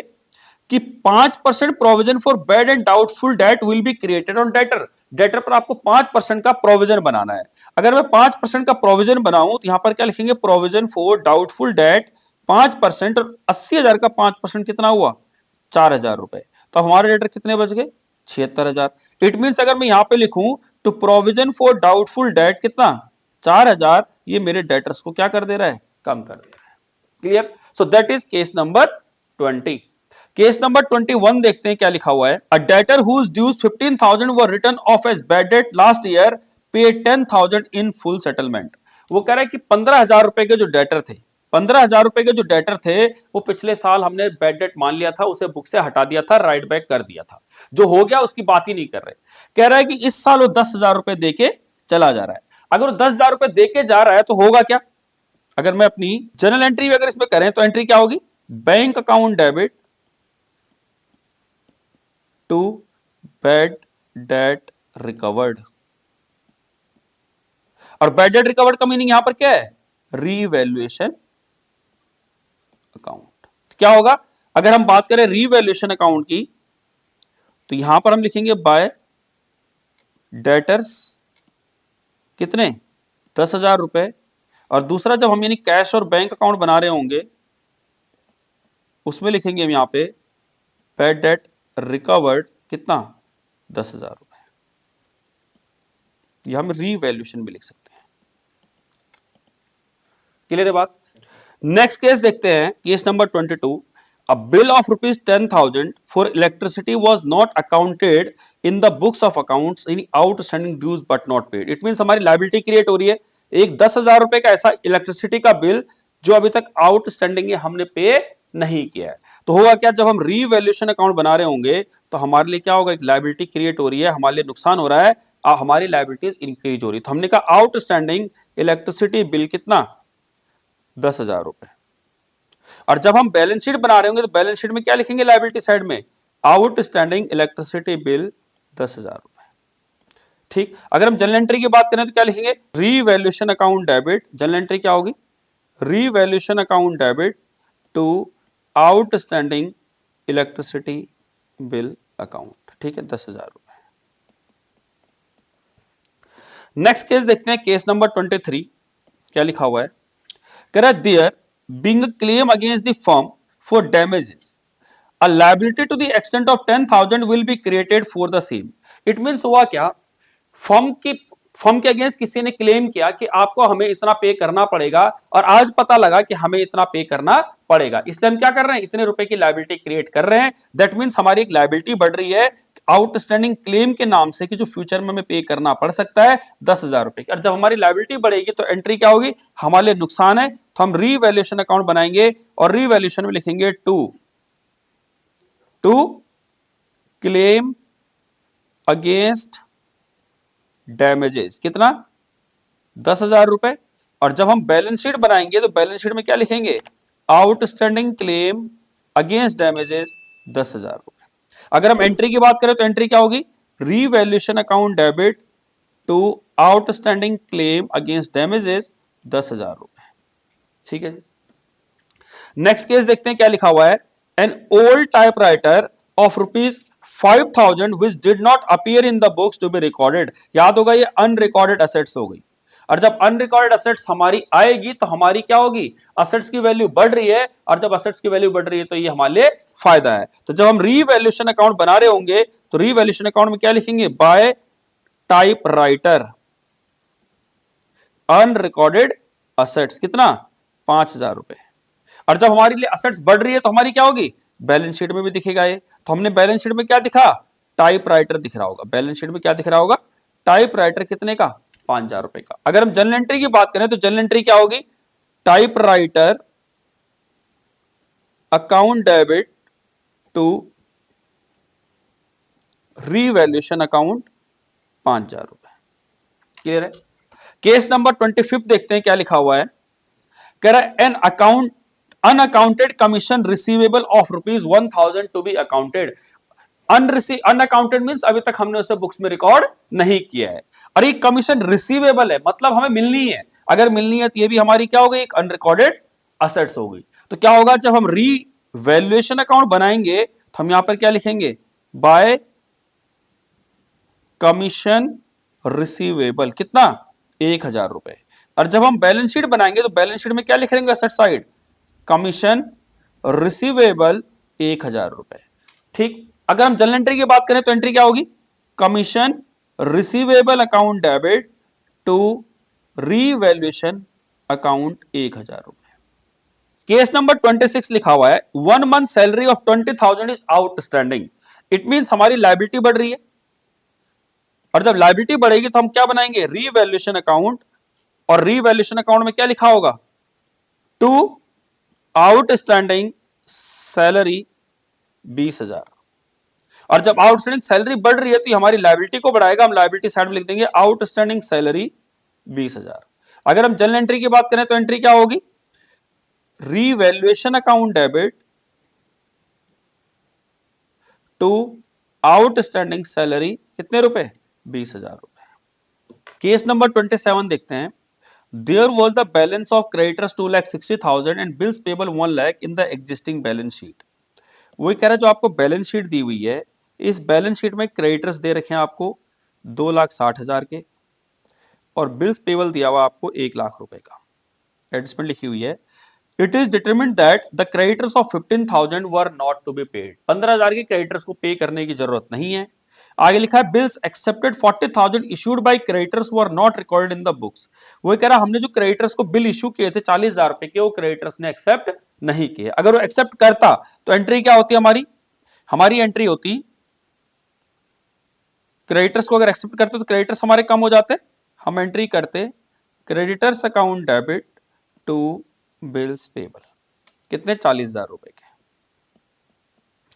कि 5% provision for bad and doubtful debt will be created on debtor. Debtor पर आपको 5% का प्रोविजन बनाना है। अगर मैं 5% का प्रोविजन बनाऊं तो यहां पर क्या लिखेंगे प्रोविजन फॉर डाउटफुल डेट 5%। और 80,000 का 5% कितना हुआ 4,000 रुपए। तो हमारे डेटर कितने बच गए 76,000। इट मीन अगर मैं यहां पे लिखूं तो प्रोविजन फॉर डाउटफुल डेट कितना 4,000, ये मेरे डेटर्स को क्या कर दे रहा है कम कर दे रहा है। Clear. So that is case number 20। Case number 21 देखते हैं क्या लिखा हुआ है a debtor whose dues 15,000 were written off as bad debt last year पे 10,000 इन फुल सेटलमेंट। वो कह रहा है कि 15,000 रुपए के जो डेटर थे 15,000 रुपए के जो डेटर थे वो पिछले साल हमने बैड डेट मान लिया था, उसे बुक से हटा दिया था, राइट बैक कर दिया था, जो हो गया उसकी बात ही नहीं कर रहे। कह रहा है कि इस साल वो 10,000 रुपए देके चला जा रहा है। अगर वो 10,000 रुपए देके जा रहा है तो होगा क्या, अगर मैं अपनी जर्नल एंट्री अगर इसमें करें तो एंट्री क्या होगी bank account debit to bad debt recovered. और बैड डेट रिकवर्ड का मीनिंग यहां पर क्या है रीवैल्यूएशन अकाउंट। क्या होगा अगर हम बात करें रीवैल्यूएशन अकाउंट की तो यहां पर हम लिखेंगे बाय डेटर्स कितने 10,000 रुपए। और दूसरा जब हम यानी कैश और बैंक अकाउंट बना रहे होंगे उसमें लिखेंगे हम यहां पे बैड डेट रिकवर्ड कितना 10,000 रुपए। यह हम रीवैल्यूएशन भी लिख सकते हैं। क्लियर है बात। नेक्स्ट केस देखते हैं case number 22। A bill of rupees 10,000 for electricity was not accounted in the books of accounts in outstanding dues but not paid. It means हमारी लाइबिलिटी क्रिएट हो रही है। एक 10,000 रुपए का ऐसा इलेक्ट्रिसिटी का बिल जो अभी तक आउटस्टैंडिंग है हमने पे नहीं किया है। तो होगा क्या, जब हम रीवैल्यूएशन अकाउंट बना रहे होंगे तो हमारे लिए क्या होगा, एक लायबिलिटी क्रिएट हो रही है, हमारे लिए नुकसान हो रहा है, हमारी लायबिलिटीज इंक्रीज हो रही है। तो हमने कहा आउटस्टैंडिंग इलेक्ट्रिसिटी बिल कितना, 10,000 रुपए। और जब हम बैलेंस शीट बना रहे होंगे तो बैलेंस शीट में क्या लिखेंगे, लायबिलिटी साइड में आउटस्टैंडिंग इलेक्ट्रिसिटी बिल 10,000 रुपए। ठीक, अगर हम जनरल एंट्री की बात करें तो क्या लिखेंगे, revaluation account debit, journal entry क्या होगी, revaluation account debit to outstanding electricity bill account. ठीक है, 10,000 रुपए। नेक्स्ट केस देखते हैं, केस नंबर 23। क्या लिखा हुआ है, कह रहा है there being a claim against the firm for damages a liability to the extent of 10,000 will be created for the same। it means हुआ क्या, फर्म के अगेंस्ट किसी ने क्लेम किया कि आपको हमें इतना पे करना पड़ेगा, और आज पता लगा कि हमें इतना पे करना पड़ेगा, इसलिए हम क्या कर रहे हैं, इतने रुपए की लायबिलिटी क्रिएट कर रहे हैं। दैट मीन्स हमारी एक लायबिलिटी बढ़ रही है आउटस्टैंडिंग क्लेम के नाम से कि जो फ्यूचर में हमें पे करना पड़ सकता है 10,000 रुपए की। और जब हमारी लायबिलिटी बढ़ेगी तो एंट्री क्या होगी, हमारे लिए नुकसान है, तो हम रीवैल्यूएशन अकाउंट बनाएंगे और रीवैल्यूएशन में लिखेंगे टू क्लेम अगेंस्ट डैमेजेस, कितना, 10,000 रुपए। और जब हम बैलेंस शीट बनाएंगे तो बैलेंस शीट में क्या लिखेंगे, आउटस्टैंडिंग क्लेम अगेंस्ट डैमेजेस 10,000 रुपए। अगर हम एंट्री की बात करें तो एंट्री क्या होगी, revaluation account debit to outstanding claim against damages 10,000 रुपए। ठीक है जी। नेक्स्ट केस देखते हैं क्या लिखा हुआ है, an old typewriter of ₹5,000 which did not appear in the books to be recorded. याद होगा ये अनरिकॉर्डेड असेट्स हो गई, और जब अनरिकॉर्डेड असेट्स हमारी आएगी तो हमारी क्या होगी, असेट्स की वैल्यू बढ़ रही है, और जब असेट्स की वैल्यू बढ़ रही है तो ये हमारे लिए फायदा है। तो जब हम रीवैल्यूएशन अकाउंट बना रहे होंगे तो रीवैल्यूएशन अकाउंट में क्या लिखेंगे, बाय टाइपराइटर अनरिकॉर्डेड असेट्स, कितना, 5,000 रुपए। और जब हमारे लिए असेट्स बढ़ रही है तो हमारी क्या होगी, बैलेंस शीट में भी दिखेगा ये। तो हमने बैलेंस शीट में क्या दिखा, टाइपराइटर दिख रहा होगा, बैलेंस शीट में क्या दिख रहा होगा, टाइपराइटर कितने का, 5,000 रुपए का। अगर हम जनरल एंट्री की बात करें तो जनरल एंट्री क्या होगी, typewriter account debit to revaluation account 5,000 रुपए। क्लियर है। केस नंबर 25 देखते हैं क्या लिखा हुआ है, कह रहा है an account unaccounted commission receivable of ₹1,000 to be accounted. Unaccounted means अभी तक हमने उसे बुक्स में रिकॉर्ड नहीं किया है, और ये कमीशन रिसीवेबल है, मतलब हमें मिलनी है। अगर मिलनी है तो ये भी हमारी क्या हो गई, एक अनरिकॉर्डेड असेट्स हो गई। तो क्या होगा, जब हम रीवैल्यूएशन अकाउंट बनाएंगे तो हम यहां पर क्या लिखेंगे, बाय कमीशन रिसीवेबल, कितना, 1,000 रुपए। और जब हम बैलेंस शीट बनाएंगे तो बैलेंस शीट में क्या लिख देंगे, असेट साइड कमीशन रिसीवेबल 1,000 रुपए। ठीक, अगर हम जनरल एंट्री की बात करें तो एंट्री क्या होगी, commission receivable account debit to revaluation account 1,000 रुपए। केस नंबर 26 लिखा हुआ है, 1 month salary of 20,000 is outstanding. It means हमारी लायबिलिटी बढ़ रही है, और जब लायबिलिटी बढ़ेगी तो हम क्या बनाएंगे, रीवैल्यूएशन अकाउंट, और रीवैल्यूएशन अकाउंट में क्या लिखा होगा, टू आउटस्टैंडिंग सैलरी 20,000। और जब आउटस्टैंडिंग सैलरी बढ़ रही है तो हमारी लायबिलिटी को बढ़ाएगा, हम लायबिलिटी साइड में लिख देंगे आउटस्टैंडिंग सैलरी 20,000। अगर हम जनरल एंट्री की बात करें तो एंट्री क्या होगी, revaluation account debit to outstanding salary कितने रुपए, 20,000 रुपए। केस नंबर 27 देखते हैं, there was the balance of creditors 2,60,000 and bills payable 1 lakh in the existing balance sheet. वही कह रहा है, जो आपको बैलेंस शीट दी हुई है, इस बैलेंस शीट में क्रेडिटर्स दे रखे हैं आपको 2,60,000 के, और बिल्स पेबल दिया हुआ आपको 1,00,000 रुपए का। एडजस्टमेंट लिखी हुई है, it is determined that the creditors of 15,000 were not to be paid. 15,000 के क्रेडिटर्स को पे करने की जरूरत नहीं है। आगे लिखा है, bills accepted 40,000 issued by creditors were not recorded in the books. वो कह रहा हमने जो क्रेडिटर्स को बिल इशू किए थे 40,000 रुपए के, वो क्रेडिटर्स ने एक्सेप्ट नहीं किए। अगर वो एक्सेप्ट करता तो एंट्री क्या होती, हमारी एंट्री होती, क्रेडिटर्स को अगर एक्सेप्ट करते तो क्रेडिटर्स हमारे कम हो जाते, हम एंट्री करते creditors account debit to bills payable, कितने, 40,000 रुपए के।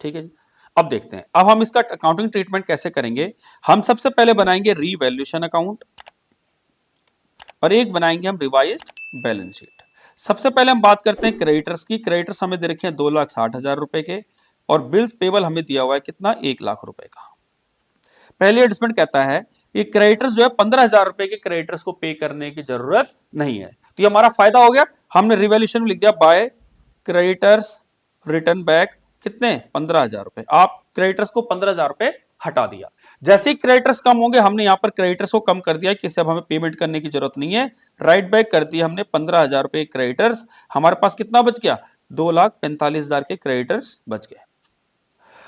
ठीक है जी। अब देखते हैं, अब हम इसका अकाउंटिंग ट्रीटमेंट कैसे करेंगे। हम सबसे पहले बनाएंगे रीवैल्यूएशन अकाउंट और एक बनाएंगे हम रिवाइज्ड बैलेंस शीट। सबसे पहले हम बात करते हैं क्रेडिटर्स की। क्रेडिटर्स हमें दे रखे हैं 2,60,000 रुपए के और बिल्स पेबल हमें दिया हुआ है कितना, 1,00,000 रुपए का। पहले एडजस्टमेंट कहता है कि क्रेडिटर्स जो है 15,000 रुपए के क्रेडिटर्स को पे करने की जरूरत नहीं है, तो ये हमारा फायदा हो गया। हमने रिवैल्यूएशन में लिख दिया बाय क्रेडिटर्स रिटर्न बैक कितने, 15,000 रुपए। आप क्रेडिटर्स को 15,000 रुपए हटा दिया। जैसे ही क्रेडिटर्स कम होंगे हमने यहां पर क्रेडिटर्स को कम कर दिया कि अब हमें पेमेंट करने की जरूरत नहीं है, राइट बैक कर दिया हमने 15,000 रुपए क्रेडिटर्स। हमारे पास कितना बच गया, 2,45,000 के क्रेडिटर्स बच गए।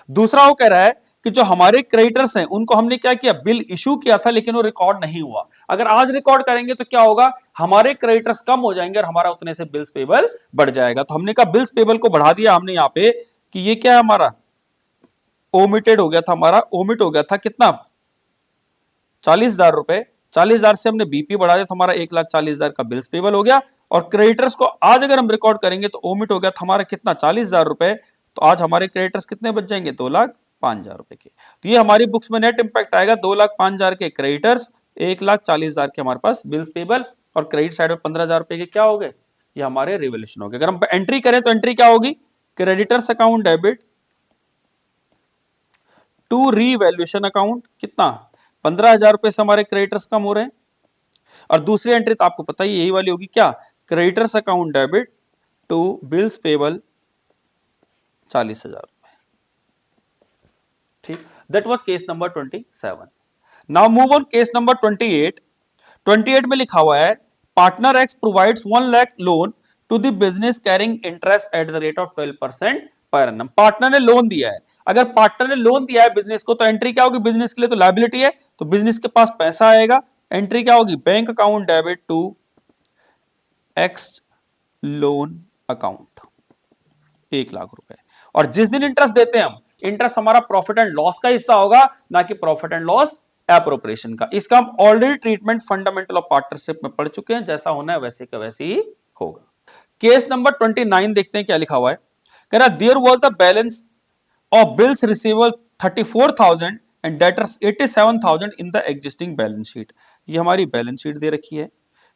दूसरा वो कह रहा है कि जो हमारे क्रेडिटर्स हैं उनको हमने क्या किया, बिल इशू किया था लेकिन वो रिकॉर्ड नहीं हुआ। अगर आज रिकॉर्ड करेंगे तो क्या होगा, हमारे क्रेडिटर्स कम हो जाएंगे और हमारा उतने से बिल्स पेबल बढ़ जाएगा। तो हमने कहा बिल्स पेबल को बढ़ा दिया हमने यहां पे कि ये क्या है हमारा ओमिटेड हो गया था, हमारा ओमिट हो गया था कितना, 40,000 रुपए। 40,000 से हमने बीपी बढ़ा दिया तो हमारा 1,40,000 का बिल्स पेबल हो गया। और क्रेडिटर्स को आज अगर हम रिकॉर्ड करेंगे तो ओमिट हो गया था हमारा कितना, 40,000 रुपए। तो आज हमारे क्रेडिटर्स कितने बच जाएंगे, 2,05,000 रुपए के। तो ये हमारी बुक्स में नेट इंपैक्ट आएगा, 2,05,000 के क्रेडिटर्स, 1,40,000 के हमारे पास बिल्स पेबल और क्रेडिट साइड में 15,000 रुपए के क्या हो गए, ये हमारे रिवैल्यूएशन हो गए। अगर हम एंट्री करें तो एंट्री क्या होगी, creditors account debit to revaluation account कितना, 15,000 रुपए से हमारे क्रेडिटर्स कम हो रहे हैं। और दूसरी एंट्री तो आपको पता ही यही वाली होगी, क्या, creditors account debit to bills payable 40,000 रुपए। ठीक, that was case number 27। Now move on case number 28। 28 में लिखा हुआ है partner X provides 1 lakh loan to the business carrying interest at the rate of 12% per annum. Partner ने loan दिया है। अगर पार्टनर ने लोन दिया है बिजनेस को तो एंट्री क्या होगी, बिजनेस के लिए तो लायबिलिटी है, तो बिजनेस के पास पैसा आएगा। एंट्री क्या होगी, bank account debit to X loan account 1,00,000 रुपए। और जिस दिन इंटरेस्ट देते हैं हम, इंटरेस्ट हमारा प्रॉफिट एंड लॉस का हिस्सा होगा, ना कि प्रॉफिट एंड लॉस एप्रोप्रिएशन का। इसका हम already treatment fundamental of partnership में पढ़ चुके हैं, जैसा होना है वैसे का वैसे ही होगा। केस नंबर 29 देखते हैं क्या लिखा हुआ है। कह रहा there was the balance of bills receivable 34,000 and debtors 87,000 in the existing balance sheet. ये हमारी बैलेंस शीट दे रखी है।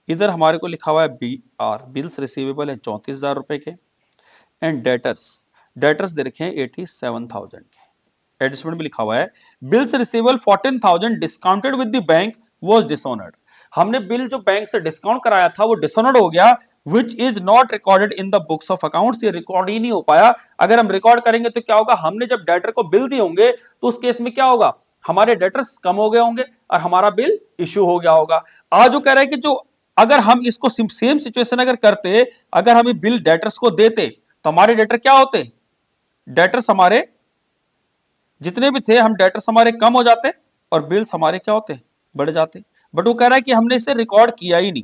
इधर हमारे को लिखा हुआ है बी आर, बिल्स रिसीवेबल है 34,000 रुपए के एंड डेटर्स दे रखे हैं 87,000 के। एडजस्टमेंट में लिखा हुआ है bills receivable 14,000 discounted with the bank was dishonoured. हमने बिल जो बैंक से डिस्काउंट कराया था वो डिसऑनर्ड हो गया, which is not recorded in the books of accounts. ये रिकॉर्ड ही नहीं हो पाया। अगर हम रिकॉर्ड करेंगे तो क्या होगा, हमने जब डेटर को बिल दिए होंगे तो उस केस में क्या होगा, हमारे डेटर्स कम हो गए होंगे और हमारा बिल इश्यू हो गया होगा। आज वो कह रहा है कि जो अगर हम इसको सेम सिचुएशन अगर करते, अगर हम बिल डेटर्स को देते तो हमारे डेटर क्या होते, डेटर्स हमारे जितने भी थे हम डेटर्स हमारे कम हो जाते और बिल्स हमारे क्या होते, बढ़ जाते। बट वो कह रहा है कि हमने इसे रिकॉर्ड किया ही नहीं।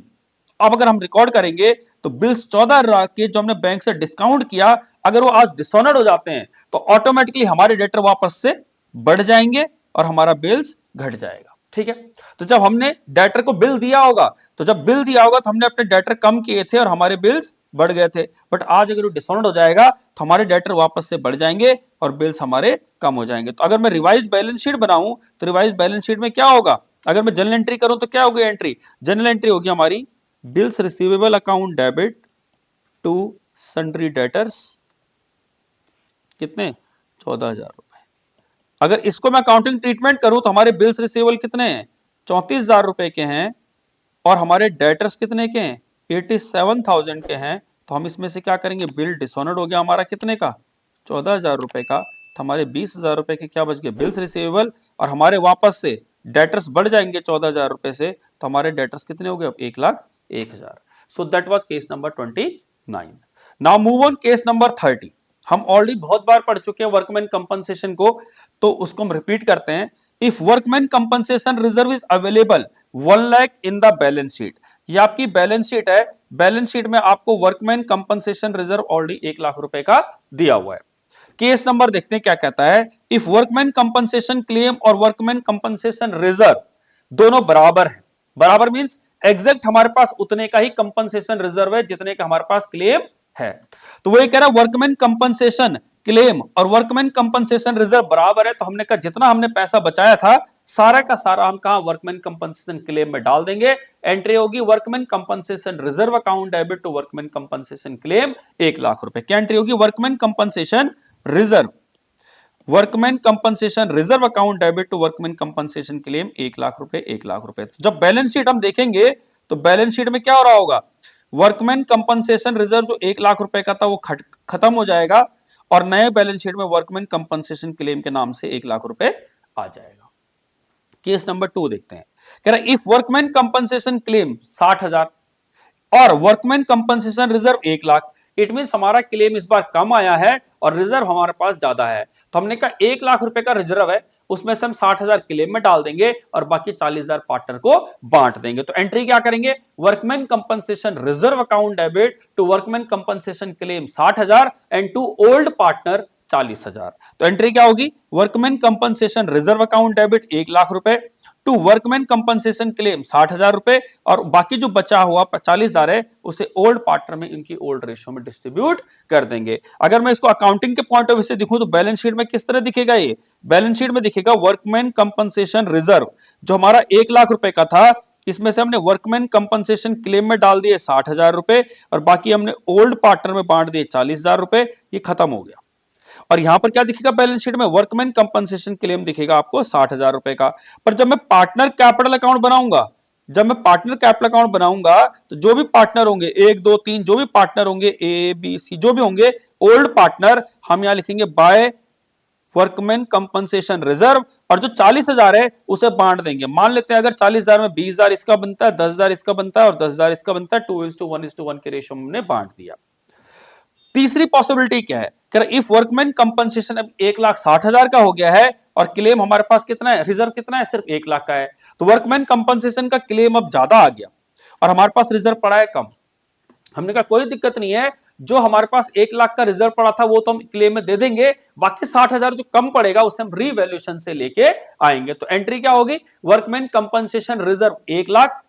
अब अगर हम रिकॉर्ड करेंगे तो बिल्स 14 के जो हमने बैंक से डिस्काउंट किया, अगर वो आज डिसऑनर्ड हो जाते हैं तो ऑटोमेटिकली हमारे डेटर वापस से बढ़ जाएंगे और हमारा बिल्स घट जाएगा। ठीक है, तो जब हमने डेटर को बिल दिया होगा, तो जब बिल दिया होगा तो हमने अपने डेटर कम किए थे और हमारे बिल्स बढ़ गए थे। बट आज अगर वो डिसऑनर्ड हो जाएगा तो हमारे डेटर वापस से बढ़ जाएंगे और बिल्स हमारे कम हो जाएंगे। तो अगर मैं रिवाइज्ड बैलेंस शीट बनाऊं तो रिवाइज्ड बैलेंस शीट में क्या होगा, अगर मैं जनरल एंट्री करूं तो क्या होगी एंट्री, जनरल एंट्री होगी हमारी bills receivable account debit to sundry debtors कितने, 14,000 रुपए। अगर इसको मैं अकाउंटिंग ट्रीटमेंट करूं तो हमारे बिल्स रिसीवेबल कितने हैं, 34,000 रुपए के हैं और हमारे डेटर्स कितने के हैं, 87,000 के हैं। तो हम इसमें से क्या करेंगे, बिल डिसऑनर्ड हो गया हमारा कितने का, 14,000 रुपए का। तो हमारे 20,000 रुपए के क्या बच गए, बिल्स रिसीवेबल, और हमारे वापस से डेटर्स बढ़ जाएंगे 14,000 रुपए से, तो हमारे डेटर्स कितने हो गए, 1,01,000। सो that was case number 29। Now move on case number 30। हम ऑलरेडी बहुत बार पढ़ चुके हैं वर्कमैन कंपनसेशन को, तो उसको हम रिपीट करते हैं। If workman compensation reserve is available 1 lakh in the balance sheet, ये आपकी बैलेंस शीट है। बैलेंस शीट में आपको वर्कमैन कंपनसेशन रिजर्व ऑलरेडी 1,00,000 रुपए का दिया हुआ है। केस नंबर देखते हैं क्या कहता है। इफ वर्कमैन कंपनसेशन क्लेम और वर्कमैन कंपनसेशन रिजर्व दोनों बराबर है, बराबर मींस एग्जैक्ट हमारे पास उतने का ही कंपनसेशन रिजर्व है जितने का हमारे पास क्लेम है। तो वही कह रहा वर्कमैन कंपनसेशन क्लेम और वर्कमैन कंपनसेशन रिजर्व बराबर है, तो हमने कहा जितना हमने पैसा बचाया था सारा का सारा हम कहा वर्कमैन कंपनसेशन क्लेम में डाल देंगे। एंट्री होगी workman compensation reserve account debit to workman compensation claim 1,00,000 रुपए। क्या एंट्री होगी? Workman compensation reserve, workman compensation reserve account debit to workman compensation claim 1,00,000 रुपए, 1,00,000 रुपए। जब बैलेंस शीट हम देखेंगे तो बैलेंस शीट में क्या हो रहा होगा? वर्कमैन कंपनसेशन रिजर्व जो 1,00,000 रुपए का था वो खत्म हो जाएगा और नए बैलेंस शीट में वर्कमैन कंपनसेशन क्लेम के नाम से 1,00,000 रुपए आ जाएगा। केस नंबर 2 देखते हैं। कह रहा इफ वर्कमैन कंपनसेशन क्लेम 60,000 और workman compensation reserve 1,00,000, it mean हमारा क्लेम इस बार कम आया है और रिजर्व हमारे पास ज्यादा है। तो हमने कहा 1,00,000 रुपए का रिजर्व है, उसमें से हम 60,000 क्लेम में डाल देंगे और बाकी 40,000 पार्टनर को बांट देंगे। तो एंट्री क्या करेंगे? Workman compensation reserve account debit to workman compensation claim 60,000 and to old partner 40,000। तो एंट्री क्या होगी? Workman compensation reserve account debit 1,00,000 रुपए टू वर्कमैन कंपनसेशन क्लेम 60,000 रुपए और बाकी जो बचा हुआ 40,000 है उसे ओल्ड पार्टनर में इनकी ओल्ड रेशियो में डिस्ट्रीब्यूट कर देंगे। अगर मैं इसको अकाउंटिंग के पॉइंट ऑफ व्यू से दिखूं तो बैलेंस शीट में किस तरह दिखेगा? ये बैलेंस शीट में दिखेगा वर्कमैन कंपनसेशन रिजर्व जो हमारा 1,00,000 रुपए का था, इसमें से हमने वर्कमैन कंपनसेशन क्लेम में डाल दिए 60,000 रुपए और बाकी हमने ओल्ड पार्टनर में बांट दिए 40,000 रुपए। ये खत्म हो गया। और यहां पर क्या दिखेगा? बैलेंस शीट में वर्कमैन कंपनसेशन क्लेम दिखेगा आपको 60,000 रुपए का। पर जब मैं पार्टनर कैपिटल अकाउंट बनाऊंगा, जब मैं पार्टनर कैपिटल अकाउंट बनाऊंगा तो जो भी पार्टनर होंगे 1 2 3 जो भी पार्टनर होंगे ए बी सी जो भी होंगे ओल्ड पार्टनर, हम यहां लिखेंगे बाय वर्कमैन कंपनसेशन रिजर्व और जो 40,000 है उसे बांट देंगे। मान लेते हैं अगर 40,000 में 20,000 इसका बनता है, 10,000 इसका बनता है और 10,000 इसका बनता है, 2:1 के रेशियो में हमने बांट दिया। तीसरी पॉसिबिलिटी क्या है? इफ वर्कमैन कंपनसेशन अब 1,60,000 का हो गया है और क्लेम हमारे पास कितना है? रिजर्व कितना है? सिर्फ 1,00,000 का है। तो वर्कमैन कंपनसेशन का क्लेम अब ज्यादा आ गया और हमारे पास रिजर्व पड़ा है कम। हमने कहा कोई दिक्कत नहीं है, जो हमारे पास 1,00,000 का रिजर्व पड़ा था वो तो हम क्लेम में दे देंगे, बाकी 60,000 जो कम पड़ेगा उसे हम रीवैल्यूएशन से लेके आएंगे। तो एंट्री क्या होगी? Workman compensation reserve 1,00,000,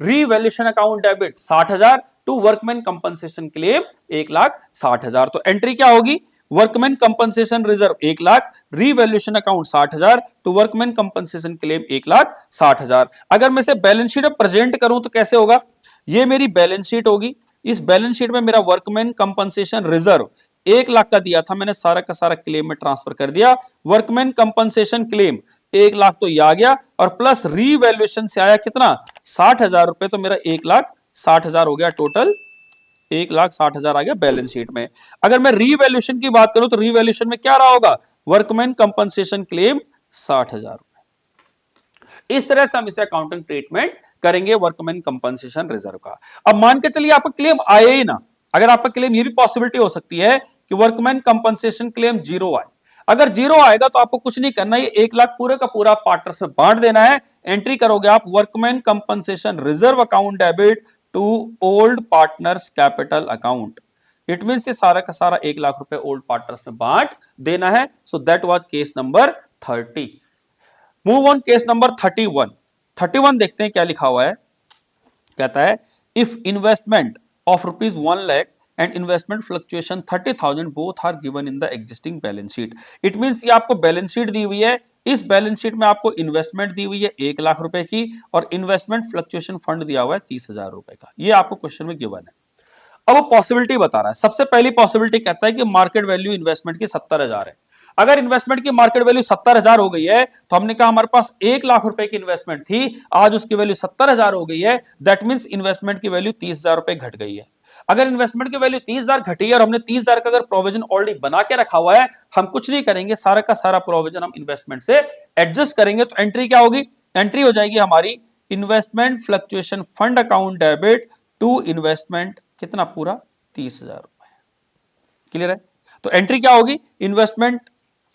revaluation account debit 60,000 to workman compensation claim 1,60,000। तो एंट्री क्या होगी? Workman compensation reserve 1,00,000, revaluation account 60,000 to workman compensation claim 1,60,000। अगर मैं इसे बैलेंस शीट में प्रेजेंट करूं तो कैसे होगा? ये मेरी बैलेंस शीट होगी। इस बैलेंस शीट में मेरा वर्कमैन कंपनसेशन रिजर्व 1,00,000 का दिया था, मैंने सारा का सारा क्लेम में ट्रांसफर कर दिया। वर्कमैन कंपनसेशन क्लेम 1,00,000 तो ये आ गया और प्लस रीवैल्यूएशन से आया कितना? 60,000 रुपए। तो मेरा 1,60,000 हो गया टोटल, 1,60,000 आ गया बैलेंस शीट में। अगर मैं रीवैल्यूएशन की बात करूं तो रीवैल्यूएशन में क्या रहा होगा? वर्कमैन कंपनसेशन क्लेम 60,000 रुपए। इस तरह से हम इसे अकाउंटिंग ट्रीटमेंट करेंगे वर्कमैन कंपनसेशन रिजर्व का। अब मान के चलिए आपका क्लेम आए ही ना, अगर आपका क्लेम ये भी पॉसिबिलिटी हो सकती है कि वर्कमैन कंपनसेशन क्लेम 0 आए। अगर 0 आएगा तो आपको कुछ नहीं करना, ये 1,00,000 पूरे का पूरा पार्टनर्स में बांट देना है। एंट्री करोगे आप workman compensation reserve account debit to old partners capital account. It mean ये सारा का सारा 1,00,000 रुपए ओल्ड पार्टनर्स में बांट देना है। सो that was case number 30। Move on case number 31। 31 देखते हैं क्या लिखा हुआ है। कहता है if investment of ₹1,00,000 and investment fluctuation 30,000 both are given in the existing balance sheet. It means ये आपको बैलेंस शीट दी हुई है, इस बैलेंस शीट में आपको इन्वेस्टमेंट दी हुई है 1,00,000 रुपए की और इन्वेस्टमेंट फ्लक्चुएशन फंड दिया हुआ है 30,000 रुपए का। ये आपको क्वेश्चन में गिवन है। अब वो पॉसिबिलिटी बता रहा है। सबसे पहली पॉसिबिलिटी कहता है कि मार्केट वैल्यू इन्वेस्टमेंट की 70,000 है। अगर इन्वेस्टमेंट की मार्केट वैल्यू 70,000 हो गई है तो हमने कहा हमारे पास 1,00,000 रुपए की इन्वेस्टमेंट थी, आज उसकी वैल्यू 70,000 हो गई है। दैट मींस इन्वेस्टमेंट की वैल्यू 30,000 रुपए घट गई है। अगर इन्वेस्टमेंट की वैल्यू 30,000 घटी है और हमने 30,000 का अगर प्रोविजन ऑलरेडी बना के रखा हुआ है, हम कुछ नहीं करेंगे, सारा का सारा प्रोविजन हम इन्वेस्टमेंट से एडजस्ट करेंगे। तो एंट्री क्या होगी? एंट्री हो जाएगी हमारी investment fluctuation fund account debit to investment कितना? पूरा 30,000 रुपए। क्लियर है? तो एंट्री क्या होगी? Investment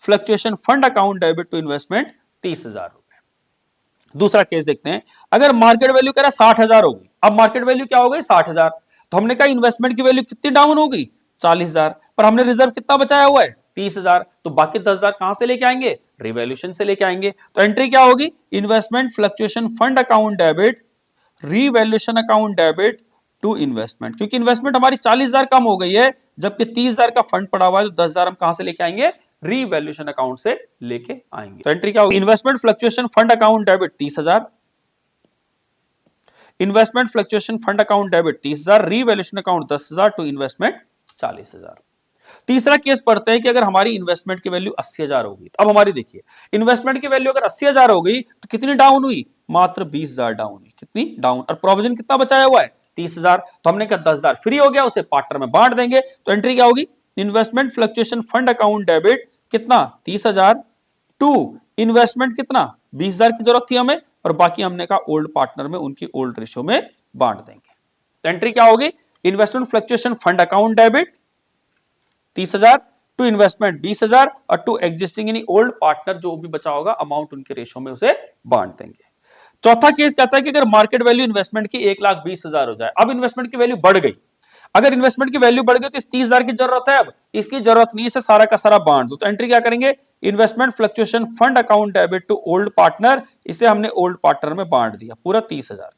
fluctuation fund account debit to investment 30,000 रुपए। दूसरा केस देखते हैं। अगर मार्केट वैल्यू कह रहा 60,000 होगी, अब मार्केट वैल्यू क्या हो गई? 60,000। तो हमने कहा इन्वेस्टमेंट की वैल्यू कितनी डाउन हो गई? 40,000। पर हमने रिजर्व कितना बचाया हुआ है? 30,000। तो बाकी 10,000 कहां से लेके आएंगे? रिवैल्यूएशन से लेके आएंगे। तो एंट्री क्या होगी? Investment fluctuation fund account debit, revaluation account debit to investment, क्योंकि इन्वेस्टमेंट हमारी 40,000 कम हो गई है, जबकि 30,000 का फंड पड़ा हुआ है, तो 10,000 हम कहां से लेके आएंगे, रीवैल्यूएशन अकाउंट से लेके आएंगे। तो एंट्री क्या होगी, investment fluctuation fund account debit 30,000, investment fluctuation fund account debit 30,000, revaluation account 10,000 to investment 40,000। तीसरा केस पढ़ते हैं कि अगर हमारी इन्वेस्टमेंट की वैल्यू 80,000 हो गई, अब हमारी देखिए इन्वेस्टमेंट की वैल्यू अगर 80,000 हो गई तो कितनी डाउन हुई, मात्र 20,000 डाउन हुई, कितनी डाउन, और प्रोविजन कितना बचाया हुआ है 30,000, तो हमने कहा 10,000 फ्री हो गया, उसे पार्टनर में बांट देंगे। तो एंट्री क्या होगी, investment fluctuation fund account debit कितना 30,000 टू इन्वेस्टमेंट कितना 20,000 की जरूरत थी हमें, और बाकी हमने कहा ओल्ड पार्टनर में उनकी ओल्ड रेशियो में बांट देंगे। तो एंट्री क्या होगी, investment fluctuation fund account debit 30,000 to investment 20,000 और टू एग्जिस्टिंग यानी ओल्ड पार्टनर जो भी बचा होगा अमाउंट उनके रेशो में उसे बांट देंगे। चौथा केस कहता है कि अगर मार्केट वैल्यू इन्वेस्टमेंट की 1,20,000 हो जाए, अब इन्वेस्टमेंट की वैल्यू बढ़ गई, अगर इन्वेस्टमेंट की वैल्यू बढ़ गई तो इस 30,000 की जरूरत है, अब इसकी जरूरत नहीं, इसे सारा का सारा बांट दो। तो एंट्री क्या करेंगे, investment fluctuation fund account debit to old partner, इसे हमने ओल्ड पार्टनर में बांट दिया पूरा 30,000।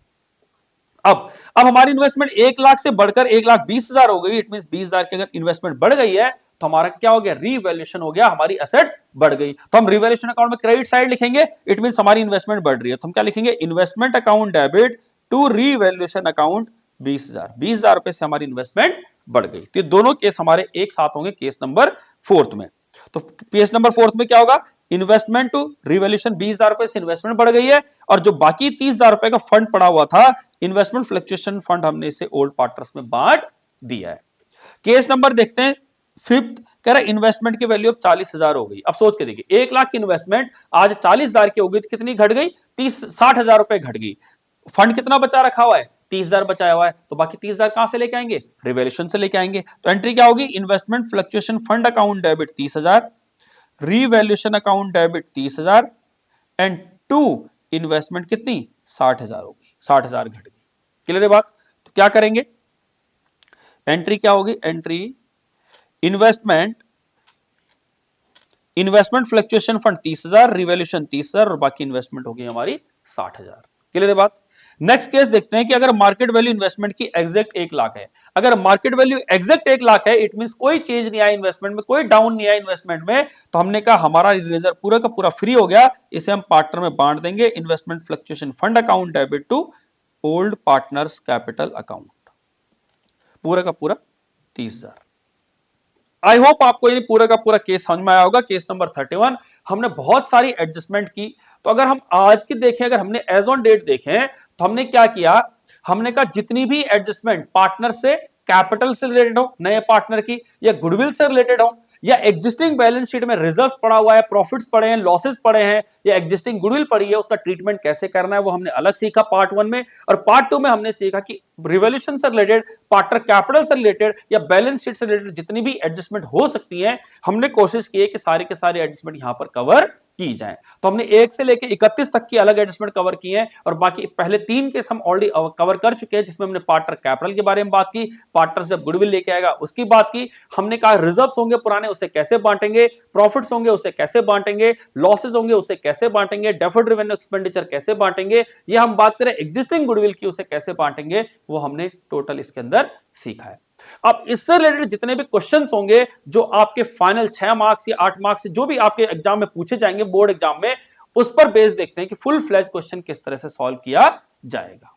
अब हमारी इन्वेस्टमेंट 1,00,000 से बढ़कर 1,20,000 हो गई, इट मींस 20,000 की अगर इन्वेस्टमेंट बढ़ गई है तो हमारा क्या हो गया, रीवैल्यूएशन हो गया, हमारी एसेट्स बढ़ गई। तो हम रीवैल्यूएशन अकाउंट में क्रेडिट साइड लिखेंगे, इट मींस हमारी इन्वेस्टमेंट बढ़ रही है, तो हम क्या लिखेंगे, investment account debit to revaluation account 20,000 रुपए से हमारी इन्वेस्टमेंट बढ़ गई। तो दोनों केस हमारे एक साथ होंगे केस नंबर 4 में। तो केस नंबर 4 में क्या होगा, इन्वेस्टमेंट टू रिवैल्यूएशन 20,000 रुपए से इन्वेस्टमेंट बढ़ गई है, और जो बाकी 30,000 रुपए का फंड पड़ा हुआ था इन्वेस्टमेंट फ्लक्चुएशन फंड, हमने इसे ओल्ड पार्टनर्स में बांट दिया है। केस नंबर देखते हैं 5th, कह रहा इन्वेस्टमेंट की वैल्यू अब 40,000 हो गई। अब सोच के देखिए 1,00,000 की इन्वेस्टमेंट आज 40,000 की हो गई, तो कितनी घट गई, 60,000 रुपए घट गई। फंड कितना बचा रखा हुआ है, 30,000 बचाया हुआ है, तो बाकी 30,000 कहां से लेके आएंगे, रिवैल्यूएशन से लेके आएंगे। तो एंट्री क्या होगी, investment fluctuation fund account debit 30,000, revaluation account debit 30,000 and to investment कितनी 60,000 होगी, 60,000 घट गई। क्लियर है बात, तो क्या करेंगे, एंट्री क्या होगी, entry investment fluctuation fund 30,000, revaluation 30,000 और बाकी इन्वेस्टमेंट होगी हमारी 60,000। क्लियर है बात। नेक्स्ट केस देखते हैं कि अगर मार्केट वैल्यू इन्वेस्टमेंट की एग्जैक्ट 1,00,000 है, अगर मार्केट वैल्यू एग्जैक्ट 1,00,000 है, इट मींस कोई चेंज नहीं आया इन्वेस्टमेंट में, कोई डाउन नहीं आया इन्वेस्टमेंट में, तो हमने कहा हमारा रिजर्व पूरा का पूरा फ्री हो गया, इसे हम पार्टनर में बांट देंगे, investment fluctuation fund account debit to old partners capital account, पूरा का पूरा 30,000। आई होप आपको ये पूरा का पूरा केस समझ में आया होगा। केस नंबर 31 हमने बहुत सारी एडजस्टमेंट की। तो अगर हम आज की देखें, अगर हमने एज ऑन डेट देखें, तो हमने क्या किया, हमने कहा जितनी भी एडजस्टमेंट पार्टनर से कैपिटल से रिलेटेड हो, नए पार्टनर की, या गुडविल से रिलेटेड हो, या एग्जिस्टिंग बैलेंस शीट में रिजर्व पड़ा हुआ है, प्रॉफिट्स पड़े हैं, लॉसेस पड़े हैं, या एग्जिस्टिंग गुडविल पड़ी है, उसका ट्रीटमेंट कैसे करना है वो हमने अलग सीखा पार्ट 1 में। और पार्ट 2 में हमने सीखा कि रिवॉल्यूशन से रिलेटेड, पार्टनर कैपिटल से रिलेटेड या बैलेंस शीट से रिलेटेड जितनी भी एडजस्टमेंट हो सकती है, हमने कोशिश की है कि सारे के सारे एडजस्टमेंट यहां पर कवर की जाए। तो हमने 1 से लेकर 31 तक की अलग एडजस्टमेंट कवर की है, और बाकी पहले 3 केस हम ऑलरेडी कवर कर चुके हैं, जिसमें हमने पार्टनर कैपिटल के बारे में बात की, पार्टनर जब गुडविल लेके आएगा उसकी बात की, हमने कहा रिजर्व्स होंगे पुराने उसे कैसे बांटेंगे, प्रॉफिट्स होंगे उसे कैसे बांटेंगे, लॉसेस होंगे उसे कैसे बांटेंगे, डेफर्ड रेवेन्यू एक्सपेंडिचर कैसे बांटेंगे, ये हम बात करें एग्जिस्टिंग गुडविल की उसे कैसे बांटेंगे, वो हमने टोटल इसके अंदर सीखा है। अब इससे रिलेटेड जितने भी क्वेश्चंस होंगे जो आपके फाइनल 6 मार्क्स या 8 मार्क्स जो भी आपके एग्जाम में पूछे जाएंगे बोर्ड एग्जाम में, उस पर बेस देखते हैं कि फुल फ्लैश क्वेश्चन किस तरह से सॉल्व किया जाएगा।